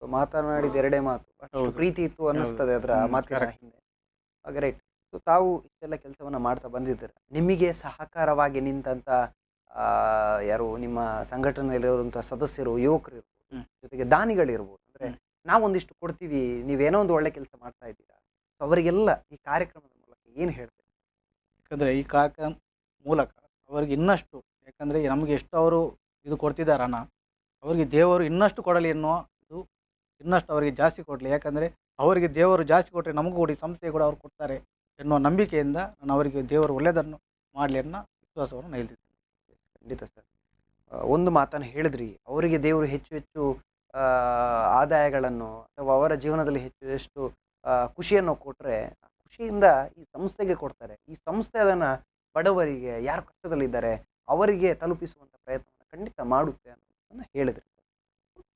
A: ಮಾತನಾಡಿದ ಎರಡೇ ಮಾತು, ಅಷ್ಟು ಪ್ರೀತಿ ಇತ್ತು ಅನ್ನಿಸ್ತದೆ ಅದರ ಮಾತಿನ ಹಿಂದೆ. ಗ್ರೇಟ್. ಸೊ ತಾವು ಇಷ್ಟೆಲ್ಲ ಕೆಲಸವನ್ನ ಮಾಡ್ತಾ ಬಂದಿದ್ದೀರ. ನಿಮಗೆ ಸಹಕಾರವಾಗಿ ನಿಂತ ಯಾರು ನಿಮ್ಮ ಸಂಘಟನೆಯಲ್ಲಿರುವಂಥ ಸದಸ್ಯರು, ಯುವಕರು ಇರ್ಬೋದು, ಜೊತೆಗೆ ದಾನಿಗಳಿರ್ಬೋದು. ಅಂದ್ರೆ ನಾವೊಂದಿಷ್ಟು ಕೊಡ್ತೀವಿ, ನೀವೇನೋ ಒಂದು ಒಳ್ಳೆ ಕೆಲಸ ಮಾಡ್ತಾ ಇದ್ದೀರಾ, ಸೊ ಅವರಿಗೆಲ್ಲ ಈ ಕಾರ್ಯಕ್ರಮದ ಮೂಲಕ ಏನು ಹೇಳ್ತೀವಿ?
B: ಯಾಕಂದರೆ ಈ ಕಾರ್ಯಕ್ರಮ ಮೂಲಕ ಅವರಿಗೆ ಇನ್ನಷ್ಟು, ಯಾಕಂದರೆ ನಮಗೆ ಎಷ್ಟು ಅವರು ಇದು ಕೊಡ್ತಿದ್ದಾರೆ ಹಣ, ಅವರಿಗೆ ದೇವರು ಇನ್ನಷ್ಟು ಕೊಡಲಿ ಎನ್ನುವ ಇದು, ಇನ್ನಷ್ಟು ಅವರಿಗೆ ಜಾಸ್ತಿ ಕೊಡಲಿ. ಯಾಕಂದರೆ ಅವರಿಗೆ ದೇವರು ಜಾಸ್ತಿ ಕೊಟ್ಟರೆ ನಮಗೂ ಕೂಡ ಈ ಸಂಸ್ಥೆ ಕೂಡ ಅವ್ರು ಕೊಡ್ತಾರೆ ಎನ್ನುವ ನಂಬಿಕೆಯಿಂದ ನಾನು ಅವರಿಗೆ ದೇವರು ಒಳ್ಳೆಯದನ್ನು ಮಾಡಲಿ ಅನ್ನೋ ವಿಶ್ವಾಸವನ್ನು ಹೇಳ್ತಿದ್ದೇನೆ.
A: ಖಂಡಿತ ಸರ್. ಒಂದು ಮಾತನ್ನು ಹೇಳಿದ್ರಿ, ಅವರಿಗೆ ದೇವರು ಹೆಚ್ಚು ಹೆಚ್ಚು ಆದಾಯಗಳನ್ನು ಅಥವಾ ಅವರ ಜೀವನದಲ್ಲಿ ಹೆಚ್ಚು ಖುಷಿಯನ್ನು ಕೊಟ್ಟರೆ ಖುಷಿಯಿಂದ ಈ ಸಂಸ್ಥೆಗೆ ಕೊಡ್ತಾರೆ. ಈ ಸಂಸ್ಥೆ ಅದನ್ನು ಬಡವರಿಗೆ, ಯಾರು ಕಷ್ಟದಲ್ಲಿದ್ದಾರೆ ಅವರಿಗೆ ತಲುಪಿಸುವಂಥ ಪ್ರಯತ್ನವನ್ನು ಖಂಡಿತ ಮಾಡುತ್ತೆ ಅನ್ನೋದನ್ನು ಹೇಳಿದ್ರಿ.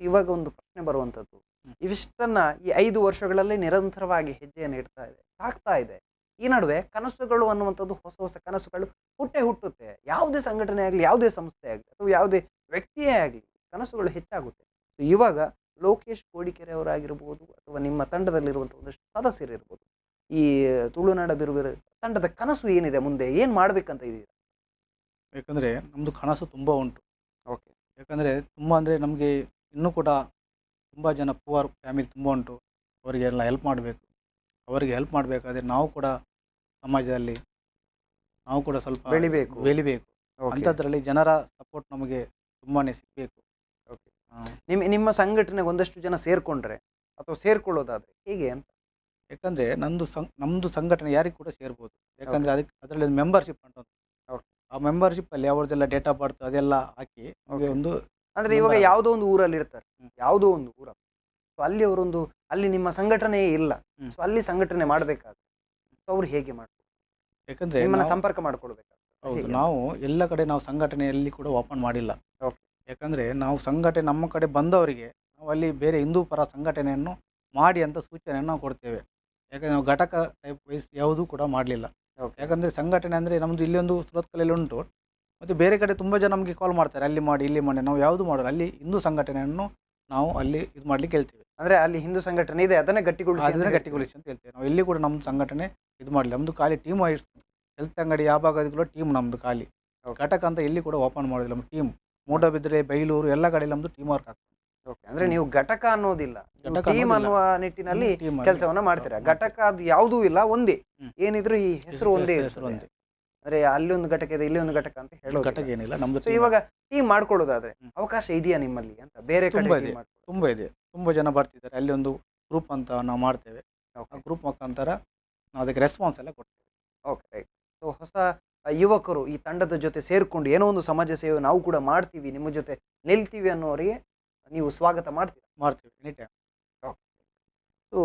A: ಇವಾಗ ಒಂದು ಪ್ರಶ್ನೆ ಬರುವಂಥದ್ದು, ಇವಿಷ್ಟನ್ನ ಈ 5 ವರ್ಷಗಳಲ್ಲಿ ನಿರಂತರವಾಗಿ ಹೆಜ್ಜೆಯನ್ನು ಇಡ್ತಾ ಇದೆ, ಸಾಕ್ತಾ ಇದೆ. ಈ ನಡುವೆ ಕನಸುಗಳು ಅನ್ನುವಂಥದ್ದು ಹೊಸ ಹೊಸ ಕನಸುಗಳು ಹುಟ್ಟುತ್ತೆ. ಯಾವುದೇ ಸಂಘಟನೆ ಆಗಲಿ, ಯಾವುದೇ ಸಂಸ್ಥೆ ಆಗಲಿ, ಅಥವಾ ಯಾವುದೇ ವ್ಯಕ್ತಿಯೇ ಆಗಲಿ, ಕನಸುಗಳು ಹೆಚ್ಚಾಗುತ್ತೆ. ಸೊ ಇವಾಗ ಲೋಕೇಶ್ ಕೋಡಿಕೆರೆ ಅವರಾಗಿರ್ಬೋದು ಅಥವಾ ನಿಮ್ಮ ತಂಡದಲ್ಲಿರುವಂಥ ಒಂದಷ್ಟು ಸದಸ್ಯರಿರ್ಬೋದು, ಈ ತುಳುನಾಡ ಬಿರುವಿರ ತಂಡದ ಕನಸು ಏನಿದೆ, ಮುಂದೆ ಏನು ಮಾಡ್ಬೇಕಂತ ಇದ್ದೀರಾ?
B: ಯಾಕಂದರೆ ನಮ್ಮದು ಕನಸು ತುಂಬ ಉಂಟು.
A: ಓಕೆ.
B: ಯಾಕಂದರೆ ತುಂಬ ಅಂದರೆ ನಮಗೆ ಇನ್ನೂ ಕೂಡ ತುಂಬ ಜನ ಪುವರ್ ಫ್ಯಾಮಿಲಿ ತುಂಬ ಉಂಟು. ಅವರಿಗೆಲ್ಲ ಹೆಲ್ಪ್ ಮಾಡಬೇಕು. ಅವರಿಗೆ ಹೆಲ್ಪ್ ಮಾಡಬೇಕಾದ್ರೆ ನಾವು ಕೂಡ ಸಮಾಜದಲ್ಲಿ ನಾವು ಕೂಡ ಸ್ವಲ್ಪ
A: ಬೆಳಿಬೇಕು.
B: ಅಂಥದ್ರಲ್ಲಿ ಜನರ ಸಪೋರ್ಟ್ ನಮಗೆ ತುಂಬಾ ಸಿಗಬೇಕು.
A: ಓಕೆ. ನಿಮ್ಮ ಸಂಘಟನೆಗೆ ಒಂದಷ್ಟು ಜನ ಸೇರ್ಕೊಂಡ್ರೆ ಅಥವಾ ಸೇರ್ಕೊಳ್ಳೋದಾದ್ರೆ ಹೇಗೆ ಅಂತ?
B: ಯಾಕಂದರೆ ನಮ್ಮದು ಸಂಘಟನೆ ಯಾರಿಗೆ ಕೂಡ ಸೇರ್ಬೋದು. ಯಾಕಂದರೆ ಅದರಲ್ಲಿ ಮೆಂಬರ್ಶಿಪ್ ಅಂತ ಉಂಟು. ಆ ಮೆಂಬರ್ಶಿಪ್ಪಲ್ಲಿ ಅವ್ರದ್ದೆಲ್ಲ ಡೇಟ್ ಆಫ್ ಬರ್ತ್ ಅದೆಲ್ಲ ಹಾಕಿ ನಮಗೆ ಒಂದು
A: ಅಂದ್ರೆ ಇವಾಗ ಯಾವುದೋ ಒಂದು ಊರಲ್ಲಿ ಇರ್ತಾರೆ, ಯಾವುದೋ ಒಂದು ಊರ, ಸೊ ಅಲ್ಲಿ ಅವರೊಂದು ಅಲ್ಲಿ ನಿಮ್ಮ ಸಂಘಟನೆಯೇ ಇಲ್ಲ, ಸೊ ಅಲ್ಲಿ ಸಂಘಟನೆ ಮಾಡಬೇಕಾದ್ರೆ ಸೊ ಅವ್ರು ಹೇಗೆ ಮಾಡ್ತಾರೆ?
B: ಯಾಕಂದರೆ
A: ನಿಮ್ಮನ್ನ ಸಂಪರ್ಕ ಮಾಡ್ಕೊಳ್ಬೇಕಾಗ್ತದೆ.
B: ಹೌದು, ನಾವು ಎಲ್ಲ ಕಡೆ ನಾವು ಸಂಘಟನೆಯಲ್ಲಿ ಕೂಡ ಓಪನ್ ಮಾಡಿಲ್ಲ.
A: ಓಕೆ.
B: ಯಾಕಂದರೆ ನಾವು ಸಂಘಟನೆ ನಮ್ಮ ಕಡೆ ಬಂದವರಿಗೆ ನಾವು ಅಲ್ಲಿ ಬೇರೆ ಹಿಂದೂ ಪರ ಸಂಘಟನೆಯನ್ನು ಮಾಡಿ ಅಂತ ಸೂಚನೆಯನ್ನು ನಾವು ಕೊಡ್ತೇವೆ. ಯಾಕಂದರೆ ನಾವು ಘಟಕ ಟೈಪ್ ವೈಸ್ ಯಾವುದೂ ಕೂಡ ಮಾಡಲಿಲ್ಲ. ಯಾಕಂದರೆ ಸಂಘಟನೆ ಅಂದರೆ ನಮ್ಮದು ಇಲ್ಲಿ ಒಂದು ಸುರತ್ಕಲೆಯಲ್ಲಿ ಉಂಟು, ಮತ್ತು ಬೇರೆ ಕಡೆ ತುಂಬ ಜನ ನಮಗೆ ಕಾಲ್ ಮಾಡ್ತಾರೆ, ಅಲ್ಲಿ ಮಾಡಿ ಇಲ್ಲಿ ಮಾಡಿ. ನಾವು ಯಾವುದು ಮಾಡೋದು, ಅಲ್ಲಿ ಹಿಂದೂ ಸಂಘಟನೆಯನ್ನು ನಾವು ಅಲ್ಲಿ ಇದು ಮಾಡಲಿಕ್ಕೆ ಹೇಳ್ತೀವಿ.
A: ಅಂದ್ರೆ ಅಲ್ಲಿ ಹಿಂದೂ ಸಂಘಟನೆ ಇದೆ, ಅದನ್ನೇ ಗಟ್ಟಿಗೊಳಿಸಿ
B: ಅಂತ ಹೇಳ್ತೇವೆ. ನಾವು ಎಲ್ಲಿ ಕೂಡ ನಮ್ಮದು ಸಂಘಟನೆ ಇದು ಮಾಡಲಿ. ನಮ್ಮದು ಖಾಲಿ ಟೀಮ್ ವೈಸ್ ಹೆಲ್ತ್ ಅಂಗಡಿ ಯಾವ ಭಾಗದ ಟೀಮ್ ನಮ್ಮದು ಖಾಲಿ. ಘಟಕ ಅಂತ ಎಲ್ಲಿ ಕೂಡ ಓಪನ್ ಮಾಡೋದಿಲ್ಲ. ನಮ್ಮ ಟೀಮ್ ಮೂಡಬಿದ್ರೆ, ಬೈಲೂರು ಎಲ್ಲ ಕಡೆ ನಮ್ಮದು ಟೀಮ್ ವರ್ಕ್ ಆಗ್ತದೆ.
A: ಓಕೆ. ಅಂದ್ರೆ ನೀವು ಘಟಕ ಅನ್ನೋದಿಲ್ಲ, ಟೀಮ್ ಅನ್ನುವ ನಿಟ್ಟಿನಲ್ಲಿ ಕೆಲಸವನ್ನ ಮಾಡ್ತೀರಾ. ಘಟಕ ಅದು ಯಾವುದೂ ಇಲ್ಲ, ಒಂದೇ ಏನಿದ್ರು ಈ ಹೆಸರು ಒಂದೇ. ಅಂದ್ರೆ ಅಲ್ಲಿ ಒಂದು ಘಟಕ ಇದೆ, ಇಲ್ಲಿ ಒಂದು ಘಟಕ ಅಂತ ಹೇಳೋದು
B: ಘಟಕ ಏನಿಲ್ಲ ನಮ್ದು.
A: ಸೊ ಇವಾಗ ಟೀಮ್ ಮಾಡ್ಕೊಳ್ಳೋದಾದ್ರೆ ಅವಕಾಶ ಇದೆಯಾ ನಿಮ್ಮಲ್ಲಿ ಅಂತ? ಬೇರೆ ಕಡೆ
B: ತುಂಬ ಇದೆ, ತುಂಬ ಜನ ಬರ್ತಿದ್ದಾರೆ. ಅಲ್ಲಿ ಒಂದು ಗ್ರೂಪ್ ಅಂತ ನಾವು ಮಾಡ್ತೇವೆ. ಆ ಗ್ರೂಪ್ ಮುಖಾಂತರ ನಾವು ಅದಕ್ಕೆ ರೆಸ್ಪಾನ್ಸ್ ಎಲ್ಲ ಕೊಡ್ತೇವೆ.
A: Okay, right. ಸೊ ಹೊಸ ಯುವಕರು ಈ ತಂಡದ ಜೊತೆ ಸೇರಿಕೊಂಡು ಏನೋ ಒಂದು ಸಮಾಜ ಸೇವೆ ನಾವು ಕೂಡ ಮಾಡ್ತೀವಿ, ನಿಮ್ಮ ಜೊತೆ ನಿಲ್ತೀವಿ ಅನ್ನೋರಿಗೆ ನೀವು ಸ್ವಾಗತ
B: ಮಾಡ್ತೀವಿ ಎನಿ ಟೈಮ್.
A: ಓಕೆ. ಸೊ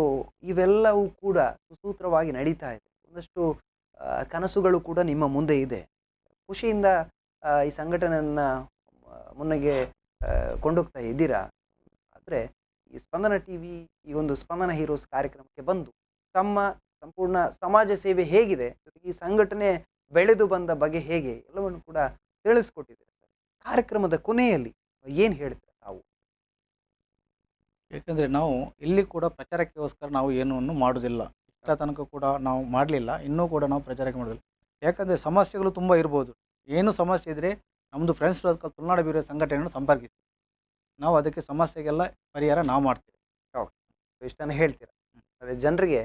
A: ಇವೆಲ್ಲವೂ ಕೂಡ ಸುಸೂತ್ರವಾಗಿ ನಡೀತಾ ಇದೆ. ಒಂದಷ್ಟು ಕನಸುಗಳು ಕೂಡ ನಿಮ್ಮ ಮುಂದೆ ಇದೆ. ಖುಷಿಯಿಂದ ಈ ಸಂಘಟನೆಯನ್ನು ಮುನ್ನೆಗೆ ಕೊಂಡೋಗ್ತಾ ಇದ್ದೀರಾ. ಆದರೆ ಈ ಸ್ಪಂದನ ಟಿವಿ ಈ ಒಂದು ಸ್ಪಂದನ ಹೀರೋಸ್ ಕಾರ್ಯಕ್ರಮಕ್ಕೆ ಬಂದು ತಮ್ಮ ಸಂಪೂರ್ಣ ಸಮಾಜ ಸೇವೆ ಹೇಗಿದೆ, ಜೊತೆಗೆ ಈ ಸಂಘಟನೆ ಬೆಳೆದು ಬಂದ ಬಗೆ ಹೇಗೆ ಎಲ್ಲವನ್ನು ಕೂಡ ತಿಳಿಸ್ಕೊಟ್ಟಿದ್ದೀರಾ. ಕಾರ್ಯಕ್ರಮದ ಕೊನೆಯಲ್ಲಿ ಏನು ಹೇಳ್ತೀರಾ ತಾವು?
B: ಯಾಕಂದರೆ ನಾವು ಇಲ್ಲಿ ಕೂಡ ಪ್ರಚಾರಕ್ಕೋಸ್ಕರ ನಾವು ಏನನ್ನು ಮಾಡೋದಿಲ್ಲ. ಇಷ್ಟ ತನಕ ಕೂಡ ನಾವು ಮಾಡಲಿಲ್ಲ, ಇನ್ನೂ ಕೂಡ ನಾವು ಪ್ರಚಾರಕ್ಕೆ ಮಾಡೋದಿಲ್ಲ. ಯಾಕಂದರೆ ಸಮಸ್ಯೆಗಳು ತುಂಬ ಇರ್ಬೋದು. ಏನು ಸಮಸ್ಯೆ ಇದ್ದರೆ ನಮ್ಮದು ಫ್ರೆಂಡ್ಸ್ ಸರ್ಕಲ್ ತುಳುನಾಡ ಬಿರುವಿರ ಸಂಘಟನೆಯನ್ನು ಸಂಪರ್ಕಿಸಿ, ನಾವು ಅದಕ್ಕೆ ಸಮಸ್ಯೆಗೆಲ್ಲ ಪರಿಹಾರ ನಾವು ಮಾಡ್ತೇವೆ.
A: ಓಕೆ. ಇಷ್ಟನ್ನು ಹೇಳ್ತೀರಾ. ಅದೇ ಜನರಿಗೆ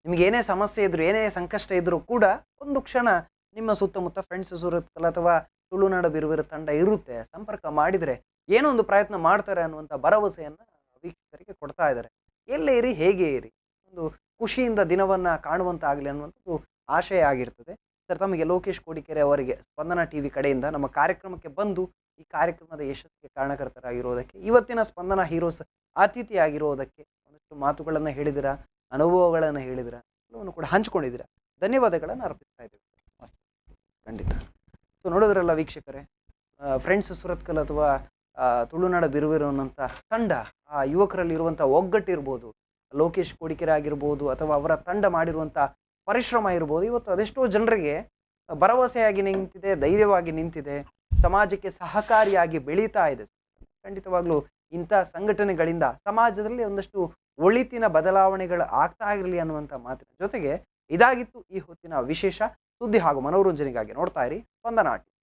A: ನಿಮ್ಗೆ ಏನೇ ಸಮಸ್ಯೆ ಇದ್ರು, ಏನೇ ಸಂಕಷ್ಟ ಇದ್ರೂ ಕೂಡ ಒಂದು ಕ್ಷಣ ನಿಮ್ಮ ಸುತ್ತಮುತ್ತ ಫ್ರೆಂಡ್ಸ್ ಸುರತ್ಕಲ್ ಅಥವಾ ತುಳುನಾಡ ಬಿರುವಿರ ತಂಡ ಇರುತ್ತೆ, ಸಂಪರ್ಕ ಮಾಡಿದರೆ ಏನೋ ಒಂದು ಪ್ರಯತ್ನ ಮಾಡ್ತಾರೆ ಅನ್ನುವಂಥ ಭರವಸೆಯನ್ನು ವೀಕ್ಷಕರಿಗೆ ಕೊಡ್ತಾ ಇದ್ದಾರೆ. ಎಲ್ಲೇ ಇರಿ, ಹೇಗೆ ಇರಿ, ಒಂದು ಖುಷಿಯಿಂದ ದಿನವನ್ನು ಕಾಣುವಂತಾಗಲಿ ಅನ್ನುವಂಥದ್ದು ಆಶಯ ಆಗಿರ್ತದೆ. ಸರ್, ತಮಗೆ ಲೋಕೇಶ್ ಕೋಡಿಕೆರೆ ಅವರಿಗೆ ಸ್ಪಂದನ ಟಿವಿ ಕಡೆಯಿಂದ ನಮ್ಮ ಕಾರ್ಯಕ್ರಮಕ್ಕೆ ಬಂದು ಈ ಕಾರ್ಯಕ್ರಮದ ಯಶಸ್ಸಿಗೆ ಕಾರಣಕರ್ತರಾಗಿರೋದಕ್ಕೆ, ಇವತ್ತಿನ ಸ್ಪಂದನ ಹೀರೋಸ್ ಅತಿಥಿಯಾಗಿರೋದಕ್ಕೆ ಒಂದಷ್ಟು ಮಾತುಗಳನ್ನು ಹೇಳಿದಿರಾ, ಅನುಭವಗಳನ್ನು ಹೇಳಿದಿರಾ, ಎಲ್ಲವನ್ನು ಕೂಡ ಹಂಚ್ಕೊಂಡಿದ್ದೀರಾ. ಧನ್ಯವಾದಗಳನ್ನು ಅರ್ಪಿಸ್ತಾ ಇದ್ದೀವಿ. ಖಂಡಿತ. ಸೊ ನೋಡೋದ್ರಲ್ಲ ವೀಕ್ಷಕರೇ, ಫ್ರೆಂಡ್ಸ್ ಸುರತ್ಕಲ್ ಅಥವಾ ತುಳುನಾಡ ಬಿರುವಿರುವಂಥ ತಂಡ, ಆ ಯುವಕರಲ್ಲಿ ಇರುವಂಥ ಒಗ್ಗಟ್ಟಿರ್ಬೋದು, ಲೋಕೇಶ್ ಕೋಡಿಕೆರೆ ಆಗಿರ್ಬೋದು ಅಥವಾ ಅವರ ತಂಡ ಮಾಡಿರುವಂಥ ಪರಿಶ್ರಮ ಇರ್ಬೋದು, ಇವತ್ತು ಅದೆಷ್ಟೋ ಜನರಿಗೆ ಭರವಸೆಯಾಗಿ ನಿಂತಿದೆ, ಧೈರ್ಯವಾಗಿ ನಿಂತಿದೆ, ಸಮಾಜಕ್ಕೆ ಸಹಕಾರಿಯಾಗಿ ಬೆಳೀತಾ ಇದೆ. ಖಂಡಿತವಾಗ್ಲೂ ಇಂಥ ಸಂಘಟನೆಗಳಿಂದ ಸಮಾಜದಲ್ಲಿ ಒಂದಷ್ಟು ಒಳಿತಿನ ಬದಲಾವಣೆಗಳು ಆಗ್ತಾ ಇರಲಿ ಅನ್ನುವಂಥ ಮಾತಿನ ಜೊತೆಗೆ ಇದಾಗಿತ್ತು ಈ ಹೊತ್ತಿನ ವಿಶೇಷ ಸುದ್ದಿ ಹಾಗೂ ಮನೋರಂಜನೆಗಾಗಿ ನೋಡ್ತಾ ಇರಿ ಸ್ಪಂದನ ಟಿವಿ.